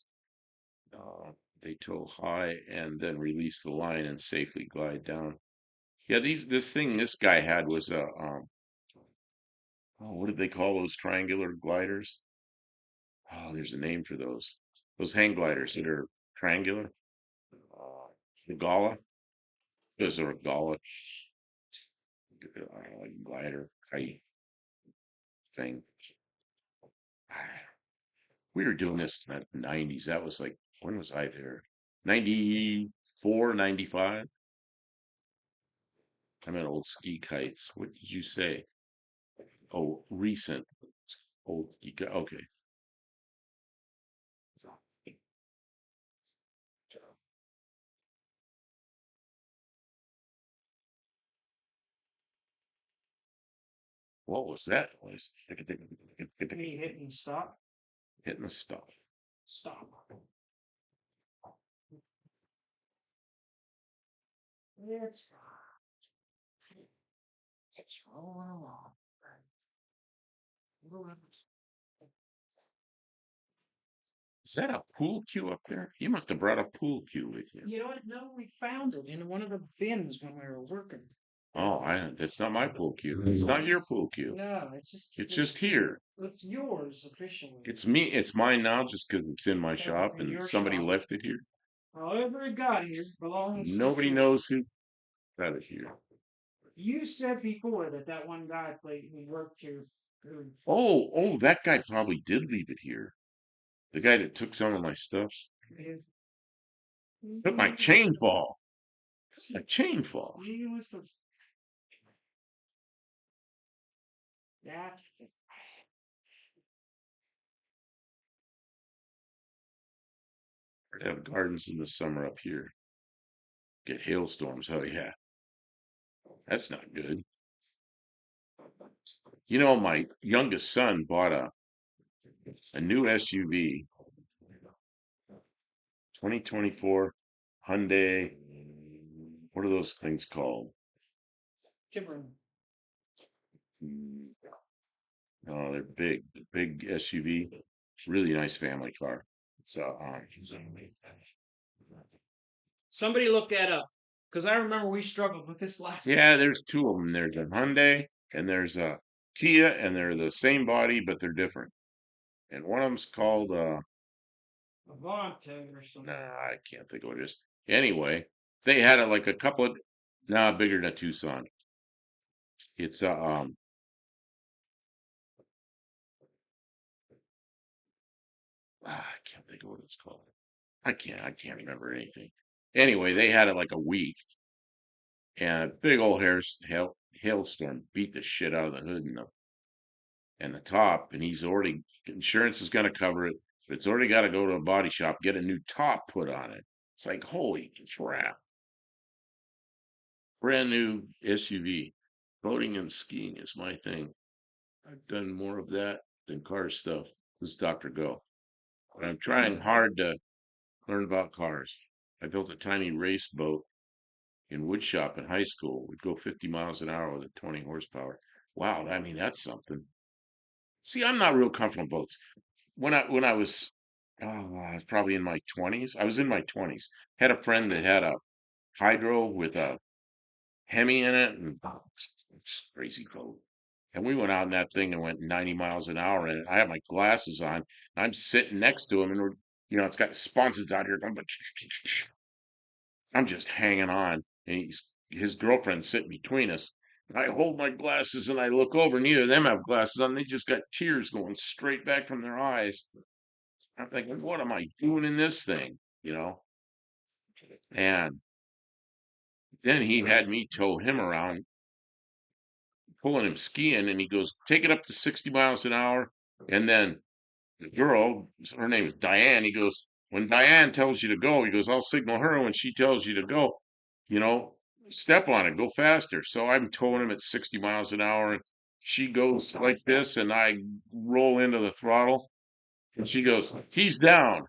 B: They tow high and then release the line and safely glide down. Yeah, this thing this guy had was a oh, what did they call those triangular gliders? Oh, there's a name for those. Those hang gliders that are triangular. Regala. There's a regala like glider kite thing. We were doing this in the 90s. That was like, when was I there? 94, 95. I meant old ski kites. What did you say? Oh, recent old ski kite. Okay. What was that noise?
A: Me hitting stop.
B: Hitting the stuff.
A: Stop. It's fine. It's rolling along.
B: Is that a pool cue up there? You must have brought a pool cue with you.
A: You know what? No, we found it in one of the bins when we were working.
B: Oh, that's not my pool cue. It's not your pool cue.
A: No,
B: It's just here.
A: it's yours officially.
B: It's mine now just because it's in my shop
A: In
B: and
A: your
B: somebody
A: shop.
B: left it here.
A: However it got here belongs to
B: Nobody
A: you.
B: knows who got it here.
A: You said before that one guy played who worked here.
B: Oh, that guy probably did leave it here. The guy that took some of my stuff. Took my chain fall. A chain fall.
A: He was the that
B: I'd have gardens in the summer up here. Get hailstorms. Oh yeah. That's not good. You know, my youngest son bought a new SUV, 2024 Hyundai. What are those things called?
A: Tiburon.
B: Oh, they're big SUV. Really nice family car. So,
A: Somebody look that up because I remember we struggled with this last.
B: yeah, there's two of them. There's a Hyundai and there's a Kia, and they're the same body, but they're different. And one of them's called
A: Avante or something.
B: nah, I can't think of what it is. Anyway, they had like a couple of nah, bigger than a Tucson. It's I can't think of what it's called. I can't remember anything. Anyway, they had it like a week, and a big old hailstorm beat the shit out of the hood and the top, and he's already insurance is going to cover it, but it's already got to go to a body shop, get a new top put on it. It's like holy crap! Brand new SUV. Boating and skiing is my thing. I've done more of that than car stuff. This is Dr. Go. But I'm trying hard to learn about cars. I built a tiny race boat in woodshop in high school. We'd go 50 miles an hour with a 20 horsepower. Wow, I mean that's something. See, I'm not real comfortable in boats. When I was I was probably in my 20s. I was in my 20s. Had a friend that had a hydro with a Hemi in it and just crazy boat. And we went out in that thing and went 90 miles an hour. And I have my glasses on. And I'm sitting next to him, and it's got sponsons out here going, but I'm just hanging on. And his girlfriend's sitting between us. And I hold my glasses and I look over. Neither of them have glasses on. They just got tears going straight back from their eyes. I'm thinking, what am I doing in this thing? And then he had me tow him around, pulling him skiing, and he goes, take it up to 60 miles an hour. And then the girl, her name is Diane, he goes, when Diane tells you to go, he goes, I'll signal her when she tells you to go, you know, step on it, go faster. So I'm towing him at 60 miles an hour, and she goes like this, and I roll into the throttle, and she goes, he's down.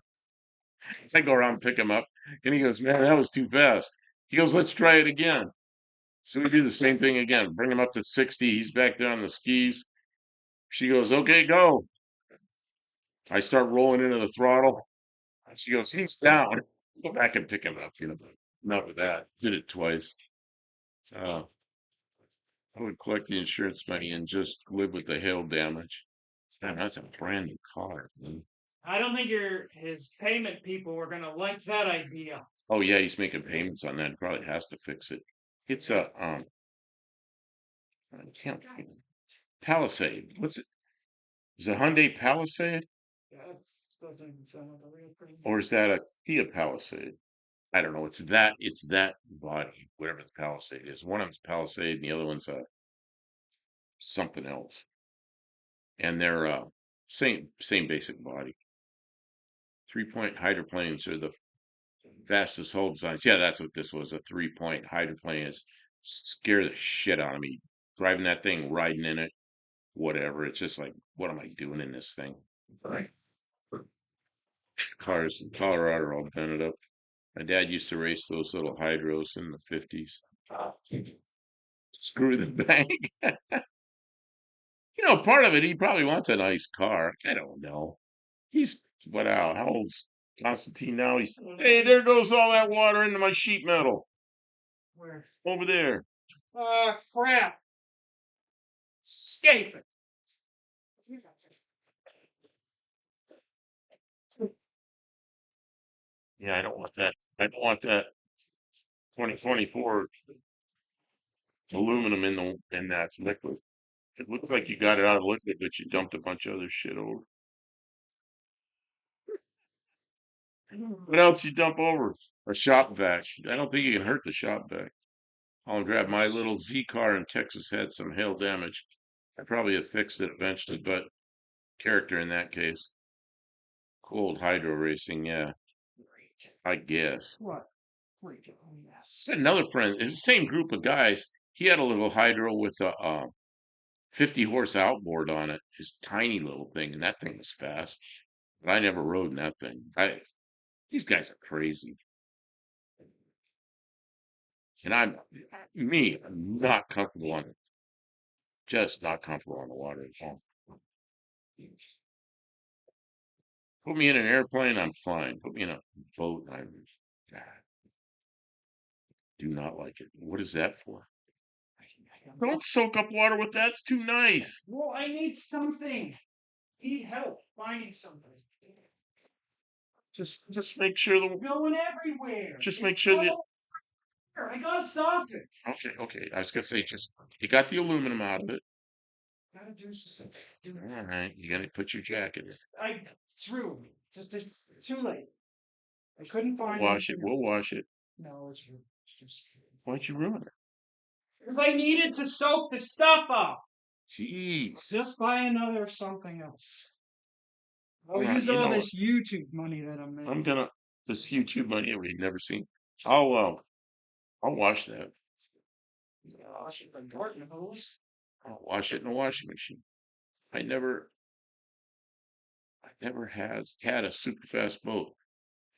B: I go around and pick him up, and he goes, man, that was too fast. He goes, let's try it again. So we do the same thing again, bring him up to 60. He's back there on the skis. She goes, okay, go. I start rolling into the throttle. She goes, he's down. Go back and pick him up. Enough of that. Did it twice. Uh, I would collect the insurance money and just live with the hail damage. Man, that's a brand new car. Man.
A: I don't think his payment people are gonna like that idea.
B: Oh yeah, he's making payments on that. Probably has to fix it. It's a I can't Palisade. What's it? Is it Hyundai Palisade
A: That doesn't sound like a real thing.
B: or is that a Kia Palisade? I don't know. It's that body, whatever the Palisade is. One of them's Palisade and the other one's something else. And they're same basic body. 3-point hydroplanes are the fastest hull designs. Yeah, that's what this was. A 3-point hydroplane is scare the shit out of me. Driving that thing, riding in it, whatever. It's just like, what am I doing in this thing? Right. Cars in Colorado are all bent up. My dad used to race those little hydros in the 50s. Screw the bank. Part of it, he probably wants a nice car. I don't know. He's how old's Constantine now? Hey, there goes all that water into my sheet metal
A: Where?
B: over there.
A: Crap. Escape it.
B: Yeah, I don't want that. I don't want that 2024 aluminum in that liquid. It looks like you got it out of liquid, but you dumped a bunch of other shit over. What else you dump over? A shop vac. I don't think you can hurt the shop vac. I'll grab my little Z car in Texas had some hail damage. I probably have fixed it eventually, but character in that case. Cold hydro racing, yeah,
A: Great.
B: I guess.
A: What? Great. Oh, yes.
B: Another friend, it's the same group of guys. He had a little hydro with a 50 horse outboard on it, his tiny little thing, and that thing was fast. But I never rode in that thing. These guys are crazy, and I'm not comfortable on it. Just not comfortable on the water at all. Put me in an airplane, I'm fine. Put me in a boat, God, do not like it. What is that for? Don't soak up water with that. It's too nice.
A: Well, I need something. Need help finding something.
B: Just make sure
A: Going everywhere.
B: just make sure that.
A: I gotta stop it.
B: Okay. I was gonna say just you got the aluminum out of it.
A: Gotta do something.
B: All right, you gotta put your jacket in.
A: It's ruined. It's too late. I couldn't find
B: Wash it.
A: anything
B: We'll
A: else.
B: wash it.
A: No, it's ruined. It's just
B: Why'd you ruin it?
A: because I needed to soak the stuff up.
B: Jeez.
A: Just buy another something else. I'll
B: Yeah,
A: use
B: you
A: all
B: know what?
A: this YouTube money that I'm
B: I'm
A: making.
B: gonna this YouTube money we've never seen. I'll wash that.
A: Gosh, if the garden hose.
B: I'll wash it in a washing machine. I never had a super fast boat,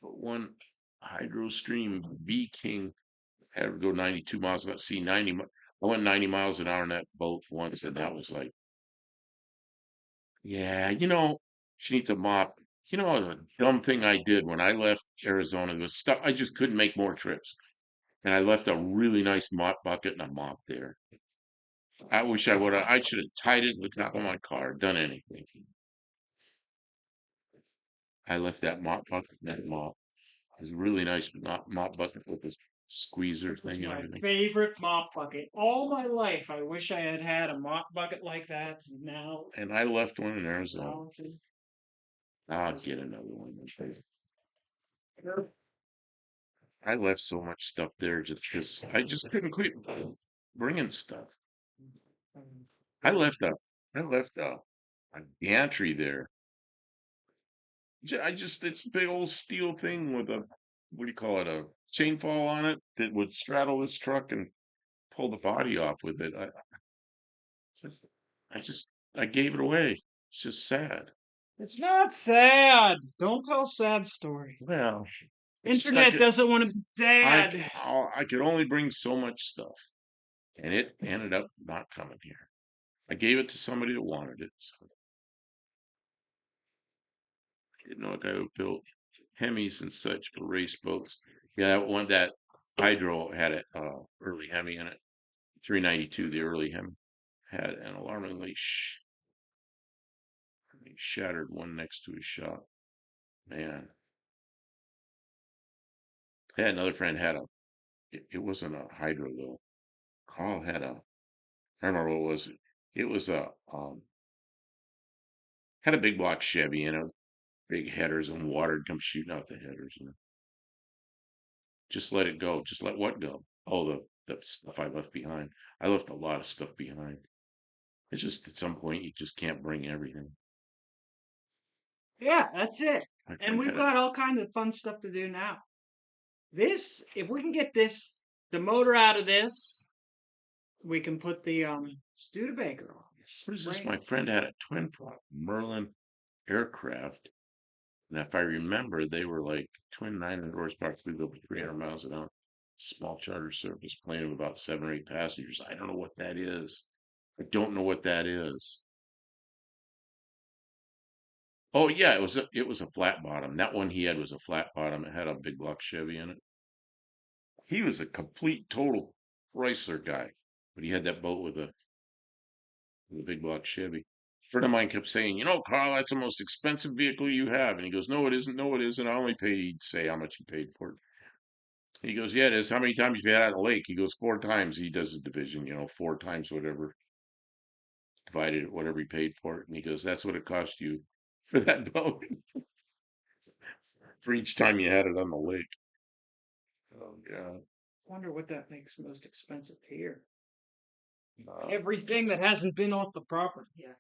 B: but one Hydro Stream B King had to go 92 miles. Let's see, 90. I went 90 miles an hour in that boat once, and that was like, yeah, she needs a mop. You know, a dumb thing I did when I left Arizona was stuff. I just couldn't make more trips, and I left a really nice mop bucket and a mop there. I wish I would have. I should have tied it to the top of my car, done anything. I left that mop bucket and that mop. It was a really nice mop bucket with this squeezer
A: It's
B: thing and
A: my
B: everything.
A: favorite mop bucket. All my life, I wish I had had a mop bucket like that. Now,
B: And I left one in Arizona.
A: now it's
B: I'll get another one. I left so much stuff there just because I just couldn't quit bringing stuff. I left a, I left a gantry there. It's a big old steel thing with what do you call it, a chain fall on it that would straddle this truck and pull the body off with it. I just, I gave it away. It's just sad.
A: It's not sad. Don't tell sad stories.
B: Well, it's just I
A: Internet
B: could,
A: doesn't want to be sad.
B: I could only bring so much stuff, and it ended up not coming here. I gave it to somebody that wanted it. So I didn't know a guy who built Hemis and such for race boats. Yeah, that Hydro had a early Hemi in it. 392, the early Hemi had an alarmingly shattered one next to his shop. Man, I had another friend had it wasn't a Hydro though. Carl had I don't remember what it was. It was had a big block Chevy in it, big headers, and water would come shooting out the headers. Just let it go. Just let what go? Oh, the stuff I left behind. I left a lot of stuff behind. It's just at some point you just can't bring everything.
A: Yeah, that's it.
B: My
A: And
B: friend
A: we've
B: had
A: got all kinds of fun stuff to do now. If we can get the motor out of this, we can put the Studebaker on.
B: what is this?
A: Right?
B: My friend had a twin prop Merlin aircraft. And if I remember, they were like twin 900 horsepower, flew over 300 miles an hour. Small charter service plane of about 7 or 8 passengers. I don't know what that is. I don't know what that is. Oh yeah, it was a flat bottom. That one he had was a flat bottom. It had a big block Chevy in it. He was a complete total Chrysler guy. but he had that boat with a big block Chevy. A friend of mine kept saying, you know, Carl, that's the most expensive vehicle you have. And he goes, no, it isn't. No, it isn't. I only paid, say how much he paid for it. He goes, yeah, it is. How many times have you had it on the lake? He goes, 4 times. He does his division, 4 times whatever, divided whatever he paid for it. And he goes, that's what it cost you for that boat for each time you had it on the lake. Oh, yeah.
A: Wonder what that makes most expensive here.
B: Uh,
A: Everything that hasn't been off the property yet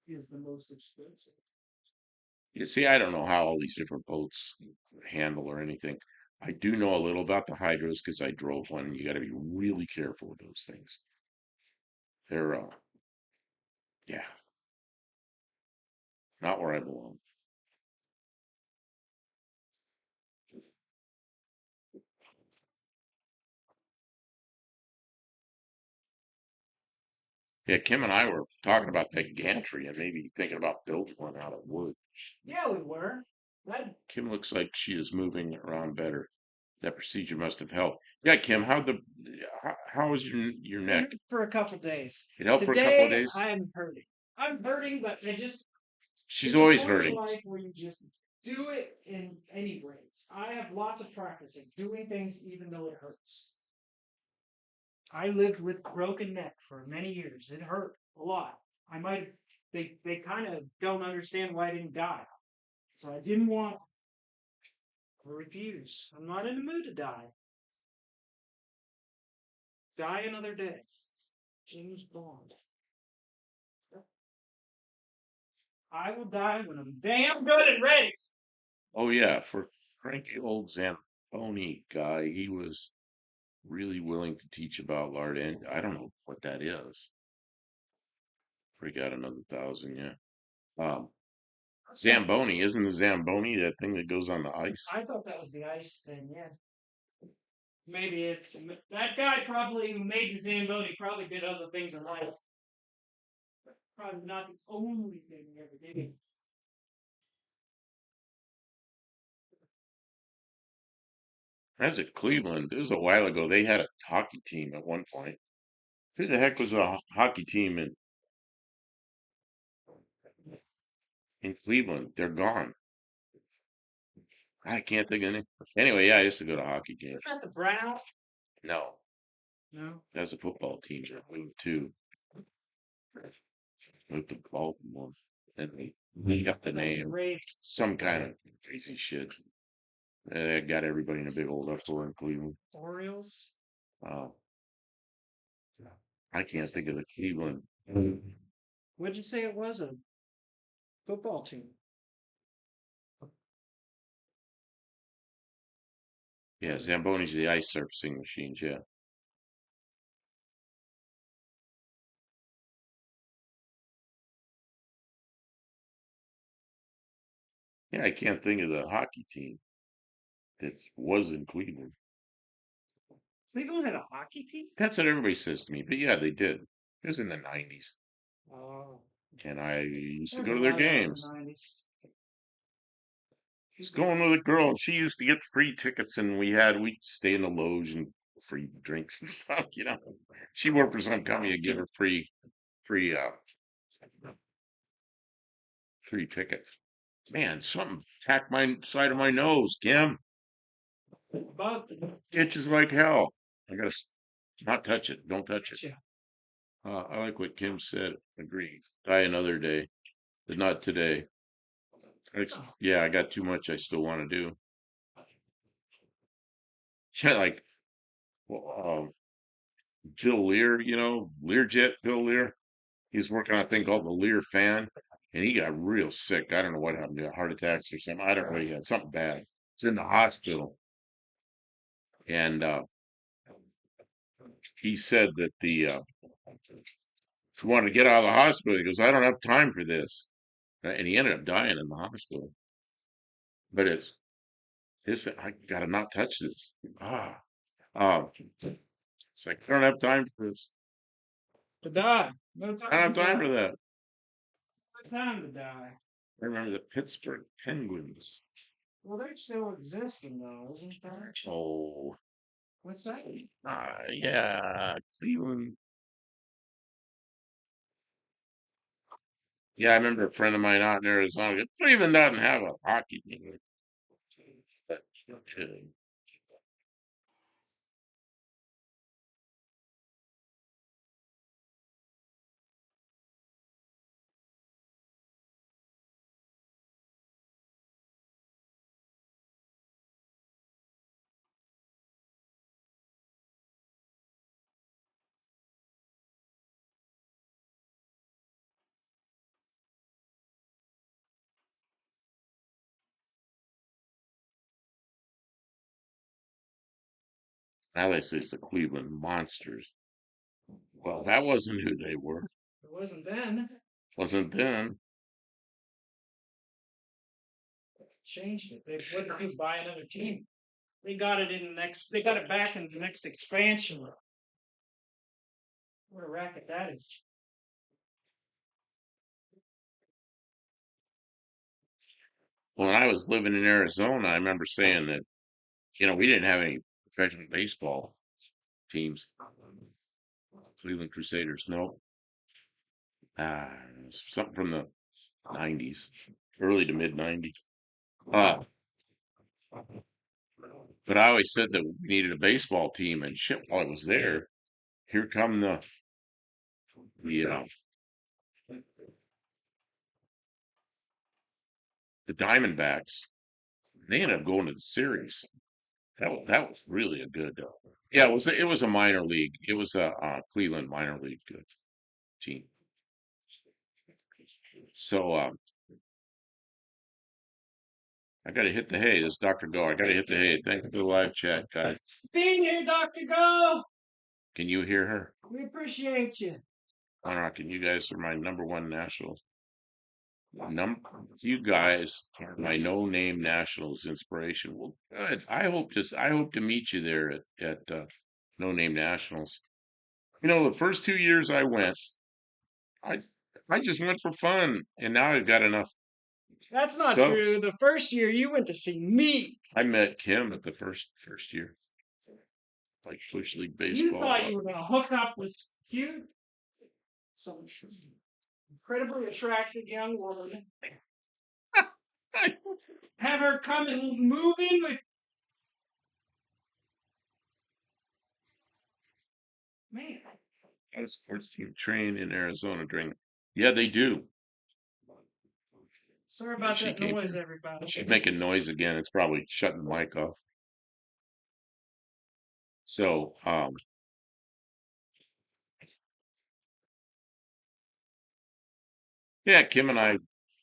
A: is the most expensive.
B: You see, I don't know how all these different boats handle or anything. I do know a little about the hydros because I drove one. You got to be really careful with those things. They're, yeah, not where I belong. Yeah, Kim and I were talking about that gantry and maybe thinking about building one out of wood.
A: Yeah, we were. That
B: Kim looks like she is moving around better. That procedure must have helped. Yeah, Kim, how was your neck?
A: for a couple days.
B: It helped for a couple of
A: Today
B: days.
A: I'm hurting. I'm hurting, but
B: She's
A: it's a
B: always
A: point in
B: hurting.
A: life where you just do it in any ways. I have lots of practice in doing things even though it hurts. I lived with broken neck for many years. It hurt a lot. I might they kind of don't understand why I didn't die. So I didn't want to refuse. I'm not in the mood to die. Die another day. James Bond. I will die when I'm damn good and ready.
B: Oh yeah, for cranky old Zamponi guy, he was really willing to teach about lard, and I don't know what that is. Freak out another 1,000, yeah. Um, Zamboni, isn't the Zamboni that thing that goes on the ice?
A: I thought that was the ice thing, yeah. Maybe it's that guy probably who made the Zamboni probably did other things in life. Probably not the only thing he ever did.
B: That's at Cleveland. This was a while ago. They had a hockey team at one point. Who the heck was a hockey team in Cleveland? They're gone. I can't think of any. Anyway, yeah, I used to go to hockey games.
A: Not the Browns.
B: No,
A: No.
B: that's a football team that moved to Baltimore, and they got the name. Some kind of crazy shit. That got everybody in a big old uproar in Cleveland.
A: Orioles.
B: Uh, I can't think of the Cleveland.
A: What'd you say it was? A football team.
B: Yeah, Zamboni's the ice surfacing machines. Yeah. Yeah, I can't think of the hockey team that was in Cleveland.
A: Cleveland had a hockey team?
B: That's what everybody says to me. But yeah, they did. It was in the 90s.
A: Oh.
B: And I used to
A: There's
B: go
A: a
B: to their
A: lot of that in
B: games.
A: the 90s.
B: I was going with a girl, and she used to get free tickets, and we'd stay in the loge and free drinks and stuff. She worked for some company to give her free, free tickets. Man, something tacked my side of my nose, Kim.
A: But
B: Itches like hell. I gotta not touch it. Don't touch it.
A: yeah.
B: I like what Kim said. Agreed. Die another day, but not today. Yeah, I got too much I still want to do. Yeah, like well, Bill Lear, Learjet Bill Lear. He's working on a thing called the Lear fan, and he got real sick. I don't know what happened to heart attacks or something. I don't know. He had something bad. He's in the hospital, and he said that he wanted to get out of the hospital. He goes, I don't have time for this, and he ended up dying in the hospital. But it's I gotta not touch this. Um, it's like I don't have time for this.
A: To die. No
B: I don't
A: time
B: have
A: to
B: time
A: die.
B: for that.
A: No time to die.
B: I remember the Pittsburgh Penguins.
A: Well, they're still existing though, isn't there?
B: Oh,
A: What's that?
B: Yeah, Cleveland. Yeah, I remember a friend of mine out in Arizona. Cleveland doesn't have a hockey team. But, okay. Now they say it's the Cleveland Monsters. Well, that wasn't who they were.
A: It wasn't then.
B: Wasn't then.
A: Changed it. They wouldn't do buy another team. They got it in the next. They got it back in the next expansion. What a racket that is.
B: When I was living in Arizona, I remember saying that, we didn't have any professional baseball teams. Cleveland Crusaders, no. Something from the 90s, early to mid 90s. Uh, but I always said that we needed a baseball team, and shit, while I was there, here come the the Diamondbacks. They ended up going to the series. That was really a good. Yeah, it was a minor league. It was a Cleveland minor league team. So I got to hit the hay. This is Dr. Go. I got to hit the hay. Thank you for the live chat, guys.
A: Being here, Dr. Go!
B: Can you hear her?
A: We appreciate you.
B: Monarch, you guys are my number one nationals. You guys are my no-name nationals inspiration. Well, good. I hope to meet you there at No Name Nationals. The first 2 years I went, I I just went for fun, and now I've got enough
A: That's not
B: subs.
A: true. The first year you went to see me.
B: I met Kim at the first year, like Bush League
A: You
B: baseball.
A: thought you were going to hook up with cute, some incredibly attractive young woman. Have her come and move in with. Man,
B: Got a sports team train in Arizona during. Yeah, they do.
A: sorry about
B: She
A: that
B: came
A: noise,
B: through.
A: everybody.
B: She's making noise again. It's probably shutting the mic off. So, yeah, Kim and I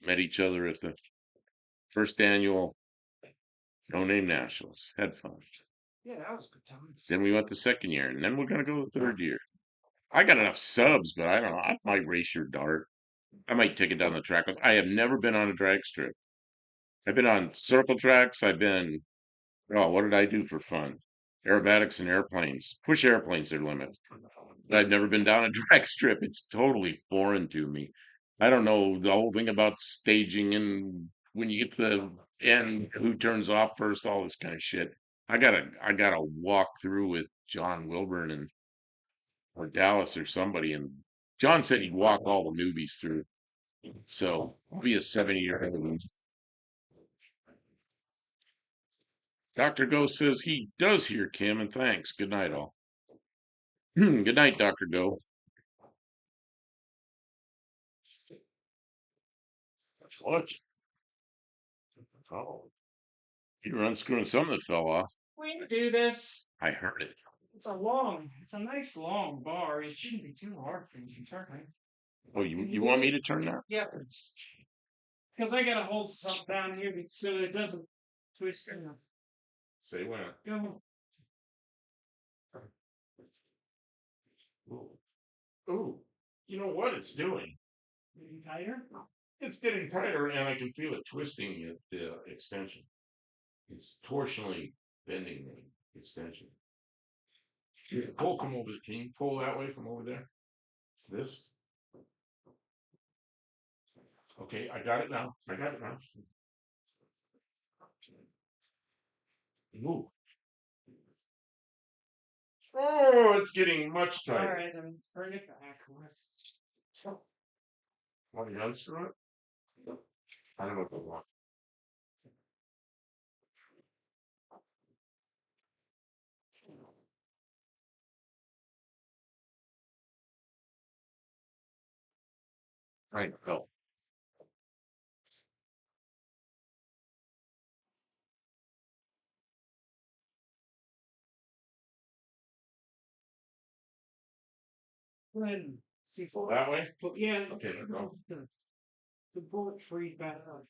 B: met each other at the first annual No Name Nationals. Had fun.
A: Yeah, that was a good time.
B: Then we went the second year, and then we're gonna go the third year. I got enough subs, but I don't know. I might race your dart. I might take it down the track. I have never been on a drag strip. I've been on circle tracks. What did I do for fun? Aerobatics and airplanes. Push airplanes their limits. But I've never been down a drag strip. It's totally foreign to me. I don't know the whole thing about staging and when you get to the end, who turns off first, all this kind of shit. I gotta walk through with John Wilburn and or Dallas or somebody. And John said he'd walk all the newbies through. So I'll be a 70-year-old. Dr. Go says he does hear Kim, and thanks. Good night, all. Good night, Dr. Go. What? Oh, you were unscrewing something that fell off.
A: We do this.
B: I heard it.
A: It's a nice long bar. It shouldn't be too hard for you to turn.
B: Oh, you want me to turn that?
A: Yeah, because I gotta hold something down here so it doesn't twist enough.
B: Say when.
A: Go.
B: Ooh. Ooh. You know what it's doing?
A: Getting tighter?
B: It's getting tighter, and I can feel it twisting at the extension. It's torsionally bending the extension. Pull from over. Can you pull that way from over there? This. Okay, I got it now. I got it now. Ooh. Oh, it's getting much
A: All
B: tighter.
A: right, then bring it back.
B: Want to unscrew it? I don't know if I want. I know.
A: Go ahead and see for
B: That way?
A: But yeah,
B: Okay,
A: it's,
B: let go.
A: the bullet free back up.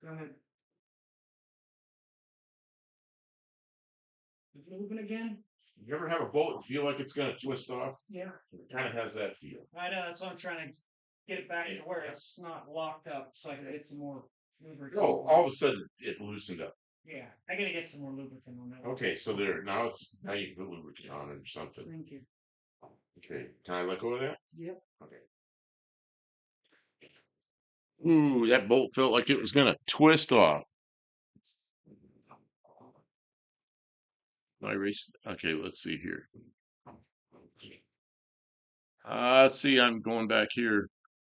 A: Go ahead. Is it moving again?
B: You ever have a bolt feel like it's gonna twist off?
A: Yeah.
B: It kind of has that feel.
A: I know, that's why I'm trying to get it back to where it's not locked up so I can get some more lubricant.
B: Oh, all of a sudden it loosened up.
A: Yeah, I gotta get some more lubricant on that.
B: Okay, so now you put lubricant on it or something.
A: Thank you.
B: Okay, can I let go of that?
A: Yep.
B: Okay. Ooh, that bolt felt like it was gonna twist off. I raced. Okay, let's see here. Let's see. I'm going back here.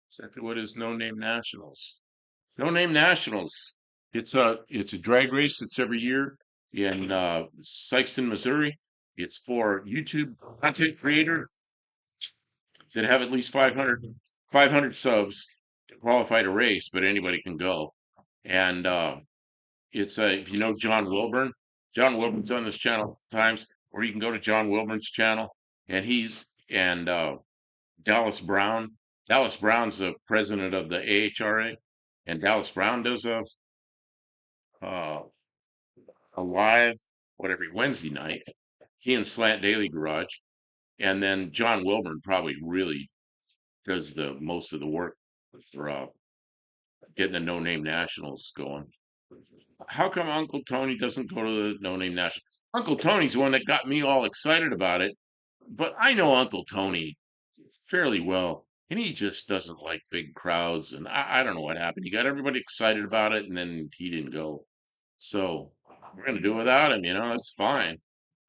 B: Exactly what is No Name Nationals? No Name Nationals. It's a drag race that's every year in Sikeston, Missouri. It's for YouTube content creators that have at least 500 subs to qualify to race, but anybody can go. And it's if you know John Wilburn's on this channel times, or you can go to John Wilburn's channel, and Dallas Brown. Dallas Brown's the president of the AHRA, and Dallas Brown does uh, a live every Wednesday night. He and Slant Daily Garage, and then John Wilburn probably really does the most of the work for getting the No Name Nationals going. How come Uncle Tony doesn't go to the No Name Nationals? Uncle Tony's the one that got me all excited about it, but I know Uncle Tony fairly well, and he just doesn't like big crowds. And I don't know what happened. He got everybody excited about it, and then he didn't go. So we're gonna do without him. It's fine.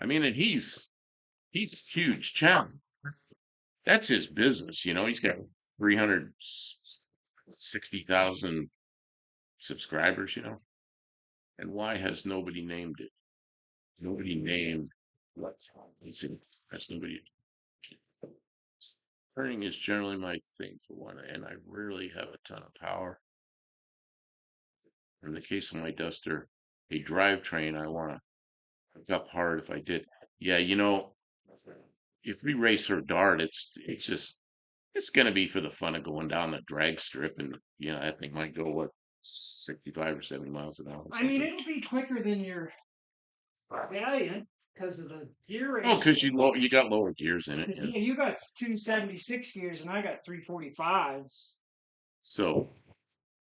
B: I mean, and he's a huge channel. That's his business. He's got 360,000 subscribers. And why has nobody named it? Nobody named what? Let's see. That's nobody. Turning is generally my thing for one, and I rarely have a ton of power. In the case of my Duster, a drivetrain, I want to hook up hard if I did. Yeah, if we race her dart, it's going to be for the fun of going down the drag strip, and that thing might go 65 or 70 miles an hour.
A: I mean, it'll be quicker than your Valiant because of the gear
B: Oh,
A: ratio.
B: because you got lower gears in it.
A: Yeah, you got 276 gears and I got 345s.
B: So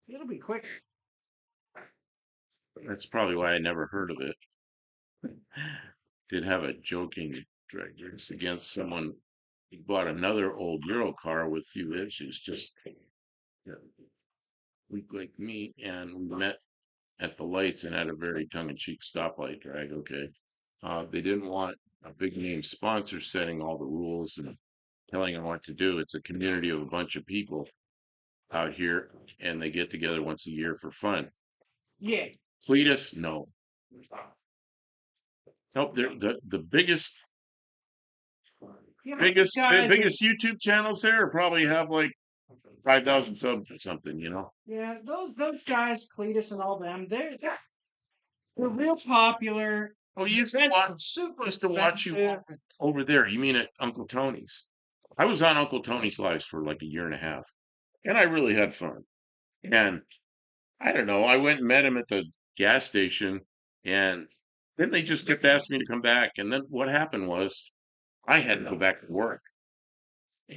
A: It'll be quick.
B: That's probably why I never heard of it. Did have a joking drag race against someone. He bought another old Euro car with few issues, just weak like me, and we met at the lights and had a very tongue-in-cheek stoplight drag. Okay, they didn't want a big name sponsor setting all the rules and telling them what to do. It's a community of a bunch of people out here, and they get together once a year for fun.
A: Yeah.
B: Cletus, no. Nope, they're the biggest
A: Yeah,
B: biggest
A: guys,
B: biggest YouTube channels there probably have like 5,000 subs or something,
A: Yeah, those guys, Cletus and all them, they're real popular.
B: Oh, you used to watch you
A: expensive.
B: over there. You mean at Uncle Tony's? I was on Uncle Tony's lives for like a year and a half, and I really had fun. And I don't know, I went and met him at the gas station, and then they just kept asking me to come back. And then what happened was I had to go back to work.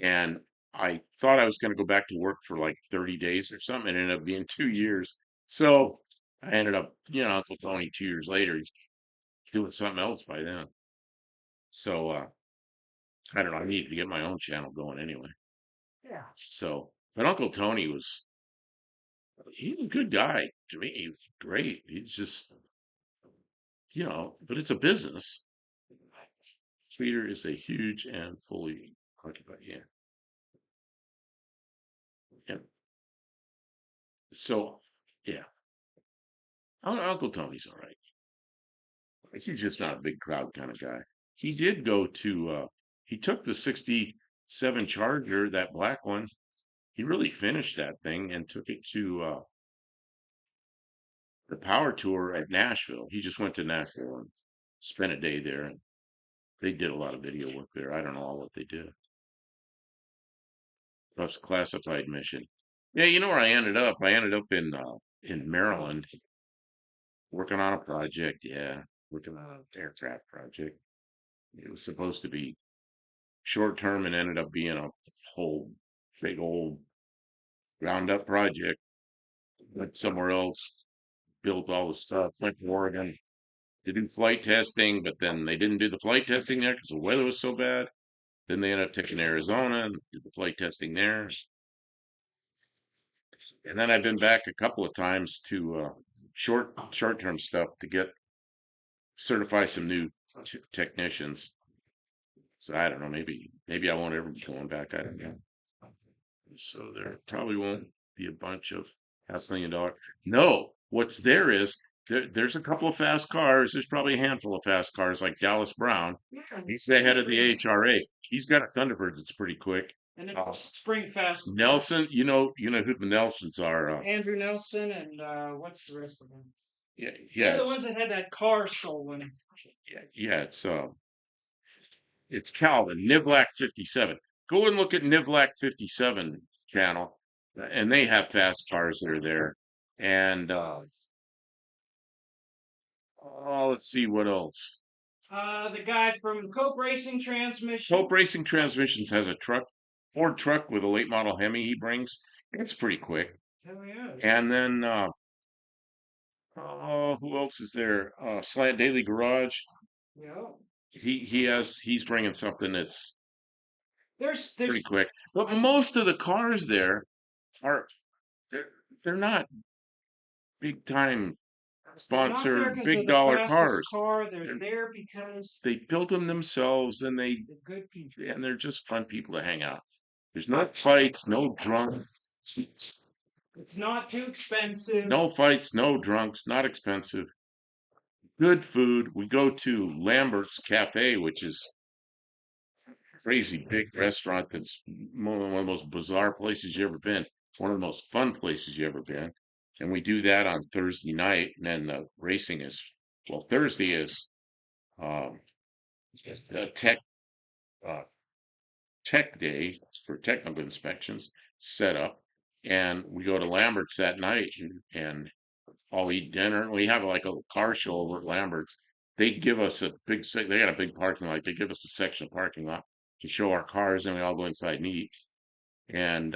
B: And I thought I was going to go back to work for like 30 days or something. It ended up being 2 years. So I ended up, Uncle Tony 2 years later, he's doing something else by then. So I don't know. I needed to get my own channel going anyway.
A: Yeah.
B: So, but Uncle Tony he's a good guy to me. He's great. He's just, but it's a business. Speeder is a huge and fully occupied. Yeah. Yep. So, yeah. Uncle Tony's all right. He's just not a big crowd kind of guy. He did go to, he took the 67 Charger, that black one. He really finished that thing and took it to the power tour at Nashville. He just went to Nashville and spent a day there. And they did a lot of video work there. I don't know all what they did. That's classified mission. Yeah, you know where I ended up? I ended up in Maryland working on a project. Yeah, working on an aircraft project. It was supposed to be short term and ended up being a whole big old ground up project. Went somewhere else, built all the stuff, went to Oregon to do flight testing, but then they didn't do the flight testing there because the weather was so bad. Then they ended up taking Arizona and did the flight testing there. And then I've been back a couple of times to short term stuff to get certify some new technicians. So I don't know, maybe I won't ever be going back. I don't know. So there probably won't be a bunch of $500,000. No, what's there is there's a couple of fast cars. There's probably a handful of fast cars like Dallas Brown.
A: Yeah,
B: He's the head of the AHRA. He's got a Thunderbird that's pretty quick.
A: and then Spring Fast.
B: Nelson, you know who the Nelsons are.
A: Andrew Nelson and what's the rest of them?
B: Yeah,
A: They're
B: yeah,
A: the ones that had that car stolen.
B: yeah. It's Calvin Nivlac 57. Go and look at Nivlac 57 channel, and they have fast cars that are there. And oh, let's see what else.
A: The guy from Cope Racing Transmission.
B: Hope Racing Transmissions has a truck, Ford truck with a late model Hemi he brings. It's pretty quick.
A: Hell yeah.
B: And then, oh, who else is there? Slant Daily Garage.
A: Yeah.
B: He's bringing something that's
A: There's
B: pretty quick. But most of the cars there are they're they're not big time
A: not there
B: sponsored
A: 'cause
B: big
A: they're the
B: dollar
A: fastest
B: cars.
A: car. They're there because
B: They built them themselves and
A: they're good people.
B: they're just fun people to hang out. There's no fights, no drunk.
A: It's not too expensive.
B: No fights, no drunks, not expensive. Good food. We go to Lambert's Cafe, which is a crazy big restaurant that's one of the most bizarre places you ever been. One of the most fun places you ever been. And we do that on Thursday night. And then the racing is, well, Thursday is um, tech uh, tech day for technical inspections set up. And we go to Lambert's that night and all eat dinner. And we have like a car show over at Lambert's. They give us a they got a big parking lot. They give us a section of parking lot to show our cars, and we all go inside and eat. And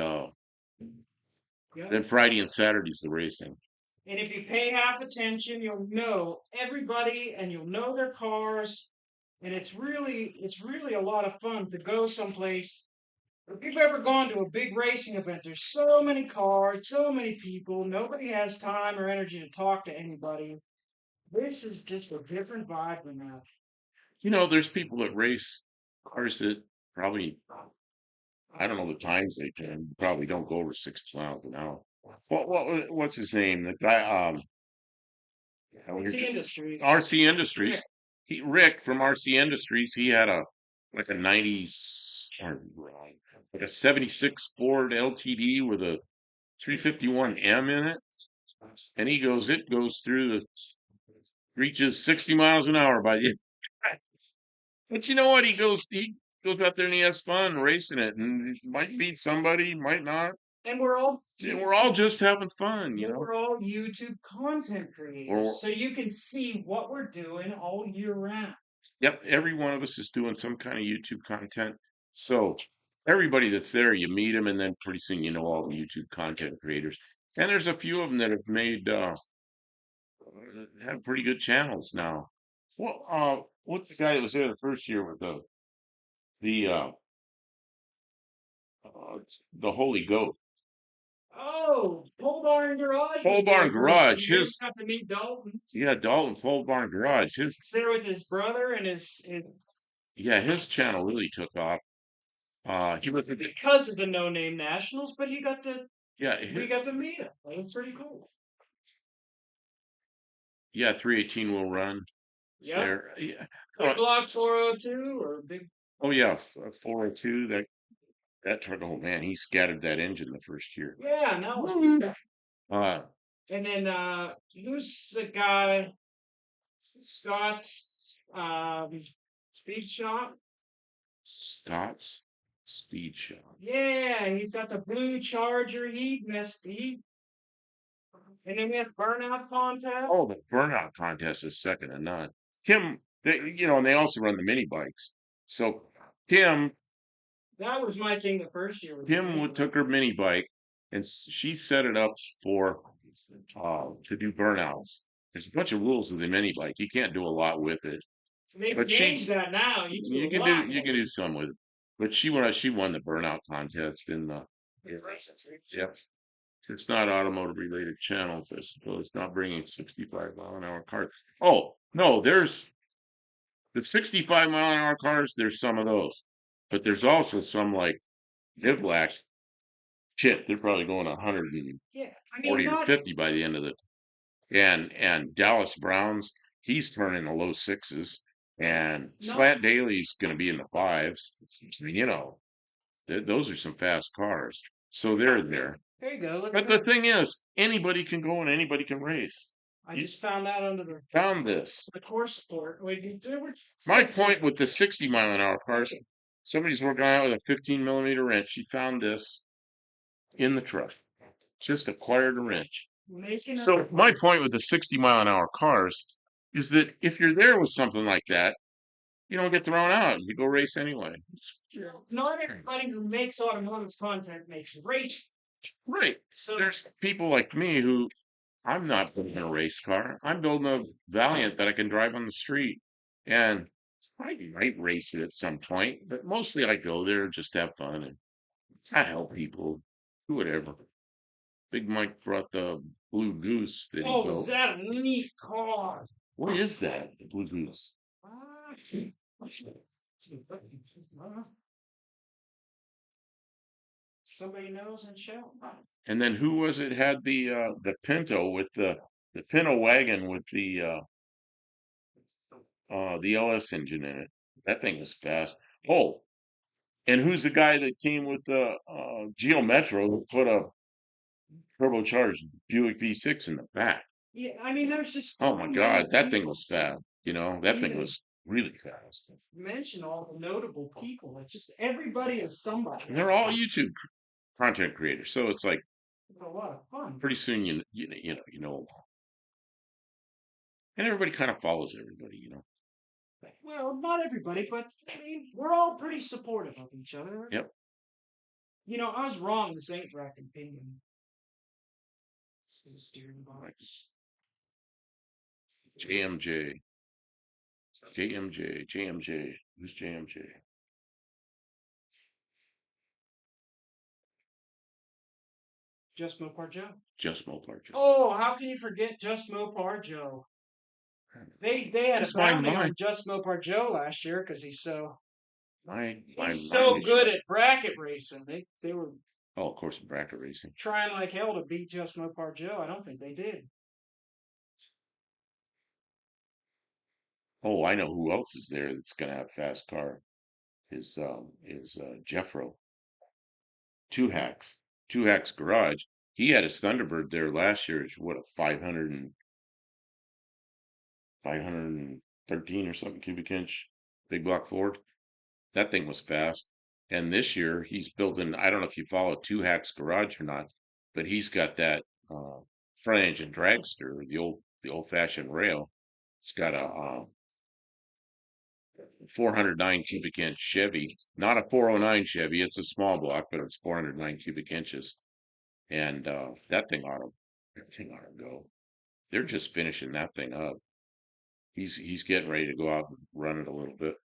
A: Yeah.
B: then Friday and Saturday's the racing.
A: And if you pay half attention, you'll know everybody and you'll know their cars. And it's really a lot of fun to go someplace. If you've ever gone to a big racing event, there's so many cars, so many people, nobody has time or energy to talk to anybody. This is just a different vibe than that.
B: You know, there's people that race cars that probably, I don't know the times they can, probably don't go over 60 miles an hour. What's his name? The guy,
A: It's the industry.
B: RC Industries. Rick from RC Industries, he had like a 90, like a 76 Ford LTD with a 351M in it. And it goes through reaches 60 miles an hour by the, but you know what? He goes out there and he has fun racing it and he might beat somebody, might not.
A: And we're all
B: Just having fun, you know.
A: We're all YouTube content creators, so you can see what we're doing all year round.
B: Yep, every one of us is doing some kind of YouTube content. So everybody that's there, you meet them, and then pretty soon you know all the YouTube content creators. And there's a few of them that have made have pretty good channels now. Well, what's the guy that was there the first year with the uh, the Holy Goat?
A: Oh, Pole Barn Garage.
B: Pole Barn Garage.
A: His got to meet Dalton.
B: Yeah, Dalton Pole Barn Garage.
A: He's there with his brother and his
B: yeah, his channel really took off. He was a
A: because of the No Name Nationals, but
B: yeah,
A: we got to meet him. It was pretty cool.
B: yeah, 318 will run. It's
A: Yep.
B: there. Yeah.
A: Big Block 402 or big.
B: Oh yeah, 402. That truck. Oh man, he scattered that engine the first year.
A: Yeah, no.
B: Uh,
A: And then who's the guy? Scott's speed shop.
B: Scott's Speed Shop.
A: Yeah, he's got the blue Charger. He missed. And then we had burnout contest.
B: Oh, the burnout contest is second to none. Him, and they also run the mini bikes. So him,
A: That was my thing the first year.
B: took her mini bike, and she set it up for to do burnouts. There's a bunch of rules with the mini bike. You can't do a lot with it,
A: They've
B: but
A: changed that now. You
B: you
A: can
B: can
A: do a lot.
B: you can do some with it. But she won the burnout contest in the yep. It's not automotive related channels, I suppose. It's not bringing 65-mile-an-hour cars. Oh no, there's the 65-mile-an-hour cars. There's some of those, but there's also some like Nivlac. Shit, they're probably going 140
A: Yeah, I mean,
B: or 50 by the end of the and Dallas Browns, he's turning the low sixes, and Slant Daly's going to be in the fives. I mean, those are some fast cars. So they're there.
A: There you go. Look
B: But
A: at
B: the
A: that.
B: thing is, anybody can go and anybody can race.
A: I
B: You
A: just found that under
B: found this.
A: the course sport. There were
B: My point with the 60-mile-an-hour cars, somebody's working out with a 15-millimeter wrench. She found this in the truck. Just acquired a wrench. So my point with the 60-mile-an-hour cars is that if you're there with something like that, you don't get thrown out. You go race anyway.
A: Not everybody who makes automotive content makes racing.
B: Right.
A: So
B: There's people like me who I'm not building a race car. I'm building a Valiant that I can drive on the street. And I might race it at some point, but mostly I go there just to have fun and I help people, do whatever. Big Mike brought the Blue Goose that he
A: oh,
B: built.
A: is that a neat car?
B: What is that? The Blue Goose?
A: Somebody knows and shout.
B: And then who was it had the Pinto with the Pinto wagon with the LS engine in it? That thing was fast. Oh, and who's the guy that came with the Geo Metro who put a turbocharged Buick V6 in the back?
A: Yeah, I mean, there's just
B: Oh my God, that thing was fast. That thing was really fast.
A: Mention all the notable people. It's just everybody is somebody.
B: And they're all YouTube content creators, so it's like
A: It's a lot of fun.
B: pretty soon you know them all. And everybody kind of follows everybody.
A: Well, not everybody, but I mean, we're all pretty supportive of each other.
B: Yep.
A: I was wrong. This ain't Rack and Pinion. This is a steering box.
B: JMJ. JMJ. Who's JMJ?
A: Just Mopar Joe.
B: Just Mopar Joe.
A: Oh, how can you forget Just Mopar Joe? They had
B: Just
A: a
B: my
A: bounty on
B: mind.
A: Just Mopar Joe last year because he's so
B: My
A: good at bracket racing. They were
B: Oh, of course, bracket racing.
A: trying like hell to beat Just Mopar Joe. I don't think they did.
B: Oh, I know who else is there that's gonna have fast car. Is Jeffro. Two Hacks. Two Hacks Garage. He had his Thunderbird there last year. It's what a 513 or something cubic inch big block Ford. That thing was fast. And this year he's building, I don't know if you follow Two Hacks Garage or not, but he's got that front engine dragster, the old fashioned rail. It's got a 409 cubic inch Chevy, not a 409 Chevy. It's a small block, but it's 409 cubic inches. And that thing ought to go. They're just finishing that thing up. He's getting ready to go out and run it a little bit.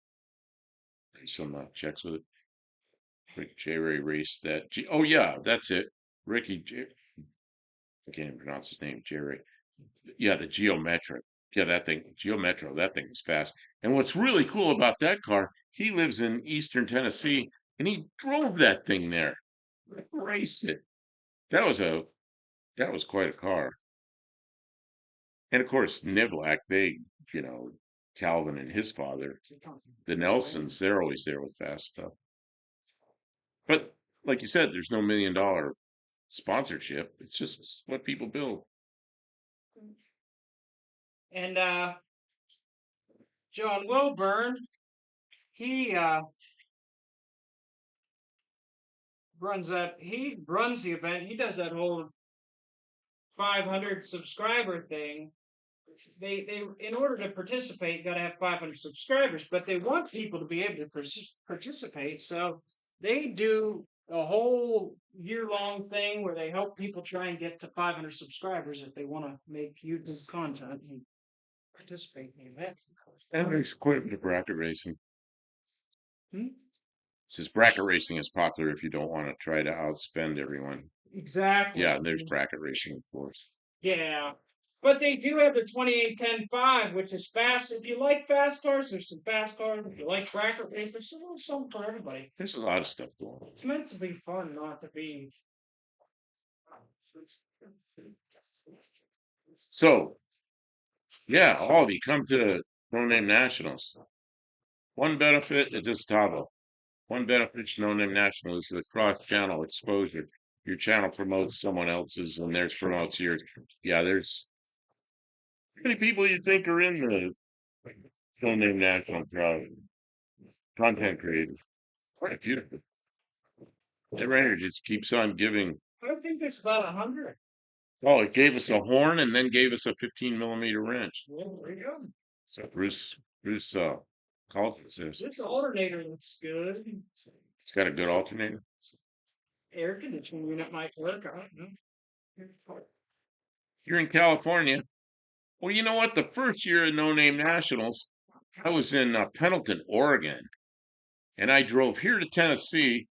B: Some checks with it. Rick J. Ray raced that. Oh yeah, that's it. Ricky J. I can't even pronounce his name. Jerry. Yeah, the Geometric. Yeah, that thing, Geometro. That thing was fast. And what's really cool about that car, he lives in Eastern Tennessee, and he drove that thing there, raced it. That was a that was quite a car. And of course, Nivlac, you know, Calvin and his father, the Nelsons, they're always there with fast stuff. But like you said, there's no $1 million sponsorship. It's just what people build.
A: And John Wilburn, he runs the event. He does that whole 500 subscriber thing. They in order to participate, got to have 500 subscribers, but they want people to be able to participate. So they do a whole year-long thing where they help people try and get to 500 subscribers if they want to make YouTube content and participate in the event.
B: And there's quite a bit of bracket racing.
A: Hmm?
B: Says bracket racing is popular if you don't want to try to outspend everyone.
A: Exactly.
B: Yeah, there's bracket racing, of course.
A: Yeah. But they do have the 2810-5, which is fast. If you like fast cars, there's some fast cars. If you like bracket race, there's some for everybody.
B: There's a lot of stuff going on.
A: It's meant to be fun, not to be.
B: So, yeah, all of you come to No Name Nationals. One benefit at this Tavo. One benefit to No Name National is the cross-channel exposure. Your channel promotes someone else's and theirs promotes yours. Yeah, there's how many people you think are in the No Name National crowd? Content creators. Quite a few. That Rainer just keeps on giving.
A: I think there's about 100.
B: Oh, it gave us a horn and then gave us a 15mm wrench.
A: Well, there you go.
B: So Bruce calls it this.
A: This alternator looks good.
B: It's got a good alternator.
A: Air conditioning unit might work. I don't know.
B: You're in California. Well, you know what? The first year of No Name Nationals, I was in Pendleton, Oregon, and I drove here to Tennessee,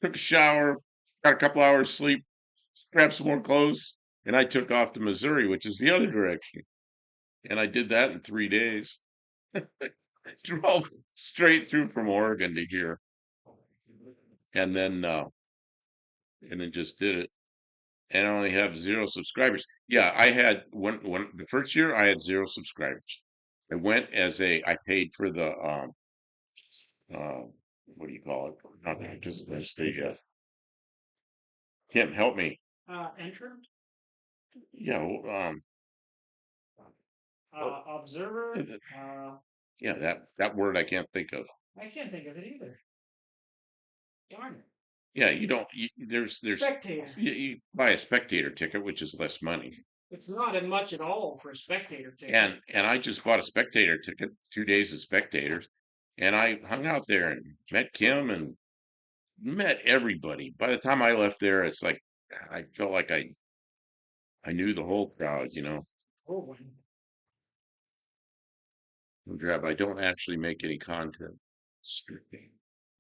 B: took a shower, got a couple hours sleep, grabbed some more clothes, and I took off to Missouri, which is the other direction. And I did that in 3 days. Drove straight through from Oregon to here, and then just did it. And I only have 0 subscribers. Yeah, I had when the first year I had 0 subscribers. I went as I paid for the uh what do you call it? Not the participants, Kim, help me.
A: Entrant,
B: Yeah, well,
A: observer.
B: yeah, that word I can't think of.
A: I can't think of it either. Darn it.
B: Yeah, you don't. There's
A: Spectator.
B: you buy a spectator ticket, which is less money.
A: It's not much at all for a spectator ticket.
B: And I just bought a spectator ticket, 2 days of spectators, and I hung out there and met Kim and met everybody. By the time I left there, it's like I felt like I knew the whole crowd, you know.
A: Oh,
B: Drab, I don't actually make any content. Strictly.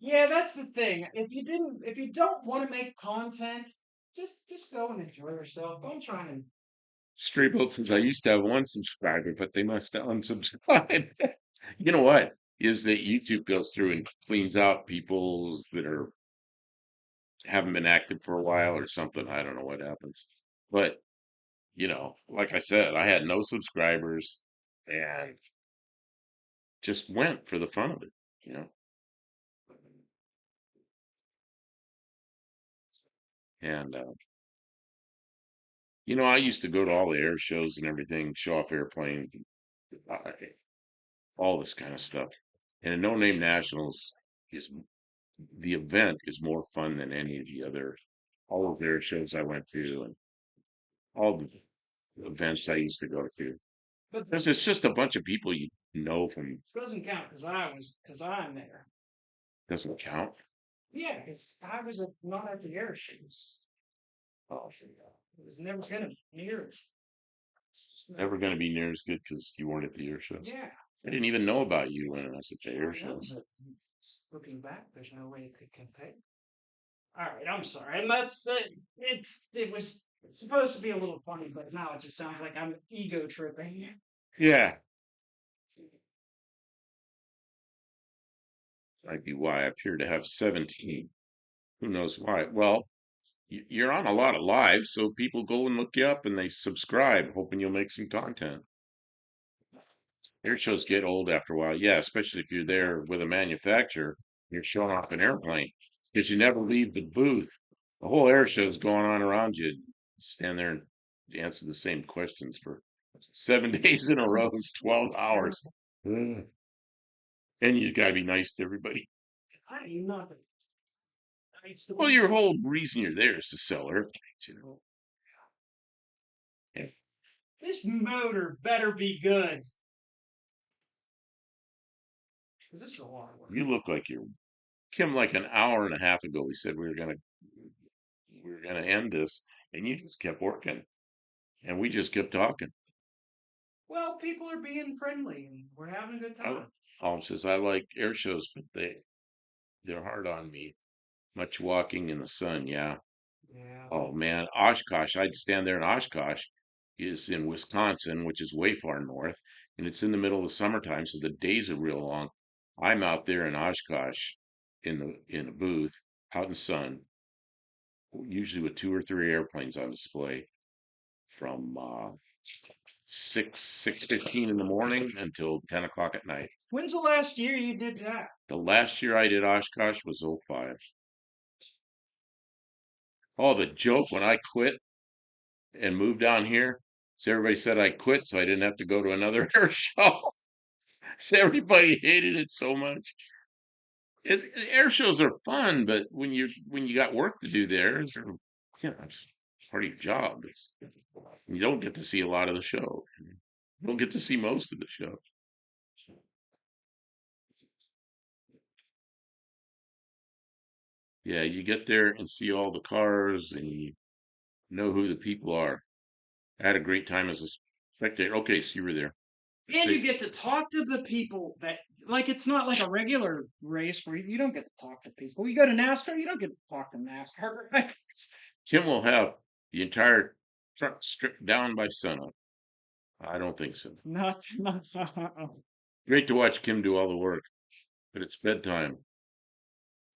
A: yeah, that's the thing. If you don't want to make content, just go and enjoy yourself. Don't try and.
B: Stray Boat says I used to have 1 subscriber, but they must have unsubscribed. You know what? Is that YouTube goes through and cleans out people that haven't been active for a while or something. I don't know what happens. But, like I said, I had no subscribers and just went for the fun of it. And I used to go to all the air shows and everything, show off airplanes, uh, all this kind of stuff. And No Name Nationals is the event is more fun than any of the other all of their shows I went to and all the events I used to go to.
A: But
B: Because it's just a bunch of people you know from
A: doesn't count because I'm there.
B: doesn't count.
A: Yeah, because I was not at the air shows. Oh, it was never gonna be near as.
B: Never going to be near as good because you weren't at the air shows.
A: Yeah.
B: I didn't even know about you when I was at the air
A: I know,
B: shows.
A: but looking back, there's no way it could compare. All right, I'm sorry, and it was supposed to be a little funny, but now it just sounds like I'm ego tripping.
B: Yeah. Might be why I appear to have 17. Who knows why? Well, you're on a lot of lives, so people go and look you up and they subscribe, hoping you'll make some content. Air shows get old after a while. Yeah, especially if you're there with a manufacturer, you're showing off an airplane because you never leave the booth. The whole air show's going on around you. Stand there and answer the same questions for 7 days in a row, 12 hours. Mm. And you gotta be nice to everybody.
A: I'm not nice to
B: Well,
A: me.
B: your whole reason you're there is to sell airplanes, you know. Yeah.
A: This motor better be good. 'Cause this is a lot of work.
B: You look like you're Kim. Like an hour and a half ago, we said we were gonna end this, and you just kept working, and we just kept talking.
A: Well, people are being friendly and we're having a good
B: I,
A: time.
B: says I like air shows, but they're hard on me. Much walking in the sun, yeah.
A: Yeah.
B: Oh man, Oshkosh. I'd stand there in Oshkosh is in Wisconsin, which is way far north, and it's in the middle of the summertime, so the days are real long. I'm out there in Oshkosh in a booth out in the sun, usually with 2 or 3 airplanes on display from 6:15 in the morning until 10 o'clock at night.
A: When's the last year you did that?
B: The last year I did Oshkosh was '05. Oh, the joke when I quit and moved down here. So everybody said I quit so I didn't have to go to another air show. So everybody hated it so much. Air shows are fun, but when you got work to do there, it's part of your job. You don't get to see a lot of the show. You don't get to see most of the show. Yeah, you get there and see all the cars and you know who the people are. I had a great time as a spectator. Okay, so you were there.
A: And
B: See,
A: you get to talk to the people that, like, it's not like a regular race where you don't get to talk to people. You go to NASCAR, you don't get to talk to NASCAR drivers.
B: Kim will have the entire truck stripped down by sunup. I don't think so.
A: Not.
B: Great to watch Kim do all the work, but it's bedtime.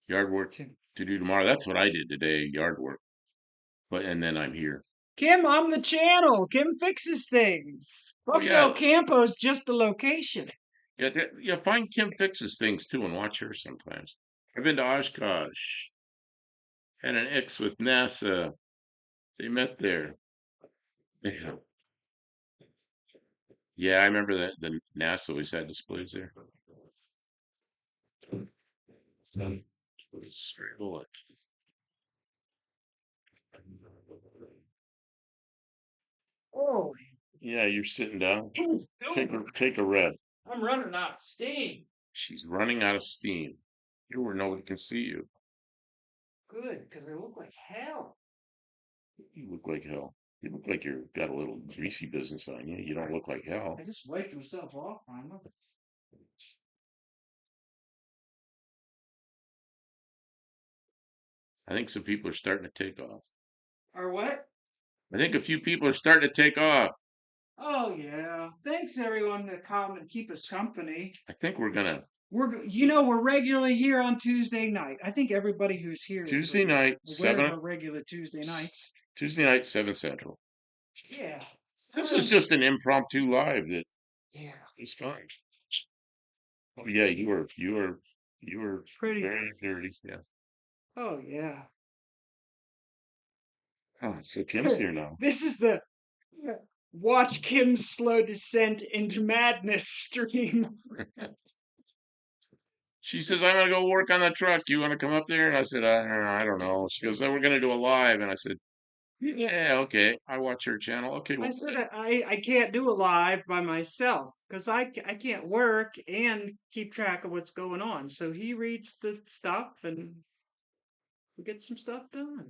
B: Yard work to do tomorrow. That's what I did today, yard work. But and then I'm here.
A: Kim, I'm the channel. Kim fixes things.
B: Oh
A: Buffalo
B: yeah,
A: Campo's just the location.
B: yeah, yeah. Find Kim fixes things too, and watch her sometimes. I've been to Oshkosh. Had an ex with NASA. They met there. Yeah, yeah, I remember that the NASA always had displays there. Straight bullet.
A: Oh,
B: Yeah, you're sitting down. Take
A: no,
B: take a red.
A: I'm running out of steam.
B: She's running out of steam. You're where nobody can see you.
A: Good, because I look like hell.
B: You look like hell. You look like you've got a little greasy business on you. You don't look like hell.
A: I just wiped myself off, finally.
B: I think some people are starting to take off.
A: Or what?
B: I think a few people are starting to take off.
A: Oh yeah. Thanks everyone to come and keep us company.
B: I think we're gonna
A: We're regularly here on Tuesday night. I think everybody who's here is
B: Tuesday night,
A: aware of
B: 7
A: our regular Tuesday nights.
B: Tuesday night, 7 Central.
A: Yeah.
B: This is just an impromptu live that
A: Yeah.
B: is fun. Oh yeah, you were
A: Pretty.
B: very dirty. Yeah.
A: Oh yeah.
B: Oh, so Kim's here now.
A: This is the watch Kim's slow descent into madness stream.
B: She says, I'm gonna go work on the truck. You want to come up there? And I said, I don't know. She goes, then we're gonna do a live. And I said, yeah, okay. I watch her channel. Okay,
A: I
B: well,
A: said I can't do a live by myself because I can't work and keep track of what's going on. So he reads the stuff and we get some stuff done.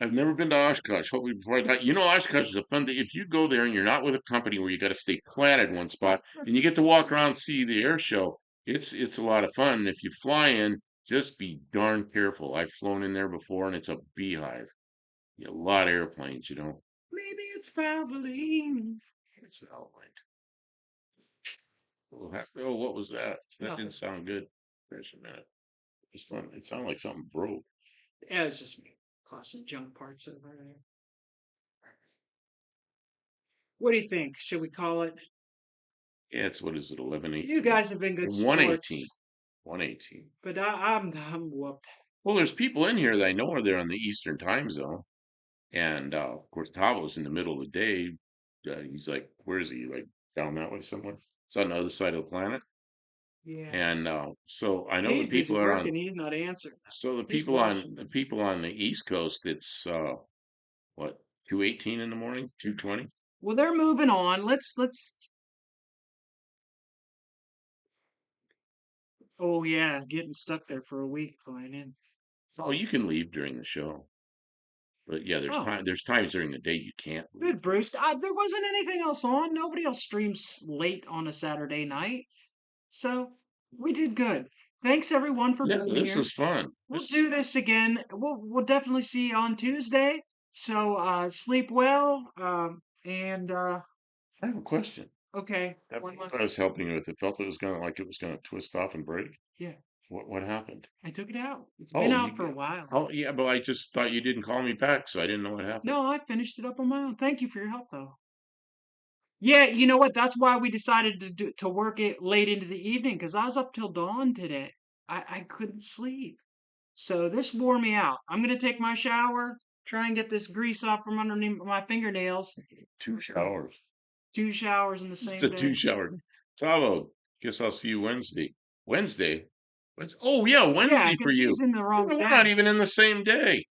B: I've never been to Oshkosh. Hopefully before I die. You know, Oshkosh is a fun day. If you go there and you're not with a company where you got to stay planted one spot and you get to walk around and see the air show, it's a lot of fun. And if you fly in, just be darn careful. I've flown in there before and it's a beehive. A lot of airplanes, you know.
A: Maybe it's Valvoline.
B: It's an outline. Oh, what was that? That
A: Nothing.
B: didn't sound good. There's a minute. It's fun. It sounded like something broke.
A: Yeah, it's just me. Classic junk parts over there. What do you think? Should we call it?
B: Yeah, it's what is it? 11:18.
A: You guys have been good
B: 1:18.
A: sports,
B: 1:18.
A: but I'm whooped.
B: Well, there's people in here that I know are there on the Eastern time zone. And of course, Tavo's in the middle of the day. He's like, where is he? Like down that way somewhere? It's on the other side of the planet.
A: Yeah,
B: And so I know the
A: he's busy
B: people are on.
A: working. He's not answering.
B: So
A: He's watching.
B: the people on the East Coast, it's what 2:18 in the morning, 2:20.
A: Well, they're moving on. Let's. Oh yeah, getting stuck there for a week flying in.
B: Oh, you can leave during the show, but yeah,
A: Oh,
B: there's times during the day you can't leave.
A: good, Bruce. There wasn't anything else on. Nobody else streams late on a Saturday night, so we did good. Thanks everyone for
B: Yeah,
A: being
B: this
A: here.
B: was fun.
A: We'll do this again. We'll definitely see you on Tuesday. So sleep well. And
B: I have a question.
A: okay,
B: That
A: one
B: bolt
A: last.
B: I was helping you with, it felt it was gonna twist off and break.
A: Yeah,
B: What happened?
A: I took it out. It's been
B: Oh,
A: out for a while.
B: oh yeah, but I just thought you didn't call me back, so I didn't know what happened.
A: No, I finished it up on my own. Thank you for your help, though. Yeah, you know what? That's why we decided to work it late into the evening because I was up till dawn today. I couldn't sleep. So this wore me out. I'm gonna take my shower, try and get this grease off from underneath my fingernails.
B: 2 showers.
A: 2 showers in the
B: It's
A: same
B: a
A: day.
B: 2 shower. Tavo, guess I'll see you Wednesday. Wednesday? Oh yeah,
A: Yeah,
B: Wednesday for
A: because
B: you.
A: he's in the wrong
B: We're
A: day.
B: not even in the same day.